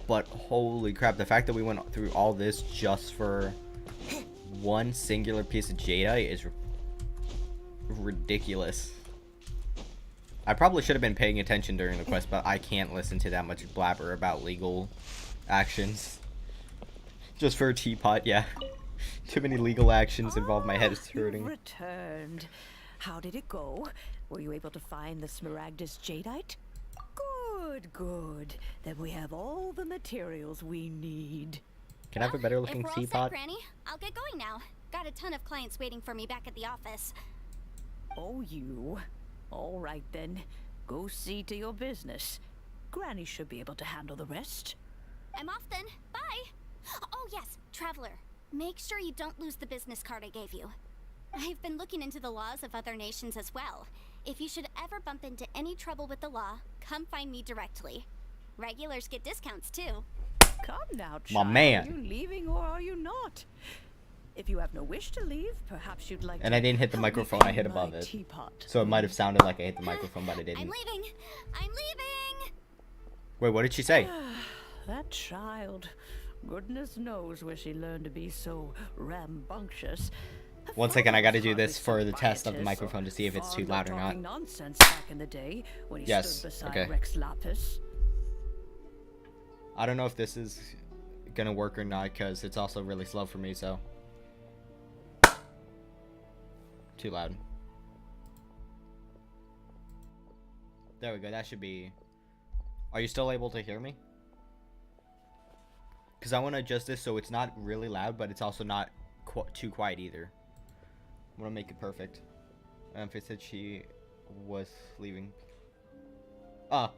But holy crap, the fact that we went through all this just for one singular piece of jadeite is ridiculous. I probably should have been paying attention during the quest, but I can't listen to that much blabber about legal actions. Just for a teapot, yeah. Too many legal actions involved, my head is hurting. You've returned. How did it go? Were you able to find the Smaragdus jadeite? Good, good. Then we have all the materials we need. Can I have a better looking If we're all set, teapot? Granny, I'll get going now. Got a ton of clients waiting for me back at the office. Oh, you. All right then. Go see to your business. Granny should be able to handle the rest. I'm off then. Bye. Oh yes, Traveler. Make sure you don't lose the business card I gave you. I've been looking into the laws of other nations as well. If you should ever bump into any trouble with the law, come find me directly. Regulars get discounts too. Come now, My child. man. Are you leaving or are you not? If you have no wish to leave, perhaps you'd like And to I didn't hit the help me microphone, I find hit my above it. teapot. So it might have sounded like I hit the microphone, but I I'm didn't. leaving. I'm leaving. Wait, what did she say? That child. Goodness knows where she learned to be so rambunctious. One second, I gotta do this for the test of the microphone to see if it's too Fond of loud or talking not. nonsense back in the day when he Yes, stood beside okay. Rex Lapis. I don't know if this is gonna work or not, because it's also really slow for me, so. Too loud. There we go, that should be... Are you still able to hear me? Because I want to adjust this so it's not really loud, but it's also not too quiet either. I want to make it perfect. If it said she was leaving. Oh.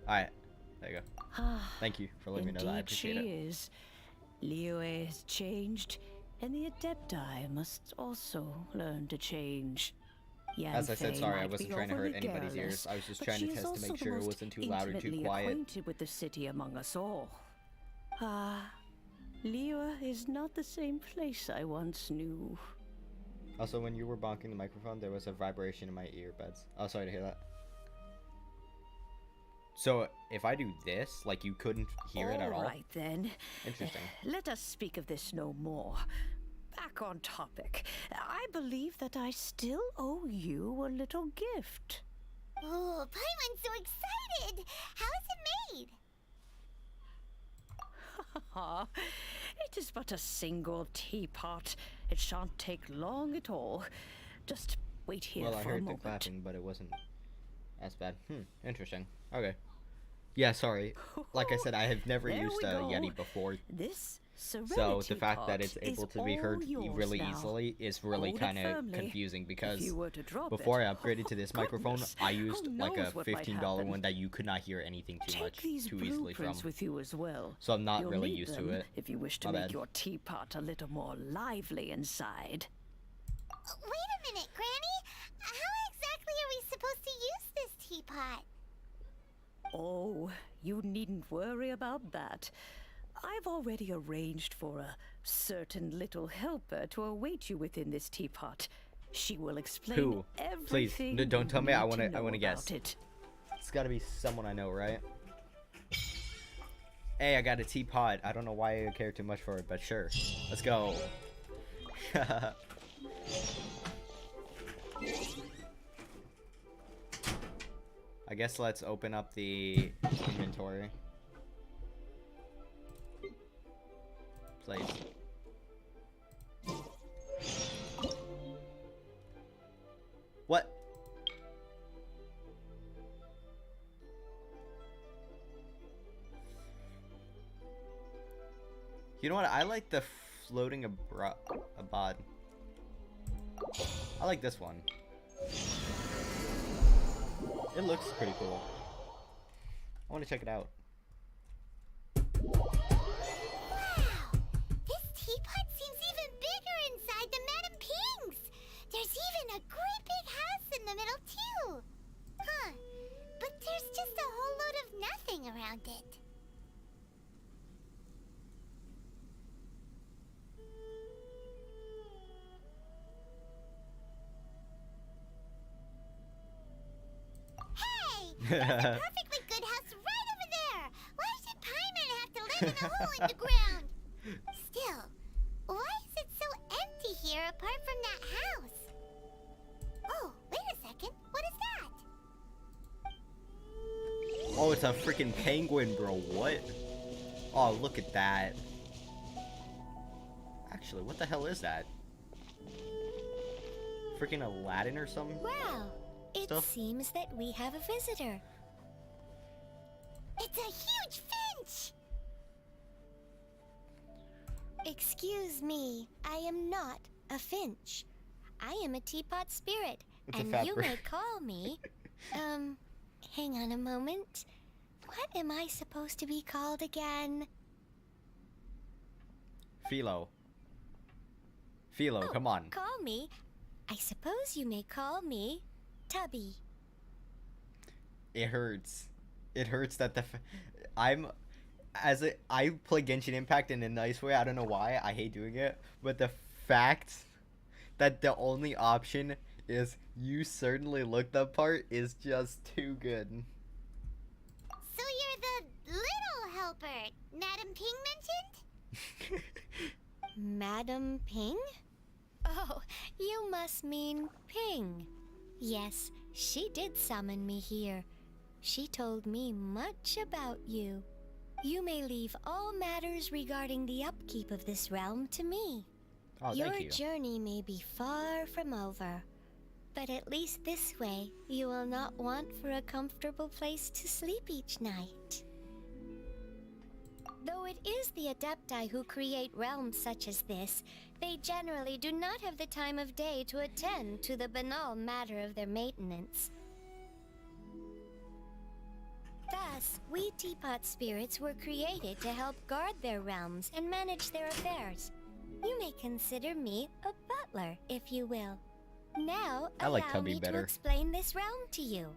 Alright. There you go. Thank you for letting me know that. I appreciate Indeed it. she is. Liyue has changed, and the Adepti must also learn to change. As I said, Yanfei sorry, I might wasn't be trying to hurt overly anybody's garrulous, ears. I was just but trying to she is test to also make the sure it most wasn't too loud or too intimately quiet. acquainted with the city among us all. Liyue is not the same place I once knew. Also, when you were bonking the microphone, there was a vibration in my earbuds. Oh, sorry to hear that. So, if I do this, like you couldn't hear it at all? All right then. Interesting. Let us speak of this no more. Back on topic. I believe that I still owe you a little gift. Oh, Paimon's so excited! How is it made? It is but a single teapot. It shan't take long at all. Just wait here Well, I for a heard the moment. clapping, but it wasn't as bad. Interesting. Okay. Yeah, sorry. Like I said, I have never There used we a go. Yeti before. This So serenity the fact that pot it's able is to be heard all yours really now. easily is really Hold it kind of firmly. confusing, If because you were to drop before it, I upgraded to this microphone, goodness, I used who like a knows what might $15 happen. one that you could not hear anything too Take these easily from. blueprints with you as well. So I'm not You'll really need used to them it. if you wish to My make bad. your teapot a little more lively inside. Wait a minute, Granny. How exactly are we supposed to use this teapot? Oh, you needn't worry about that. I've already arranged for a certain little helper to await you within this teapot. She will explain Who? Please, everything don't tell me. I want want to guess. It. It's got to be someone I know, right? Hey, I got a teapot. I don't know why I care too much for it, but sure. Let's go. I guess let's open up the inventory. Please. What? You know what? I like the floating abad. I like this one. It looks pretty cool. I want to check it out. Wow! And a great big house in the middle, too. Huh. But there's just a whole load of nothing around it. Hey! There's a perfectly good house right over there! Why should Paimon have to live in a hole in the ground? Still, why is it so empty here apart from that house? Oh, wait a second. What is that? Oh, it's a freaking penguin, bro. What? Oh, look at that. Actually, what the hell is that? Freaking Aladdin or something? Well, it seems that we have a visitor. It's a huge finch! Excuse me, I am not a finch. I am a teapot spirit, It's a and fat you bird. may call me, hang on a moment. What am I supposed to be called again? Philo. Philo, come on. Call me. I suppose you may call me Tubby. It hurts. It hurts that I play Genshin Impact in a nice way. I don't know why. I hate doing it. But the fact that the only option is you certainly look the part is just too good. So you're the little helper Madam Ping mentioned? Madam Ping? Oh, you must mean Ping. Yes, she did summon me here. She told me much about you. You may leave all matters regarding the upkeep of this realm to me. Oh, Your thank you. journey may be far from over, but at least this way you will not want for a comfortable place to sleep each night. Though it is the Adepti who create realms such as this, they generally do not have the time of day to attend to the banal matter of their maintenance. Thus, we teapot spirits were created to help guard their realms and manage their affairs. You may consider me a butler, if you will. Now, I like allow Tubby me better. to explain this realm to you.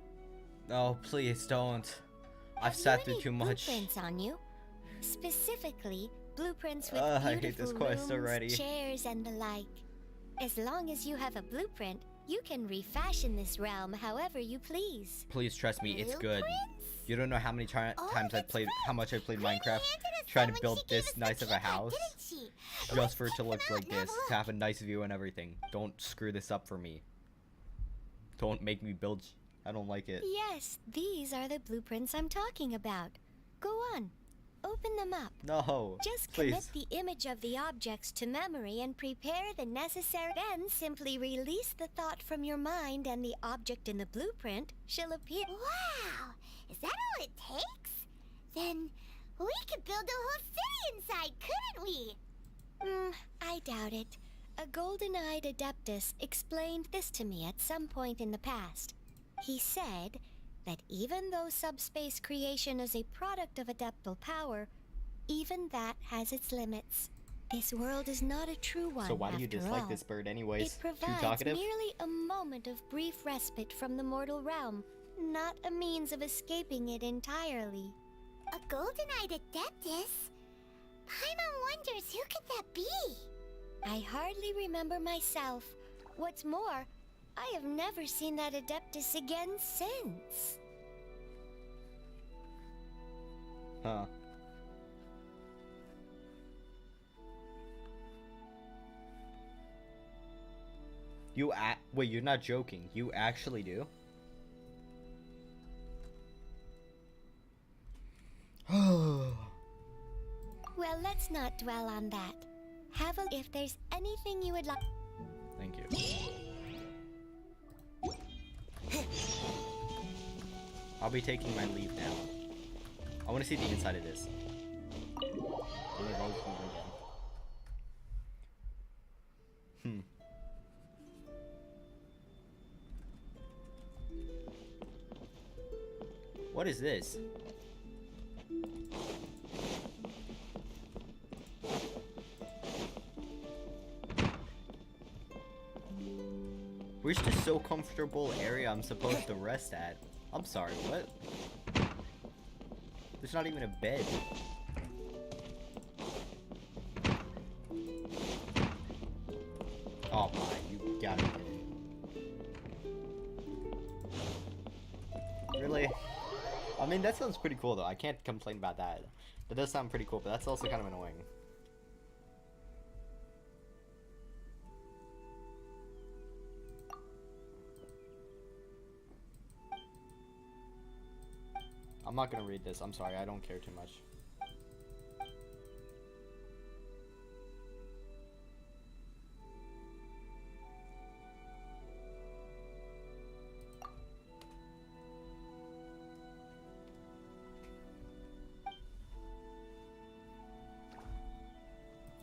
Oh, please don't. I've Have sat you through any too much. blueprints on you? Specifically, blueprints with I hate beautiful this quest rooms, already. chairs, and the like. As long as you have a blueprint, you can refashion this realm however you please. Please trust me, it's good. You don't know how many times I played, how much I played Minecraft trying to build this nice of a house, just for it to look like this, to have a nice view and everything. Don't screw this up for me. Don't make me build. I don't like it. Yes, these are the blueprints I'm talking about. Go on, open them up. No, Just please. commit the image of the objects to memory and prepare the necessary. Then simply release the thought from your mind, and the object in the blueprint shall appear. Wow! Is that all it takes? Then we could build a whole city inside, couldn't we? I doubt it. A golden-eyed adeptus explained this to me at some point in the past. He said that even though subspace creation is a product of adeptal power, even that has its limits. This world is not a true one. So why do you after dislike all. this bird anyways? It Too provides talkative? merely a moment of brief respite from the mortal realm, not a means of escaping it entirely. A golden-eyed adeptus? Paimon wonders who could that be? I hardly remember myself. What's more, I have never seen that adeptus again since. Huh. Wait, you're not joking. You actually do? Well, let's not dwell on that. Have a if there's anything you would like. Thank you. I'll be taking my leave now. I want to see the inside of this. What is this? Where's the so comfortable area I'm supposed to rest at? I'm sorry, what? There's not even a bed. Oh my, you gotta be kidding. Really? I mean, that sounds pretty cool though. I can't complain about that. That does sound pretty cool, but that's also kind of annoying. I'm not gonna read this. I'm sorry. I don't care too much.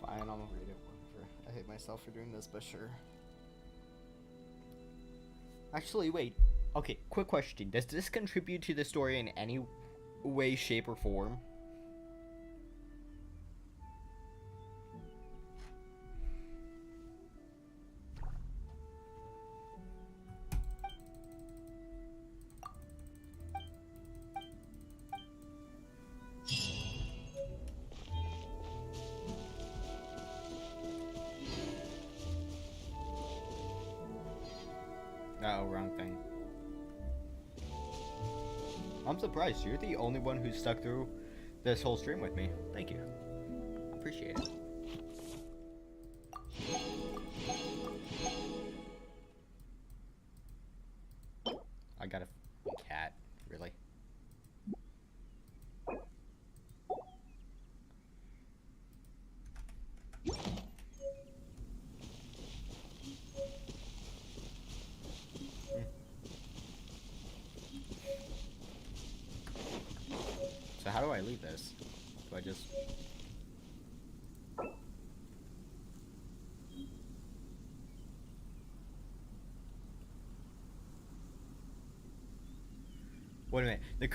Fine, I'll read it. Whatever. I hate myself for doing this, but sure. Actually, wait. Okay, quick question. Does this contribute to the story in any way, shape, or form? Oh, wrong thing. I'm surprised. You're the only one who stuck through this whole stream with me. Thank you. Appreciate it. I got a cat. Really? So how do I leave this? Do I just... Wait a minute. The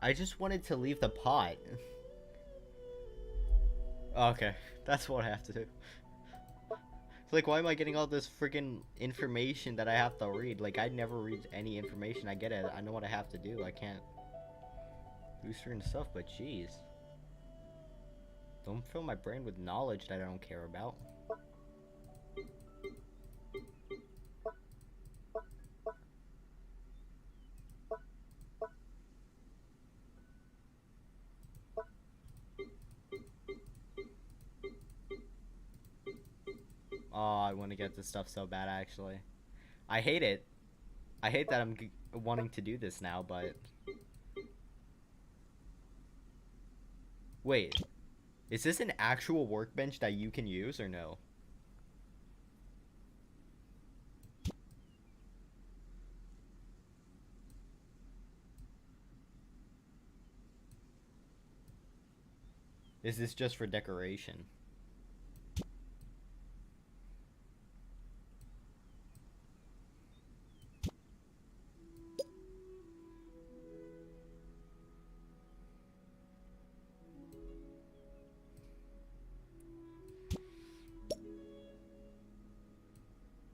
I just wanted to leave the pot. Okay, that's what I have to do. It's like, why am I getting all this freaking information that I have to read? Like, I never read any information. I get it. I know what I have to do. I can't do certain stuff, but jeez. Don't fill my brain with knowledge that I don't care about. Oh, I want to get this stuff so bad, actually. I hate it. I hate that I'm wanting to do this now, but... Wait. Is this an actual workbench that you can use, or no? Is this just for decoration?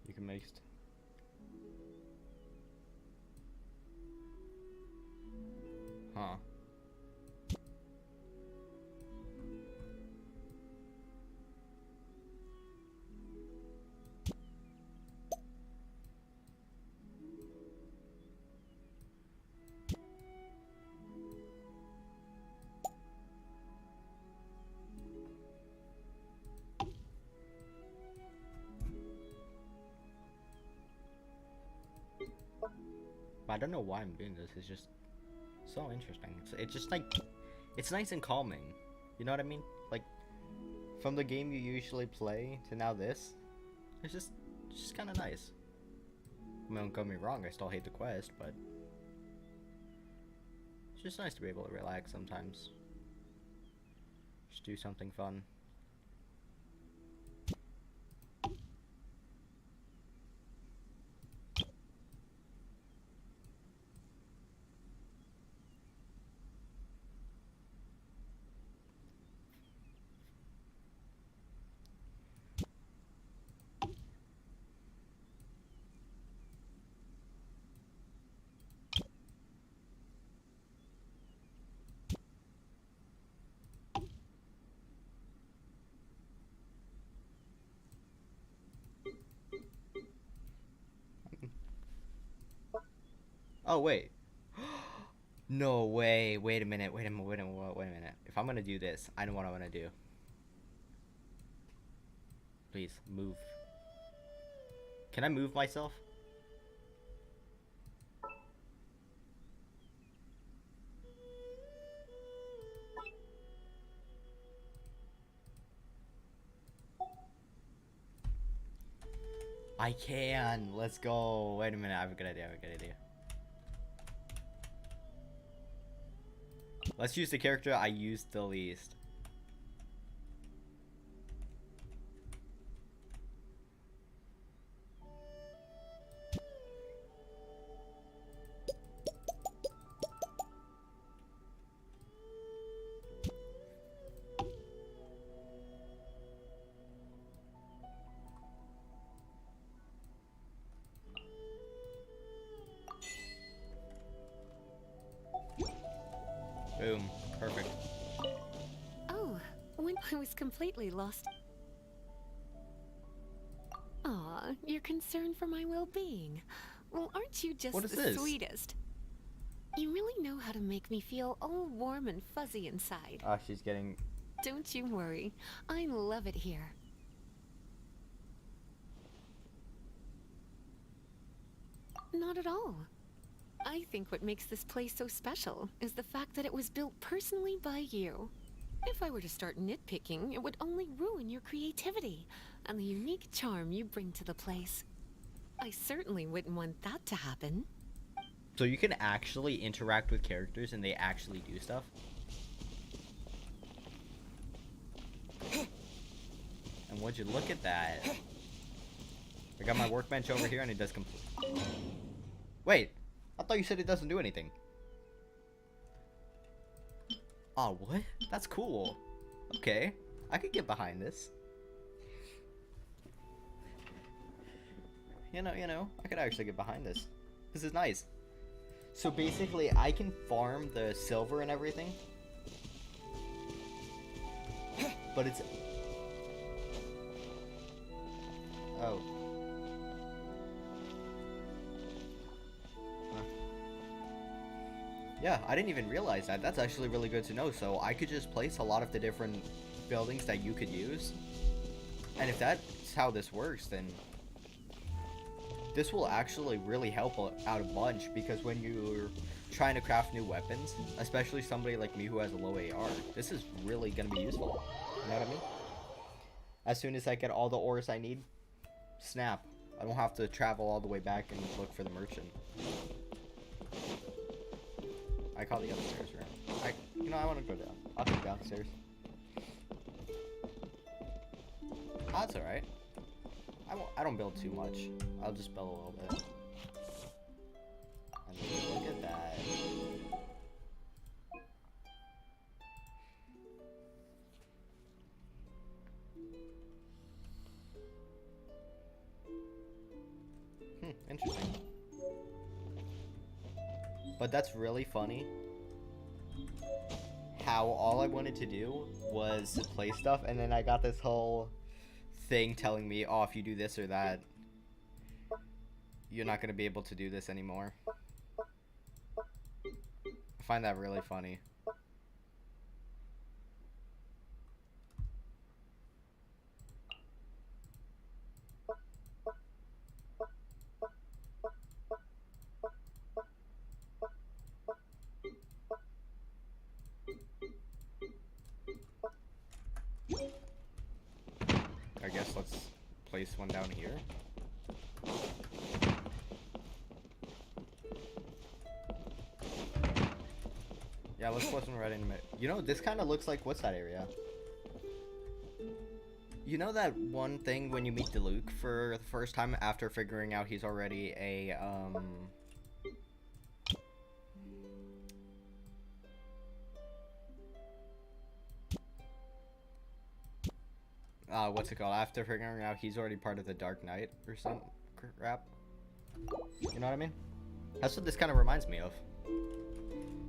You can make... Huh. But I don't know why I'm doing this. It's just so interesting. It's just like, it's nice and calming. You know what I mean? Like, from the game you usually play to now this, it's just kind of nice. I mean, don't get me wrong, I still hate the quest, but it's just nice to be able to relax sometimes. Just do something fun. Oh, wait. No way. Wait a minute. Wait a minute. If I'm gonna do this, I know what I want to do. Please, move. Can I move myself? I can. Let's go. Wait a minute. I have a good idea. Let's use the character I used the least. Boom. Perfect. Oh, when I was completely lost. Aw, you're concerned for my well-being. Well, aren't you just What is the this? sweetest? You really know how to make me feel all warm and fuzzy inside. Ah, she's getting... Don't you worry. I love it here. Not at all. I think what makes this place so special is the fact that it was built personally by you. If I were to start nitpicking, it would only ruin your creativity and the unique charm you bring to the place. I certainly wouldn't want that to happen. So you can actually interact with characters and they actually do stuff? And would you look at that? I got my workbench over here and it does complete. Wait, I thought you said it doesn't do anything. Oh, what? That's cool. Okay, I could get behind this. You know, I could actually get behind this. This is nice. So basically, I can farm the silver and everything. But it's... Oh. Huh. Yeah, I didn't even realize that. That's actually really good to know. So I could just place a lot of the different buildings that you could use. And if that's how this works, then this will actually really help out a bunch, because when you're trying to craft new weapons, especially somebody like me who has a low AR, this is really going to be useful. You know what I mean? As soon as I get all the ores I need, snap. I don't have to travel all the way back and look for the merchant. I call the upstairs room. I want to go down. I'll go downstairs. That's alright. I don't build too much. I'll just build a little bit. And look at that. Interesting. But that's really funny how all I wanted to do was to play stuff, and then I got this whole thing telling me, oh, if you do this or that, you're not going to be able to do this anymore. I find that really funny. place one down here. Yeah, let's place one right in the middle. You know, this kind of looks like, what's that area? You know that one thing when you meet Diluc for the first time after figuring out he's already a, what's it called? After figuring out he's already part of the Dark Knight or some crap. You know what I mean? That's what this kind of reminds me of.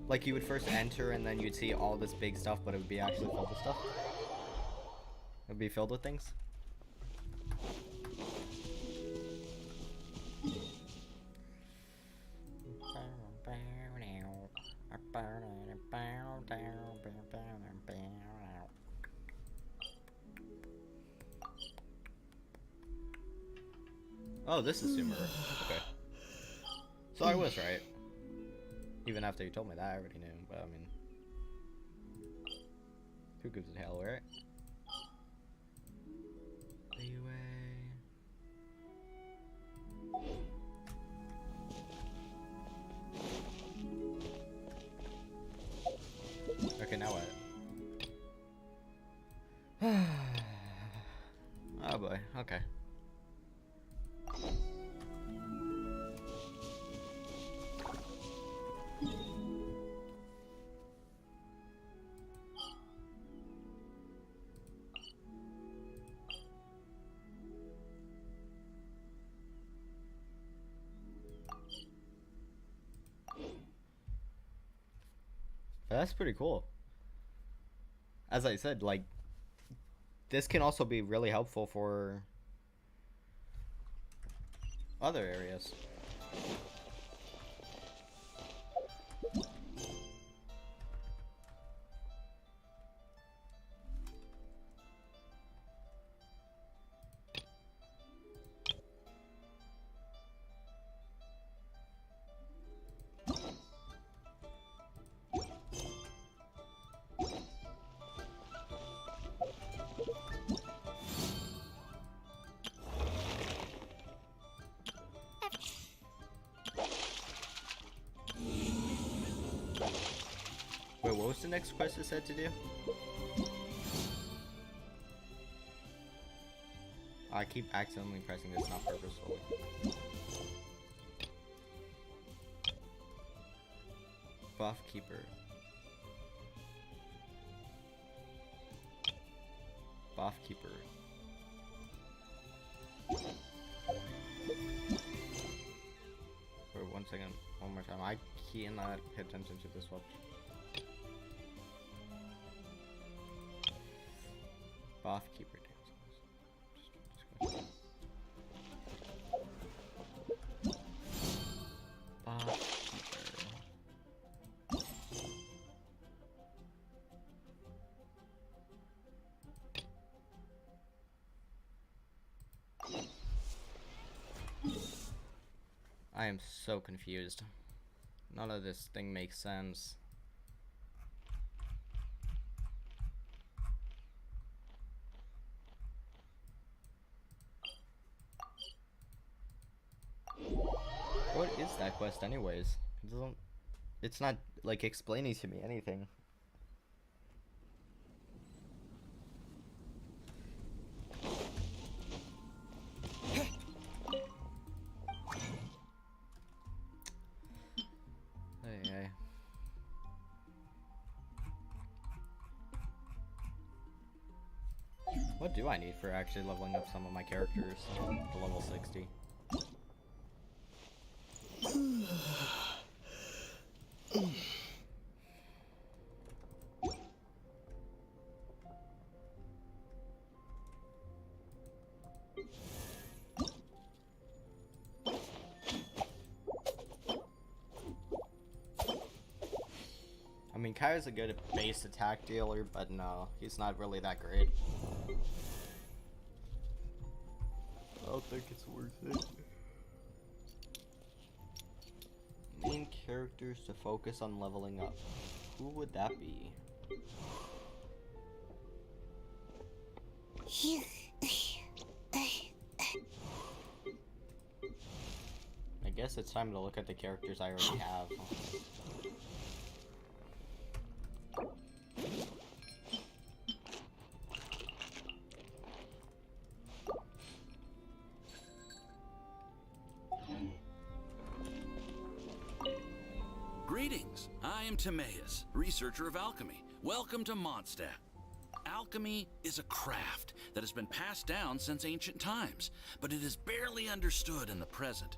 Like, you would first enter and then you'd see all this big stuff, but it would be actually filled with stuff. It would be filled with things. Oh, this is Sumer. Okay. So I was right. Even after you told me that, I already knew, but I mean... Who gives a hell, right? Anyway... Okay, now what? Oh boy, okay. That's pretty cool. As I said, like, this can also be really helpful for other areas. Wait, what was the next quest it said to do? I keep accidentally pressing this, not purposefully. Buff Keeper. Buff Keeper. Wait, 1 second. One more time. I cannot pay attention to this one. Buff Keeper dances. Buff Keeper. I am so confused. None of this thing makes sense. What is that quest anyways? It doesn't... It's not, like, explaining to me anything. Hey. What do I need for actually leveling up some of my characters to level 60? I mean, Kai's a good base attack dealer, but no, he's not really that great. I don't think it's worth it. Main characters to focus on leveling up. Who would that be? guess it's time to look at the characters I already have. Greetings. I am Timaeus, researcher of alchemy. Welcome to Mondstadt. Alchemy is a craft that has been passed down since ancient times, but it is barely understood in the present.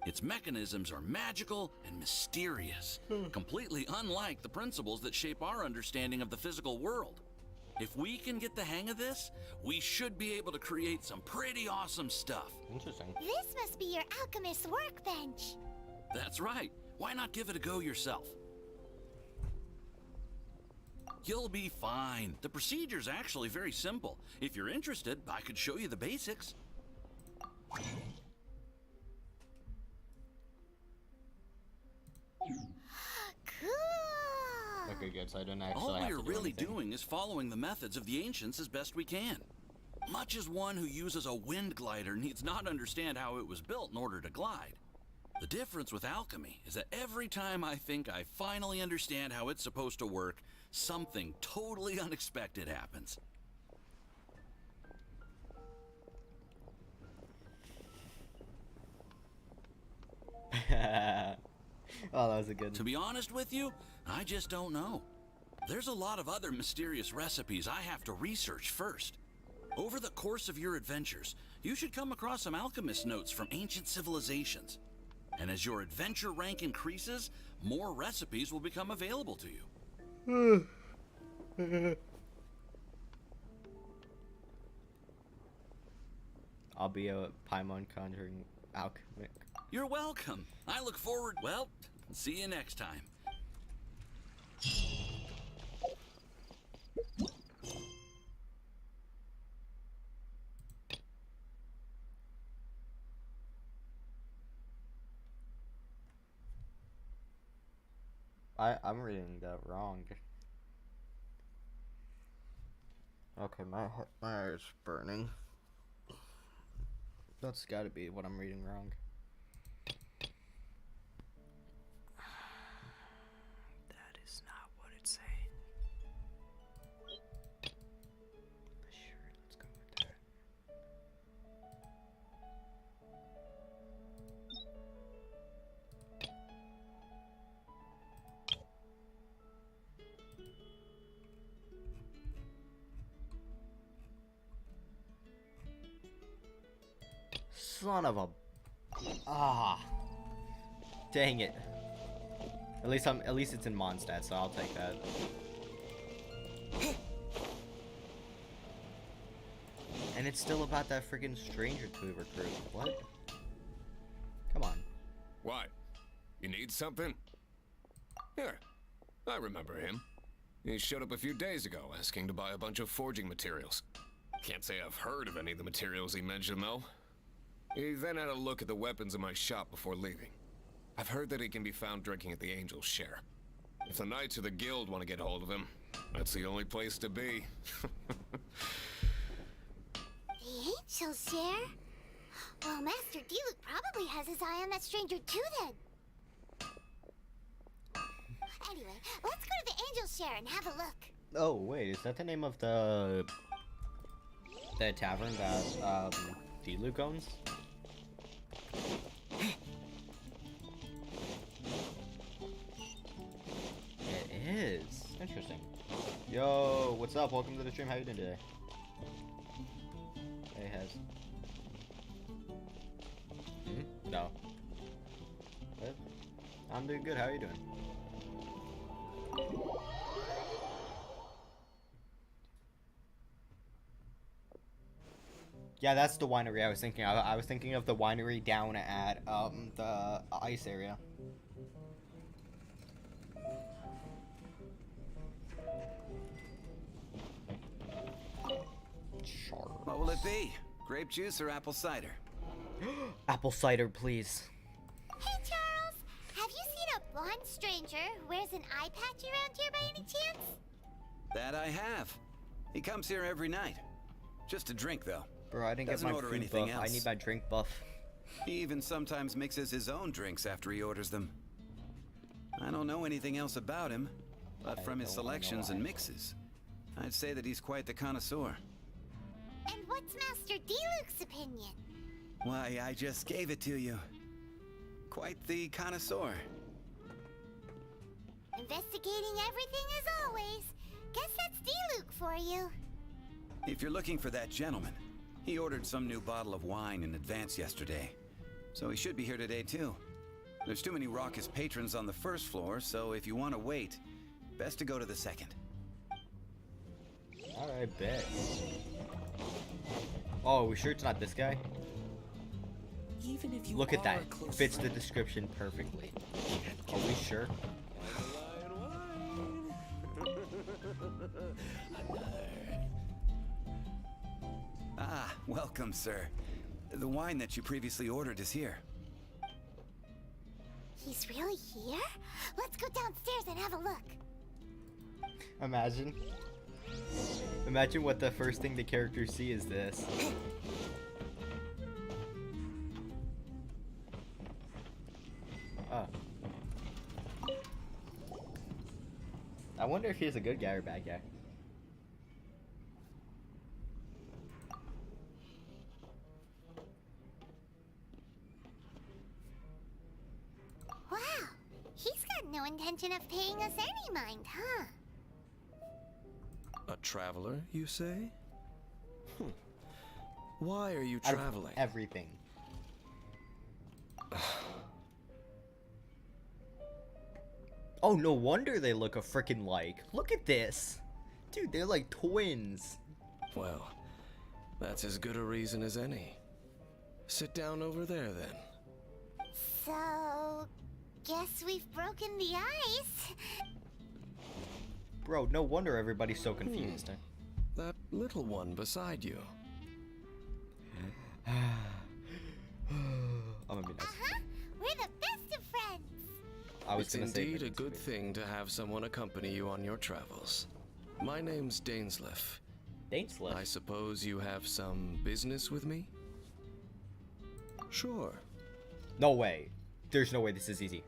Its mechanisms are magical and mysterious, completely unlike the principles that shape our understanding of the physical world. If we can get the hang of this, we should be able to create some pretty awesome stuff. Interesting. This must be your alchemist's workbench. That's right. Why not give it a go yourself? You'll be fine. The procedure's actually very simple. If you're interested, I could show you the basics. Cool! Okay, good, so I don't actually All have we're to do really anything. doing is following the methods of the ancients as best we can. Much as one who uses a wind glider needs not understand how it was built in order to glide. The difference with alchemy is that every time I think I finally understand how it's supposed to work, something totally unexpected happens. Oh, that was a good. To be honest with you, I just don't know. There's a lot of other mysterious recipes I have to research first. Over the course of your adventures, you should come across some alchemist notes from ancient civilizations. And as your adventure rank increases, more recipes will become available to you. I'll be a Paimon conjuring alchemic. You're welcome. I look forward, well, see you next time. I'm reading that wrong. Okay, my eye's burning. That's gotta be what I'm reading wrong. That is not what it's saying. Sure, let's go with that. Son of a... Ah. Dang it. At least it's in Mondstadt, so I'll take that. And it's still about that freaking stranger to recruit. What? Come on. What? You need something? Here. I remember him. He showed up a few days ago asking to buy a bunch of forging materials. Can't say I've heard of any of the materials he mentioned, though. He then had a look at the weapons in my shop before leaving. I've heard that he can be found drinking at the Angel's Share. If the Knights of the Guild want to get hold of him, that's the only place to be. The Angel's Share? Well, Master Diluc probably has his eye on that stranger too, then. Anyway, let's go to the Angel's Share and have a look. Oh, wait, is that the name of the tavern that, Diluc owns? It is. Interesting. Yo, what's up? Welcome to the stream. How you doing today? Hey, Hez. No. What? I'm doing good. How are you doing? Yeah, that's the winery I was thinking of. I was thinking of the winery down at the ice area. What will it be? Grape juice or apple cider? Apple cider, please. Hey, Charles! Have you seen a blonde stranger who wears an eye patch around here by any chance? That I have. He comes here every night. Just to drink, though. Bro, I didn't Doesn't get my order food anything buff. else. I need my drink buff. He even sometimes mixes his own drinks after he orders them. I don't know anything else about him, but from his selections and mixes, I'd say that he's quite the connoisseur. And what's Master D-Luke's opinion? Why, I just gave it to you. Quite the connoisseur. Investigating everything as always. Guess that's D-Luke for you. If you're looking for that gentleman, he ordered some new bottle of wine in advance yesterday. So he should be here today too. There's too many raucous patrons on the first floor, so if you want to wait, best to go to the second. Alright, bet. Oh, we sure it's not this guy? Even if you Look at are that. close Fits the friends, description perfectly. Are we sure? Ah, welcome, sir. The wine that you previously ordered is here. He's really here? Let's go downstairs and have a look. Imagine. Imagine what the first thing the characters see is this. Oh. I wonder if he's a good guy or bad guy. Wow, he's got no intention of paying us any mind, huh? A traveler, you say? Why are you Out of traveling? everything. Oh, no wonder they look a frickin' like. Look at this. Dude, they're like twins. Well, that's as good a reason as any. Sit down over there, then. So, guess we've broken the ice. Bro, no wonder everybody's so confused. That little one beside you. I'm gonna be nice. We're the best of friends. I was It's gonna say indeed a that. good thing to have someone accompany you on your travels. My name's Dainsleif. Dainsleif? I suppose you have some business with me? Sure. No way. There's no way this is easy.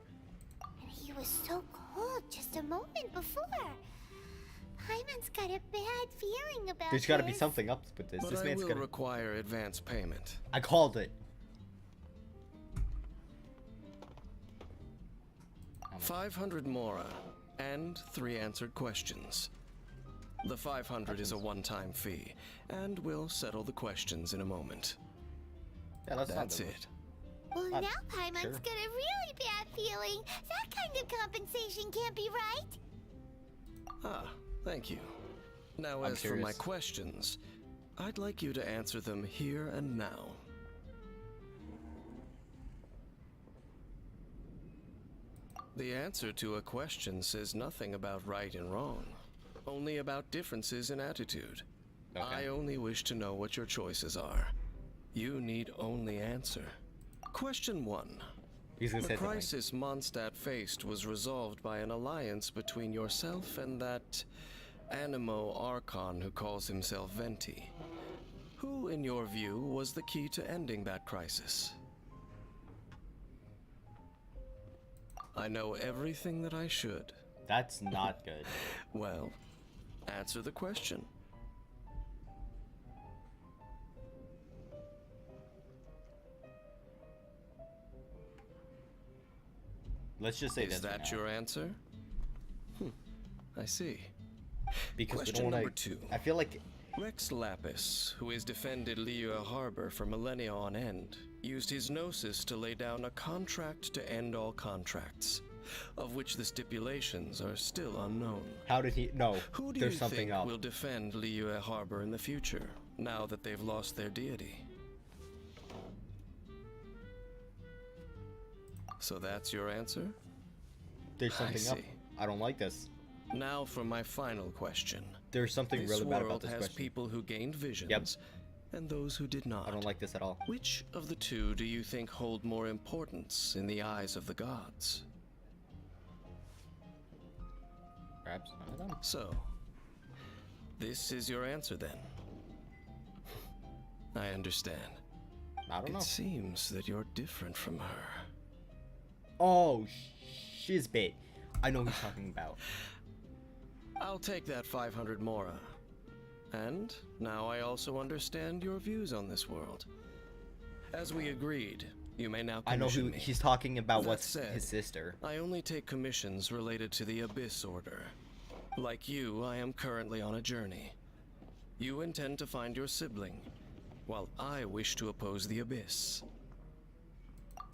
And he was so cold just a moment before. Paimon's got a bad feeling about There's gotta be this. something up with this. But This I man's will gonna. require advance payment. I called it. 500 mora and 3 answered questions. The 500 is a one-time fee, and we'll settle the questions in a moment. Yeah, That's it. Well, I'm now Paimon's sure. got a really bad feeling. That kind of compensation can't be right. Ah, thank you. Now, I'm as for my curious. questions, I'd like you to answer them here and now. The answer to a question says nothing about right and wrong, only about differences in attitude. I only wish to know what your choices are. You need only answer. Question 1. He's gonna The say something. crisis Mondstadt faced was resolved by an alliance between yourself and that Animo Archon who calls himself Venti. Who, in your view, was the key to ending that crisis? I know everything that I should. That's not good. Well, answer the question. Let's just say Is this. that your answer? I see. Because Question we don't number like, 2. I feel like Rex Lapis, who has defended Liyue Harbor for millennia on end, used his gnosis to lay down a contract to end all contracts, of which the stipulations are still unknown. How did he? No, Who do there's you something think up. will defend Liyue Harbor in the future, now that they've lost their deity? So that's your answer? There's something up. see. I don't like this. Now for my final question. There's something This really bad about world this has question. people who gained visions, and those who did not. I don't like this at all. Which of the two do you think hold more importance in the eyes of the gods? Perhaps none of them. So, this is your answer then. I understand. I don't know. It seems that you're different from her. Oh, shizbit. I know who he's talking about. I'll take that 500 mora. And now I also understand your views on this world. As we agreed, you may now I know commission who me. he's talking about. That What's said, his sister? I only take commissions related to the Abyss Order. Like you, I am currently on a journey. You intend to find your sibling, while I wish to oppose the Abyss.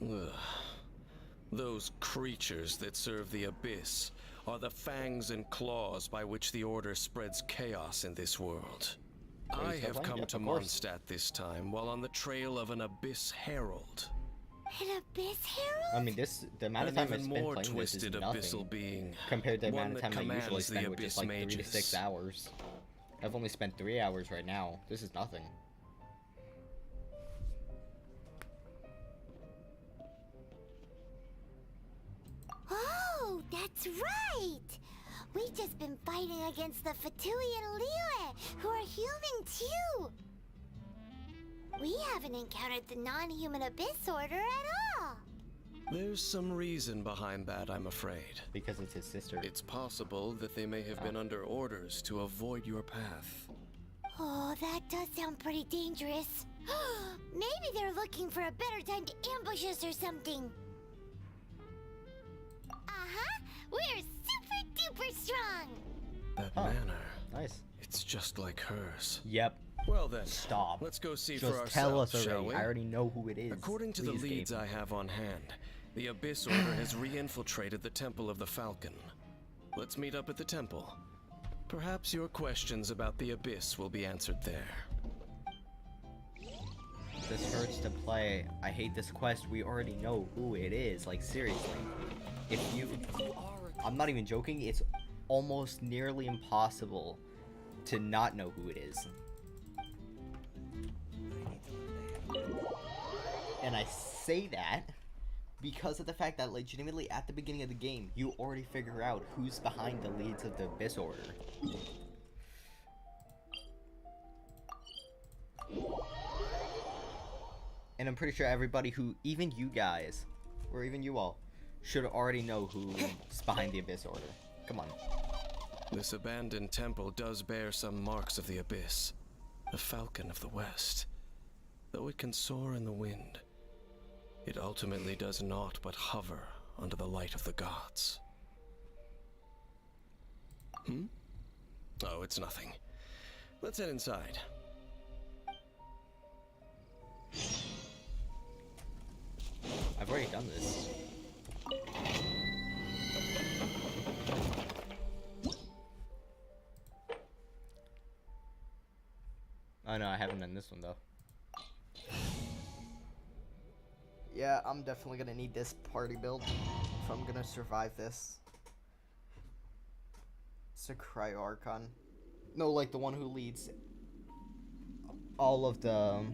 Ugh. Those creatures that serve the Abyss are the fangs and claws by which the Order spreads chaos in this world. I have come to Mondstadt this time while on the trail of an Abyss Herald. An Abyss Herald? I mean, the amount of An time I even spent more playing this is twisted nothing abyssal being, compared to the one amount of that time I usually commands the spend, which is Abyss like 3 to 6 mages. hours. I've only spent 3 hours right now. This is nothing. Oh, that's right! We've just been fighting against the Fatui and Liyue, who are human too! We haven't encountered the non-human Abyss Order at all! There's some reason behind that, I'm afraid. Because it's his sister. It's possible that they may have been under orders to avoid your path. Oh, that does sound pretty dangerous. Maybe they're looking for a better time to ambush us or something. Uh-huh! We're super duper strong! That manner. Nice. It's just like hers. Yep. Well then, stop. Let's go see Just for ourselves, tell us shall already. we? I already know who it is. According to Please, the leads game. I have on hand, the Abyss Order has re-infiltrated the Temple of the Falcon. Let's meet up at the temple. Perhaps your questions about the Abyss will be answered there. This hurts to play. I hate this quest. We already know who it is. Like, seriously. If you... I'm not even joking. It's almost nearly impossible to not know who it is. And I say that because of the fact that legitimately at the beginning of the game, you already figure out who's behind the leads of the Abyss Order. And I'm pretty sure everybody who, even you guys, or even you all, should already know who's behind the Abyss Order. Come on. This abandoned temple does bear some marks of the Abyss. The Falcon of the West. Though it can soar in the wind, it ultimately does naught but hover under the light of the gods. Hmm? Oh, it's nothing. Let's head inside. I've already done this. Oh no, I haven't done this one though. Yeah, I'm definitely gonna need this party build if I'm gonna survive this. It's a Cryo Archon. No, like the one who leads all of the...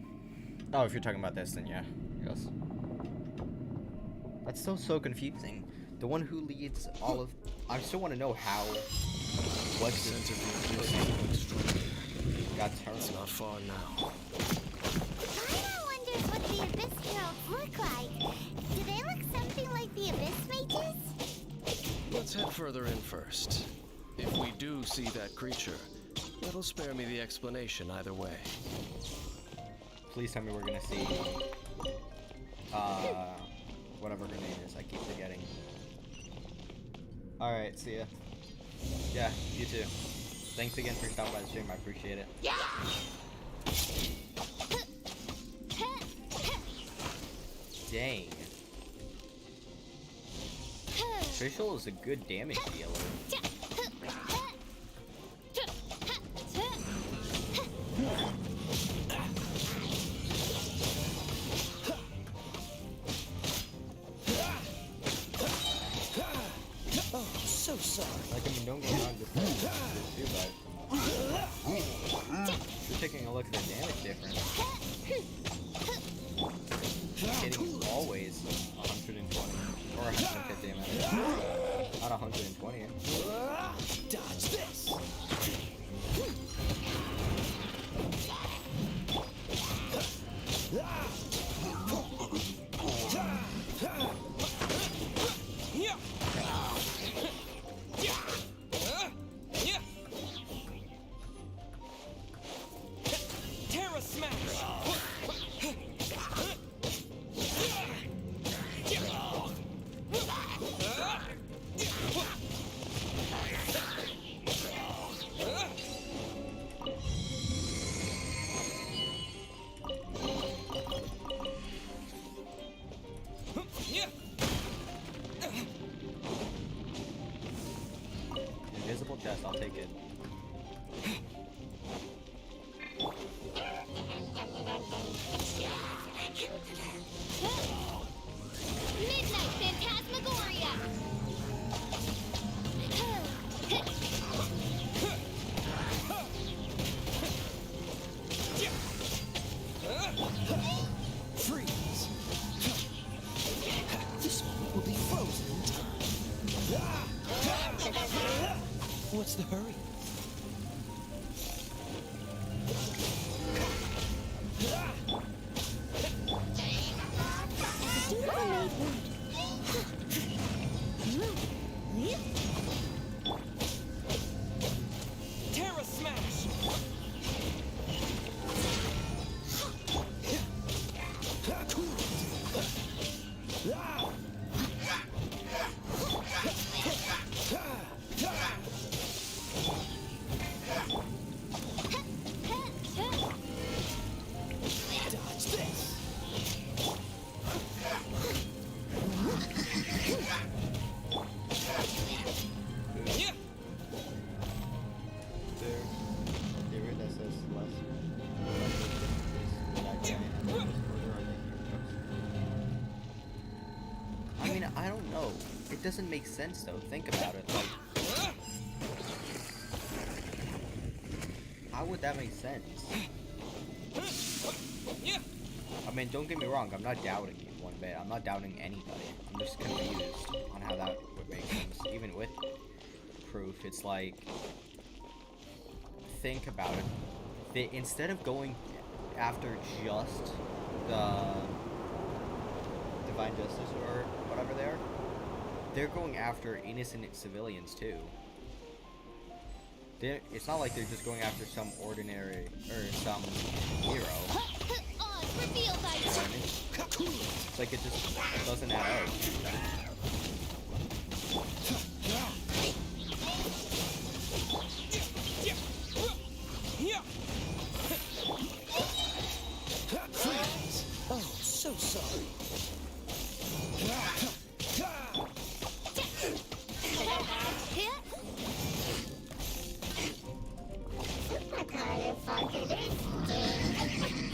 Oh, if you're talking about this, then yeah. Yes. That's still so confusing. The one who leads all of... I still want to know how... What's the... Got turned. It's not far now. Paimon wonders what the Abyss Heralds look like. Do they look something like the Abyss Mages? Let's head further in first. If we do see that creature, that'll spare me the explanation either way. Please tell me we're gonna see... whatever her name is, I keep forgetting. Alright, see ya. Yeah, you too. Thanks again for stopping by the stream, I appreciate it. Yeah! Dang. Trishul is a good damage dealer. Oh, so sorry. Like, I mean, don't get me wrong, this too, but... Just taking a look at the damage difference. Hitting always 120 or 150 damage. Not 120. Dodge this. chest. I'll take it. Midnight Phantasmagoria! Freeze! This moment will be frozen in time. What's the hurry? Terra Smash! Dodge this! There that says less. I mean, I don't know. It doesn't make sense though. Think about it. Like, how would that make sense? I mean, don't get me wrong. I'm not doubting you one bit. I'm not doubting anybody. I'm just confused on how that would make sense. Even with proof, it's like, think about it. Instead of going after just the Divine Justice or whatever they're going after innocent civilians too. It's not like they're just going after some ordinary or some hero. Reveal thy You know what I mean? It's like it just doesn't add up. Oh, so sorry.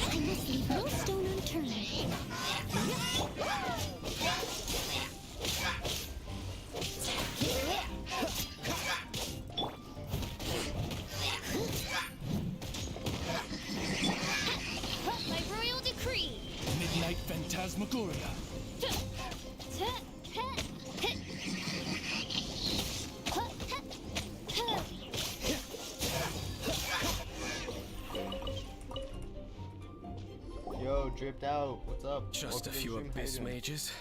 I must leave no stone unturned. By royal decree. Midnight Phantasmagoria. Yo, dripped out. What's up? Just Welcome a to few the stream. How you abyss doing? mages.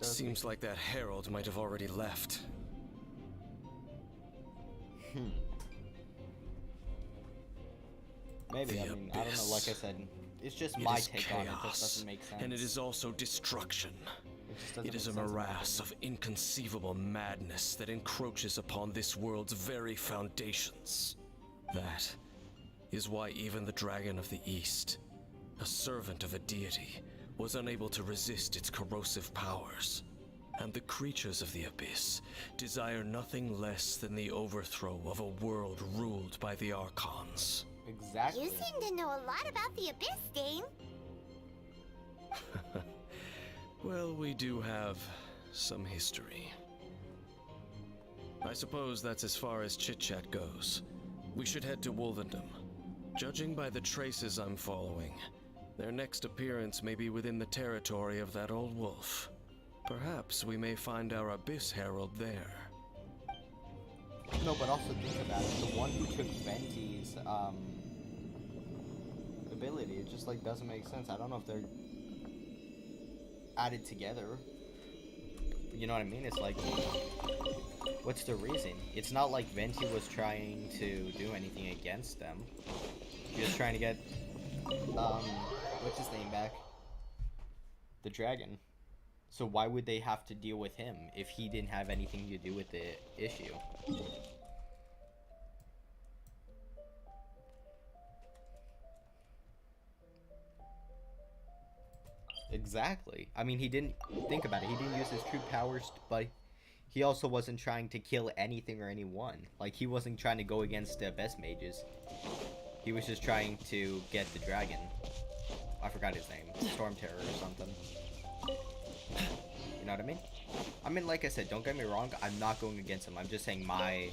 Seems like that herald might have already left. Maybe. The I mean, I don't know. abyss. Like I said, it's just It my is take on it. It chaos, just doesn't make sense. and it is also destruction. just doesn't It is a make sense in my morass of inconceivable madness that encroaches upon this world's very foundations. That is why even the Dragon of the East, a servant of a deity, was unable to resist its corrosive powers. And the creatures of the Abyss desire nothing less than the overthrow of a world ruled by the Archons. Exactly. You seem to know a lot about the Abyss, Dame. Well, we do have some history. I suppose that's as far as chit-chat goes. We should head to Wolvendom. Judging by the traces I'm following, their next appearance may be within the territory of that old wolf. Perhaps we may find our Abyss Herald there. No, but also think about it. The one who took Venti's ability, it just like doesn't make sense. I don't know if they're added together. You know what I mean? It's like, what's the reason? It's not like Venti was trying to do anything against them. He was trying to get what's his name back? The dragon. So why would they have to deal with him if he didn't have anything to do with the issue? Exactly. I mean, he didn't think about it. He didn't use his true powers, but he also wasn't trying to kill anything or anyone. Like, he wasn't trying to go against the best mages. He was just trying to get the dragon. I forgot his name. Storm Terror or something. You know what I mean? I mean, like I said, don't get me wrong. I'm not going against him. I'm just saying my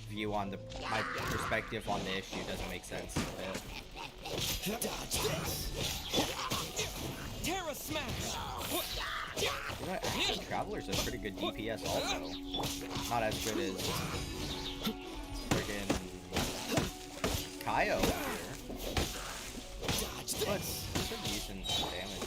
view on my perspective on the issue doesn't make sense. Dodge this. Terra Smash! You know what? Actually, Traveler's a pretty good DPS also. Not as good as friggin' Kaio here. But pretty decent damage.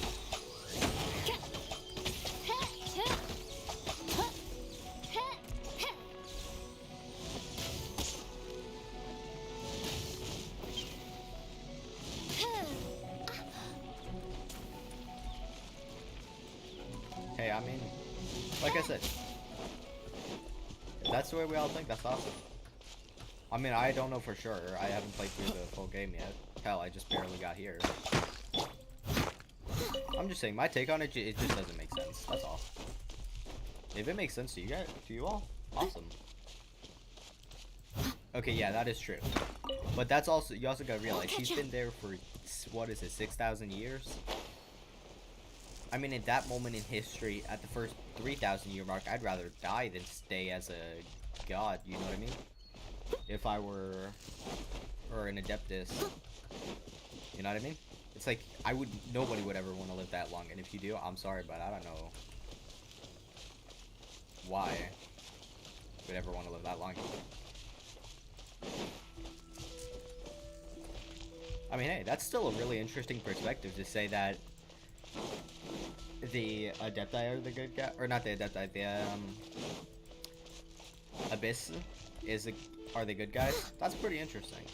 Hey, I mean, like I said, if that's the way we all think, that's awesome. I mean, I don't know for sure. I haven't played through the full game yet. Hell, I just barely got here. I'm just saying, my take on it, it just doesn't make sense. That's all. If it makes sense to you guys, to you all, awesome. Okay, yeah, that is true. But that's also, you also gotta realize, he's been there for, what is it, 6,000 years? I mean, at that moment in history, at the first 3,000 year mark, I'd rather die than stay as a god, you know what I mean? If I were, or an Adeptus, you know what I mean? It's like, nobody would ever want to live that long, and if you do, I'm sorry, but I don't know why you would ever want to live that long. I mean, hey, that's still a really interesting perspective to say that the Adepti are the good guy, or not the Adepti, the Abyss are the good guys. That's pretty interesting.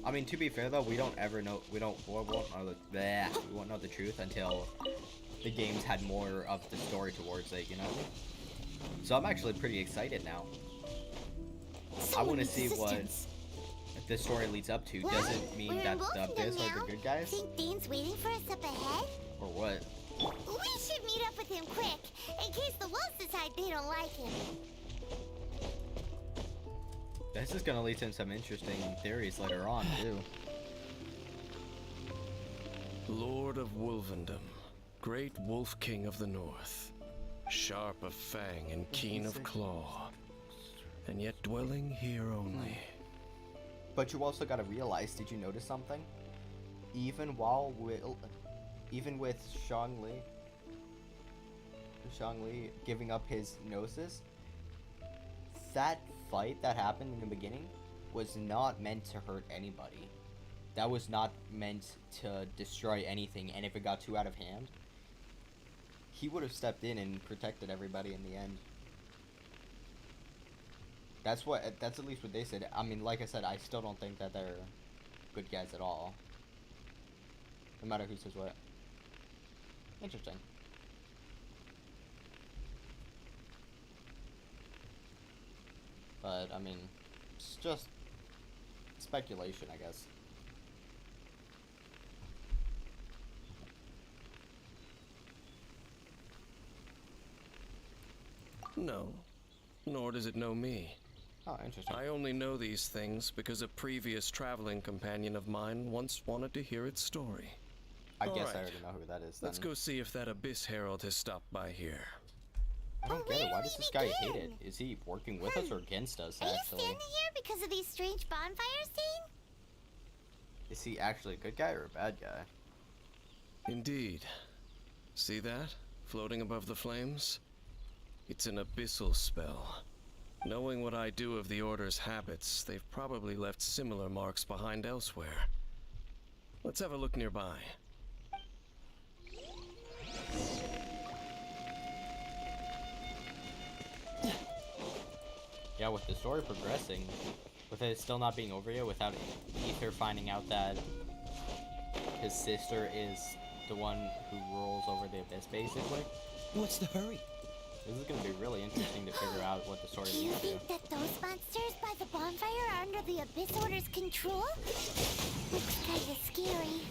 I mean, to be fair though, we don't ever know. We won't know the truth until the game's had more of the story towards it. You know. So I'm actually pretty excited now. I want to see what the story leads up to. What? Does it mean We're that in the Abyss are the good guys, Think Dean's waiting for us up ahead? or what? We should meet up with him quick, in case the wolves decide they don't like him. This is gonna lead to some interesting theories later on too. Lord of Wolvendom, great Wolf King of the North, sharp of fang and keen of claw, and yet dwelling here only. But you also gotta realize, did you notice something? Even with Shangli giving up his gnosis, that fight that happened in the beginning was not meant to hurt anybody. That was not meant to destroy anything, and if it got too out of hand, he would have stepped in and protected everybody in the end. That's at least what they said. I mean, like I said, I still don't think that they're good guys at all. No matter who says what. Interesting. But, I mean, it's just speculation, I guess. No, nor does it know me. Oh, interesting. I only know these things because a previous traveling companion of mine once wanted to hear its story. I guess Alright, I already know who that is then. let's go see if that Abyss Herald has stopped by here. I don't get it. Why does this guy hate it? Is he working with us or against us, Are you actually? standing here because of these strange bonfires, Dean? Is he actually a good guy or a bad guy? Indeed. See that? Floating above the flames? It's an abyssal spell. Knowing what I do of the Order's habits, they've probably left similar marks behind elsewhere. Let's have a look nearby. Yeah, with the story progressing, with it still not being over yet, without Ether finding out that his sister is the one who rules over the Abyss, basically. What's the hurry? This is going to be really interesting to figure out what the story Do you leads to. think that those monsters by the bonfire are under the Abyss Order's control? Looks kinda scary.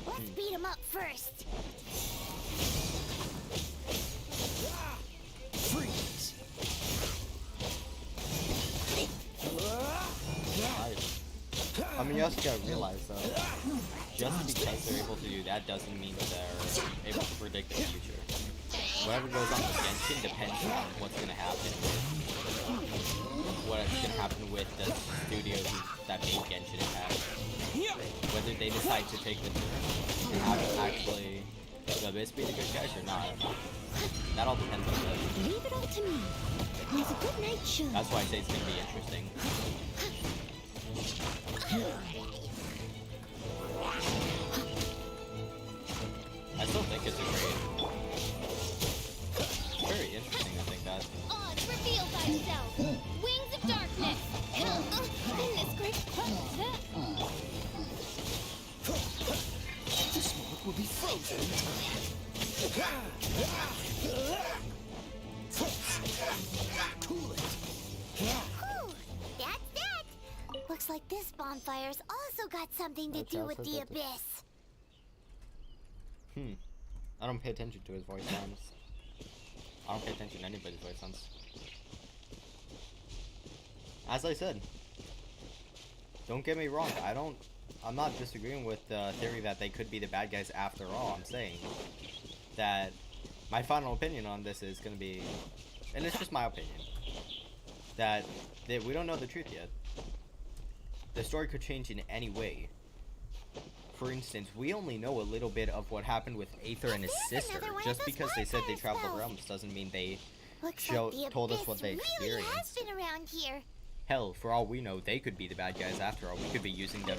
Let's beat them up first. Freeze! you also gotta realize though, just because they're able to do that doesn't mean they're able to predict the future. Whatever goes on with Genshin depends on what's gonna happen with the studio that made Genshin Impact. Whether they decide to take the turn and have actually the Abyss be the good guys or not. That all depends on them. Leave it all to me. It's a good night show. That's why I say it's gonna be interesting. I still think it's a very interesting to think that. Odds reveal thyself. Wings of darkness. Goodness gracious. This moment will be frozen in time. Cool it. Whew, that's that. Looks like this bonfire's also got something to do with the abyss. I don't pay attention to his voice sounds. I don't pay attention to anybody's voice sounds. As I said, don't get me wrong, I'm not disagreeing with the theory that they could be the bad guys after all. I'm saying that my final opinion on this is going to be, and it's just my opinion, that we don't know the truth yet. The story could change in any way. For instance, we only know a little bit of what happened with Aether and his sister. Just because they said they traveled the realms doesn't mean they told us what they experienced. Really has been around here. Hell, for all we know, they could be the bad guys after all. We could be using them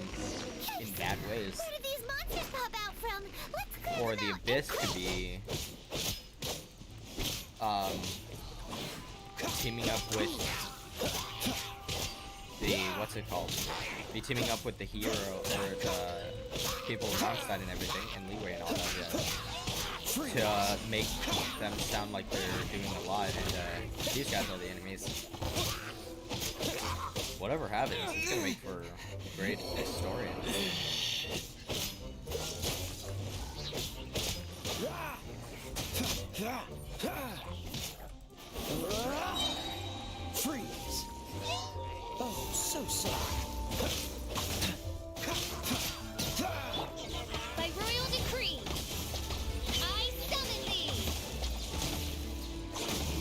in bad ways. Where did these monsters pop out from? Let's clear Or them the out. Abyss could be teaming up with the be teaming up with the hero or the people alongside and everything, and Leeway and all that, to make them sound like they're doing a lot, and these guys are the enemies. Whatever happens, it's gonna make for a great story. Freeze. Oh, so sorry. By royal decree, I summon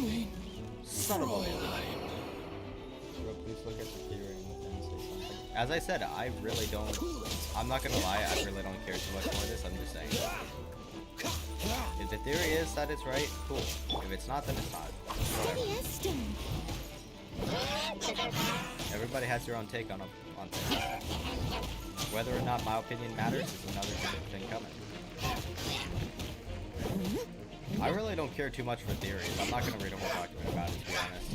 thee. Son of a bitch. Please look at the theory and say something. As I said, I really don't. I'm not gonna lie, I really don't care too much for this. I'm just saying. If the theory is that it's right, cool. If it's not, then it's not. Whatever. Everybody has their own take on things. Whether or not my opinion matters is another thing coming. I really don't care too much for theories. I'm not gonna read a whole document about it, to be honest.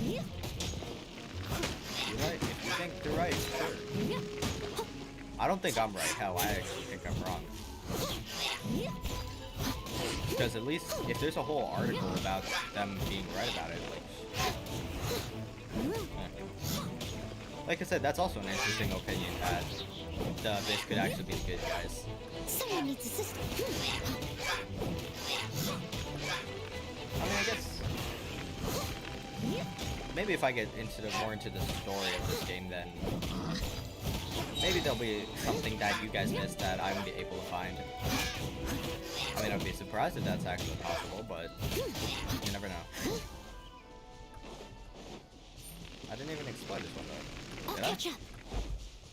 You're right. If you think they're right, sure. I don't think I'm right. Hell, I actually think I'm wrong. Because at least if there's a whole article about them being right about it, like I said, that's also an interesting opinion that the Abyss could actually be the good guys. Someone needs assistance. I mean, I guess maybe if I get more into the story of this game, then maybe there'll be something that you guys missed that I won't be able to find. I mean, I'd be surprised if that's actually possible, but you never know. I didn't even explore this one though. Did I?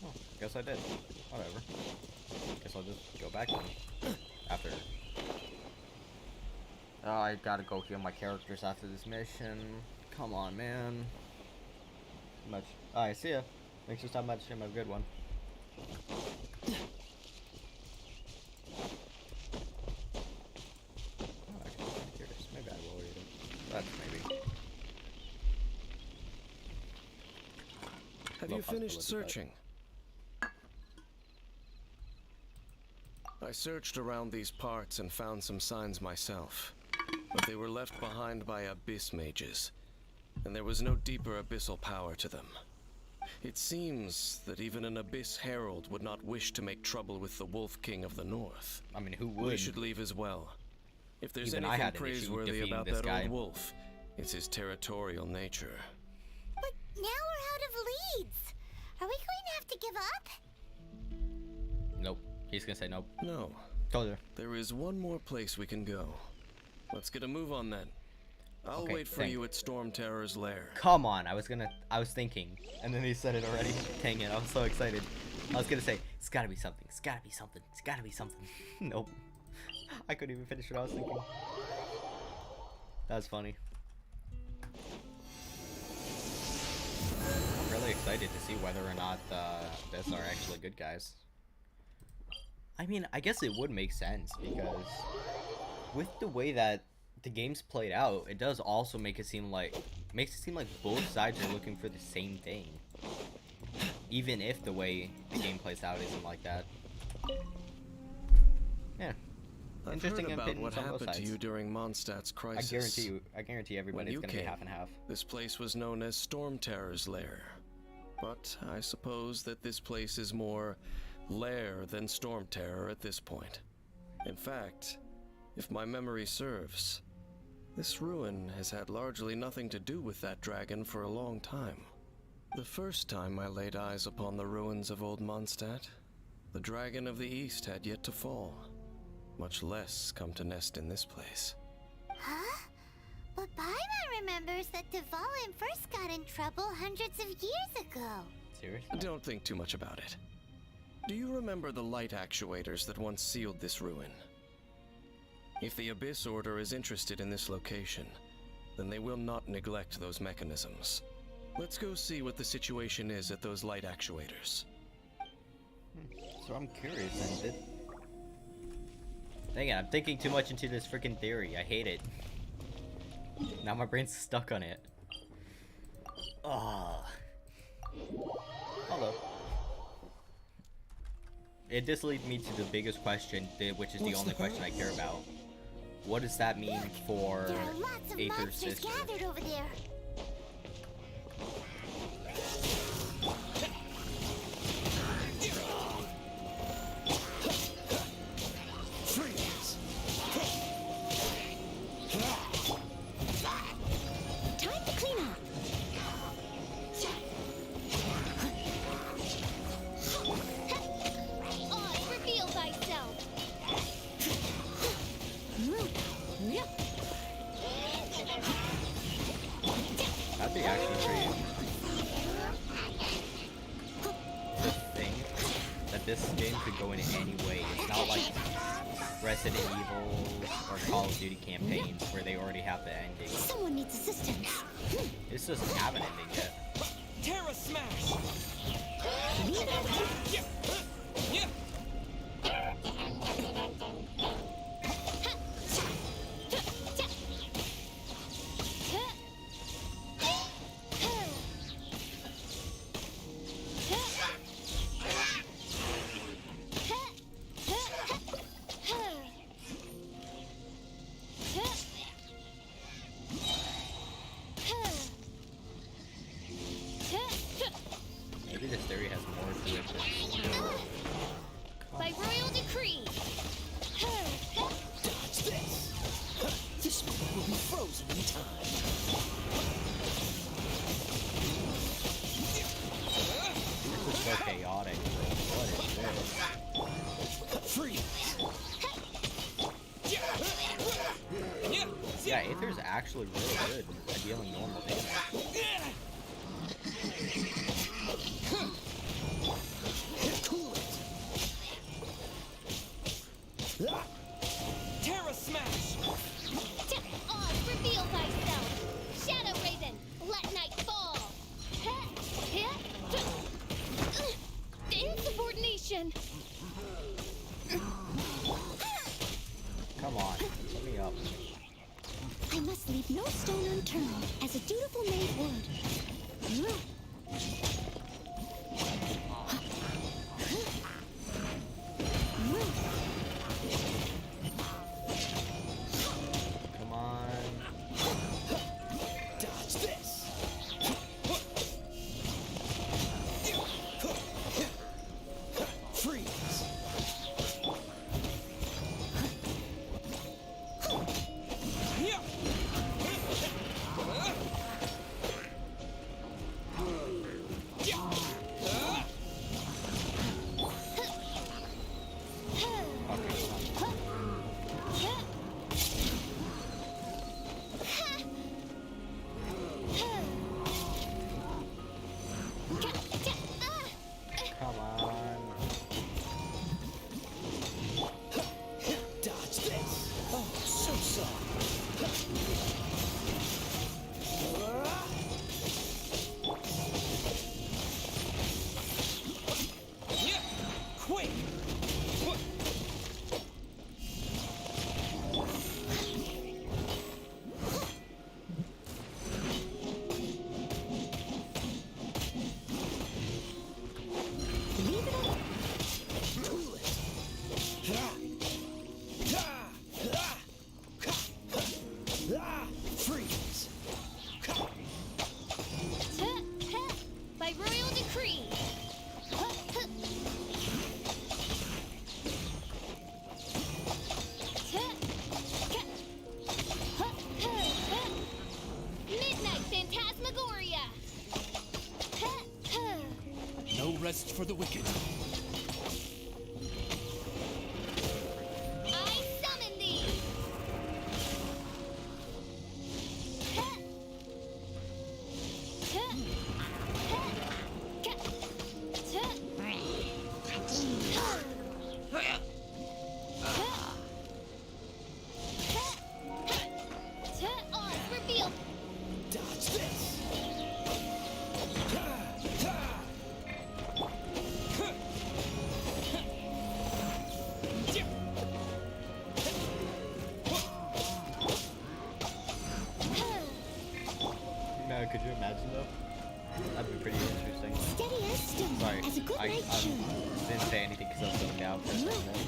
Oh, guess I did. Whatever. Guess I'll just go back then. After. Oh, I gotta go heal my characters after this mission. Come on, man. Much. Alright, see ya. Thanks for stopping by the stream. Have a good one. Oh, actually, I'm curious. Maybe I will read it. That's maybe. Have you finished searching? I searched around these parts and found some signs myself, but they were left behind by abyss mages, and there was no deeper abyssal power to them. It seems that even an abyss herald would not wish to make trouble with the Wolf King of the North. I mean, who would? We should leave as well. If there's Even I anything had an issue praiseworthy defeating about this that guy. old wolf, it's his territorial nature. But now we're out of leads. Are we going to have to give up? Nope. He's gonna say nope. No. Told you. There is one more place we can go. Let's get a move on then. I'll Okay, wait for thank- you at Storm Terror's lair. Come on, I was thinking, and then he said it already. Dang it, I was so excited. I was gonna say, it's gotta be something, it's gotta be something, it's gotta be something. Nope. I couldn't even finish what I was thinking. That was funny. I'm really excited to see whether or not this are actually good guys. I mean, I guess it would make sense, because with the way that the game's played out, it does also makes it seem like both sides are looking for the same thing, even if the way the game plays out isn't like that. Yeah, I've interesting heard about opinions what on both happened to sides. you during Mondstadt's crisis. I guarantee everybody's gonna be half and half. This place was known as Storm Terror's lair, but I suppose that this place is more lair than Storm Terror at this point. In fact, if my memory serves, this ruin has had largely nothing to do with that dragon for a long time. The first time I laid eyes upon the ruins of Old Mondstadt, the Dragon of the East had yet to fall, much less come to nest in this place. Huh? But Paimon remembers that Dvalin first got in trouble hundreds of years ago. Seriously? Don't think too much about it. Do you remember the light actuators that once sealed this ruin? If the Abyss Order is interested in this location, then they will not neglect those mechanisms. Let's go see what the situation is at those light actuators. So I'm curious, and dang it, I'm thinking too much into this freaking theory. I hate it. Now my brain's stuck on it. Ah. Hello. It just leads me to the biggest question, which is the only question I care about. What does that mean for There are lots of Aether's monsters sister? gathered over there. Time to clean up. Oh, reveal thyself. That'd be actually pretty. The thing that this game could go in any way. It's not like Resident Evil or Call of Duty campaigns where they already have the ending. Someone needs assistance. This doesn't have an ending yet. Terra Smash! Maybe this theory has more to it than... By royal decree. Dodge this! This moment will be frozen in time. This is so chaotic. What is this? Freeze! Yeah, Aether's actually really good at dealing normal damage. Cool it! Terra Smash! Oz, reveal thyself. Shadow Raven, let night fall. Insubordination. Come on, let me up. I must leave no stone unturned, as a dutiful maid would. Come on. Dodge this! Freeze! rest for the wicked. I summon thee! Reveal! Dodge this! No, could you imagine though? That'd be pretty interesting. Steady as stone, Sorry, as a good I knight should. didn't say anything because I was looking down for a second.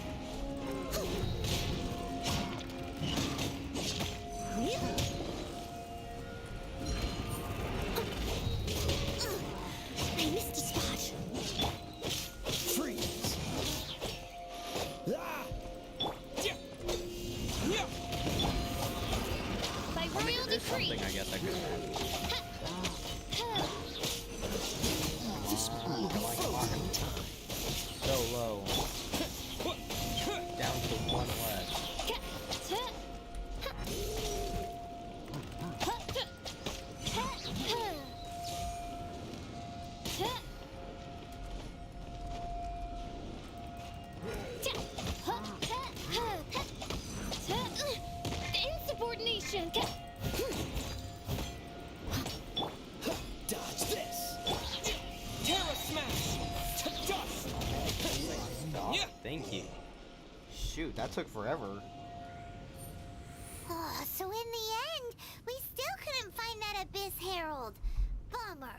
I missed a spot. Freeze! Ah! By I mean, royal there's decree. something I guess I could imagine. Come on, come on. So low. Down to one left. Insubordination. Dodge this! Terra smash! To dust! Stop. Thank you. Shoot, that took forever. Oh, so in the end, we still couldn't find that Abyss Herald. Bummer.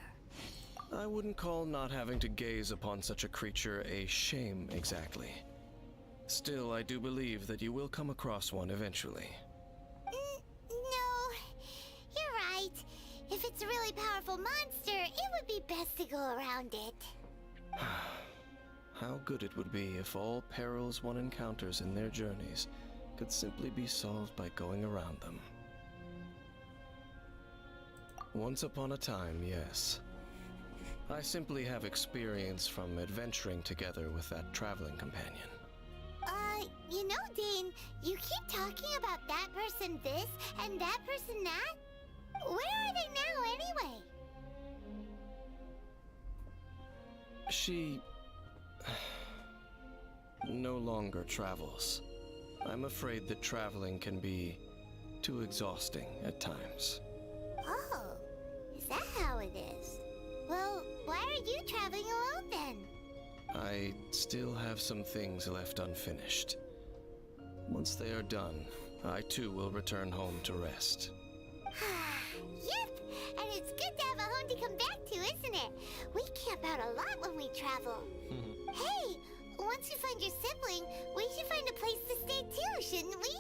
I wouldn't call not having to gaze upon such a creature a shame exactly. Still, I do believe that you will come across one eventually. No, you're right. If it's a really powerful monster, it would be best to go around it. How good it would be if all perils one encounters in their journeys could simply be solved by going around them. Once upon a time, yes. I simply have experience from adventuring together with that traveling companion. You know, Dane, you keep talking about that person this and that person that. Where are they now, anyway? She no longer travels. I'm afraid that traveling can be too exhausting at times. Oh, is that how it is? Well, why are you traveling alone then? I still have some things left unfinished. Once they are done, I too will return home to rest. Yep, and it's good to have a home to come back to, isn't it? We camp out a lot when we travel. Hey, once you find your sibling, we should find a place to stay too, shouldn't we?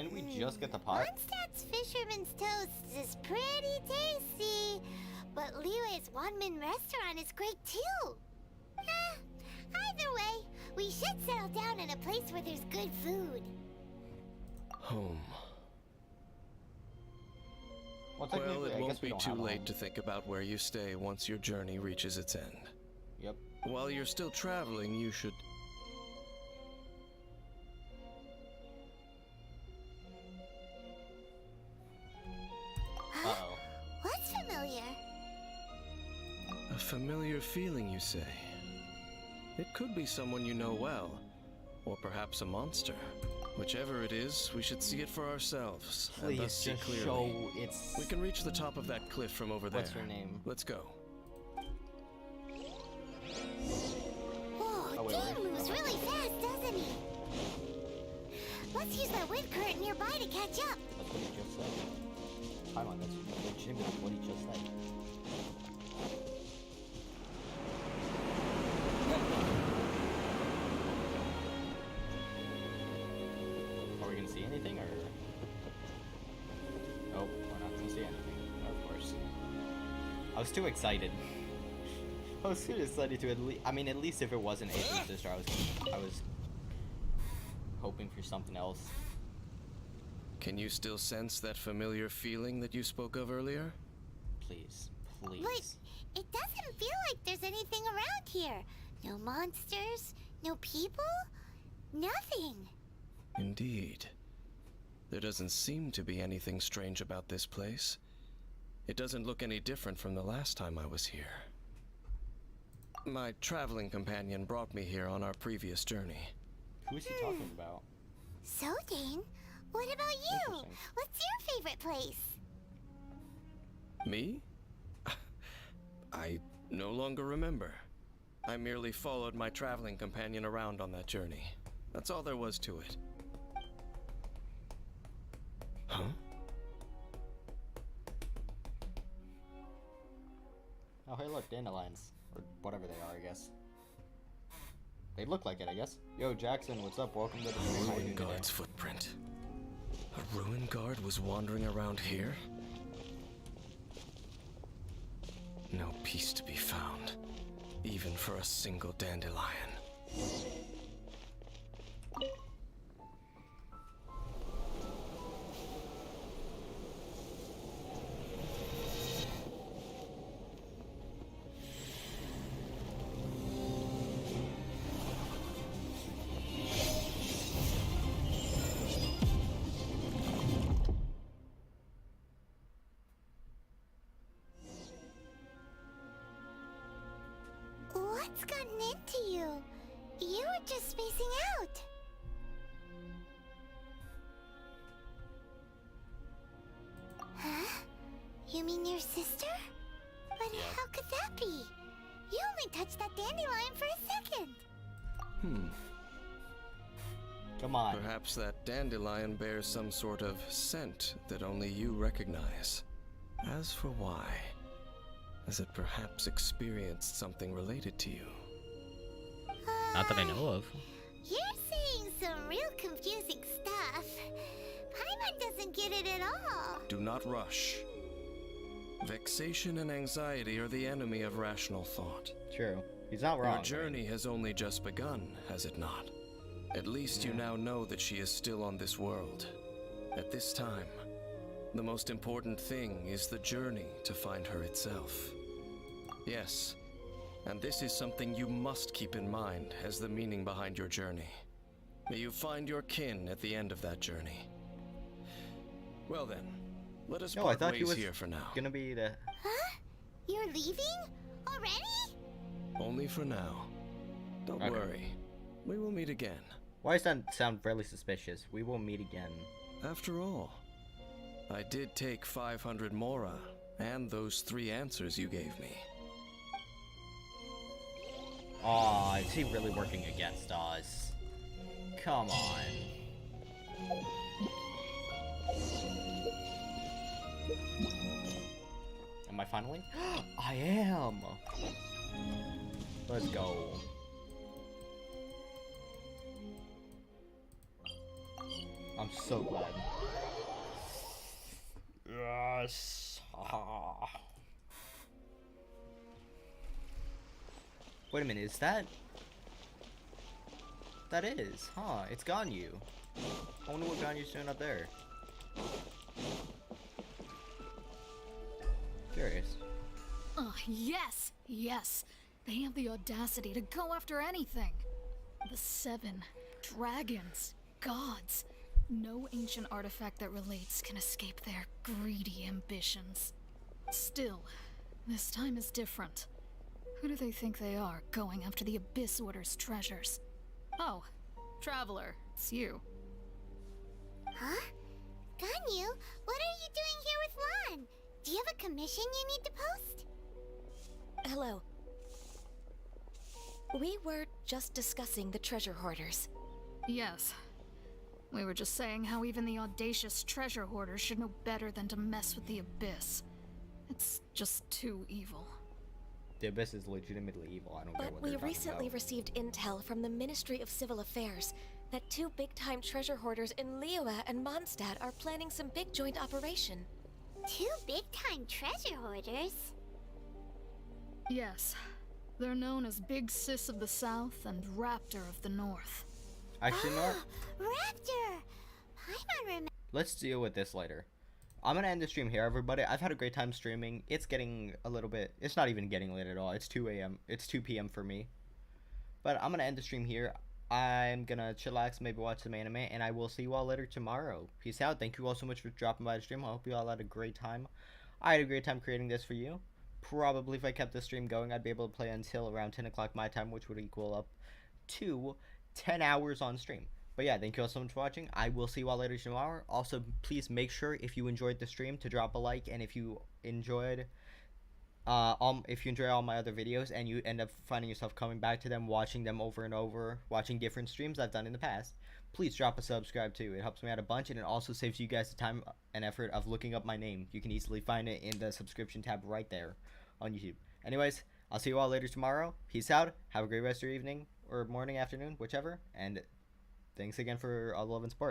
Didn't we just get the pot? Mondstadt's Fisherman's Toast is pretty tasty, but Liyue's one-man restaurant is great too. Either way, we should settle down in a place where there's good food. Home. Well, Well, it I won't guess we be don't too have a late home. to think about where you stay once your journey reaches its end. Yep. While you're still traveling, you should... Uh-oh. What's familiar? A familiar feeling, you say? It could be someone you know well, or perhaps a monster. Whichever it is, we should see it for ourselves, and Please thus see just clearly. show it's... We can reach the top of that cliff from over there. What's her name? Let's go. Whoa, Oh, wait, Dane wait. moves really fast, doesn't he? Let's use that wind current nearby to catch up. That's what he just said. Hold on, that's legitimately what he just said. Are we gonna see anything, or...? Nope, we're not gonna see anything, of course. I was too excited. I was too excited to at least if it wasn't Asian Sister, I was hoping for something else. Can you still sense that familiar feeling that you spoke of earlier? Please, please. But It doesn't feel like there's anything around here. No monsters, no people, nothing. Indeed. There doesn't seem to be anything strange about this place. It doesn't look any different from the last time I was here. My traveling companion brought me here on our previous journey. Who's he talking about? So, Dane, what about you? What's your favorite place? Me? I no longer remember. I merely followed my traveling companion around on that journey. That's all there was to it. Huh? Oh, hey, look, dandelions. Or whatever they are, I guess. They look like it, I guess. Yo, Jackson, what's up? Welcome to the stream. How are you Ruin doing Guard's today? footprint. A ruin guard was wandering around here? No peace to be found, even for a single dandelion. What's gotten into you? You were just spacing out. Huh? You mean your sister? But how could that be? You only touched that dandelion for a second. Come on. Perhaps that dandelion bears some sort of scent that only you recognize. As for why, has it perhaps experienced something related to you? Not that I know of. You're saying some real confusing stuff. Paimon doesn't get it at all. Do not rush. Vexation and anxiety are the enemy of rational thought. True. He's not wrong. Your journey has only just begun, has it not? At least you now know that she is still on this world. At this time, the most important thing is the journey to find her itself. Yes, and this is something you must keep in mind as the meaning behind your journey. May you find your kin at the end of that journey. Well then, let us No, I part thought he ways was here for now. gonna be the... Huh? You're leaving? Already? Only for now. Don't Okay. worry. We will meet again. Why does that sound fairly suspicious? We will meet again. After all, I did take 500 mora and those 3 answers you gave me. Aw, is he really working against us? Come on. Am I finally? I am! Let's go. I'm so glad. Yes. Wait a minute, is that... That is, huh? It's Ganyu. I wonder what Ganyu's doing up there. Curious. Yes, yes. They have the audacity to go after anything. The 7 dragons, gods. No ancient artifact that relates can escape their greedy ambitions. Still, this time is different. Who do they think they are, going after the Abyss Order's treasures? Oh, Traveler, it's you. Huh? Ganyu, what are you doing here with Lan? Do you have a commission you need to post? Hello. We were just discussing the treasure hoarders. Yes. We were just saying how even the audacious treasure hoarders should know better than to mess with the Abyss. It's just too evil. The Abyss is legitimately evil. I don't get But what we they're talking recently about. received intel from the Ministry of Civil Affairs that 2 big-time treasure hoarders in Liyue and Mondstadt are planning some big joint operation. 2 big-time treasure hoarders? Yes. They're known as Big Sis of the South and Raptor of the North. Actually, no. Raptor! Paimon remembers. Let's deal with this later. I'm gonna end the stream here, everybody. I've had a great time streaming. It's getting a little bit. It's not even getting late at all. It's 2 a.m. It's 2 p.m. for me. But I'm gonna end the stream here. I'm gonna chillax, maybe watch some anime, and I will see you all later tomorrow. Peace out. Thank you all so much for dropping by the stream. I hope you all had a great time. I had a great time creating this for you. Probably if I kept the stream going, I'd be able to play until around 10 o'clock my time, which would equal up to 10 hours on stream. But yeah, thank you all so much for watching. I will see you all later tomorrow. Also, please make sure if you enjoyed the stream to drop a like, and if you enjoyed if you enjoy all my other videos and you end up finding yourself coming back to them, watching them over and over, watching different streams I've done in the past, please drop a subscribe too. It helps me out a bunch, and it also saves you guys the time and effort of looking up my name. You can easily find it in the subscription tab right there on YouTube. Anyways, I'll see you all later tomorrow. Peace out. Have a great rest of your evening or morning, afternoon, whichever. And thanks again for all the love and support.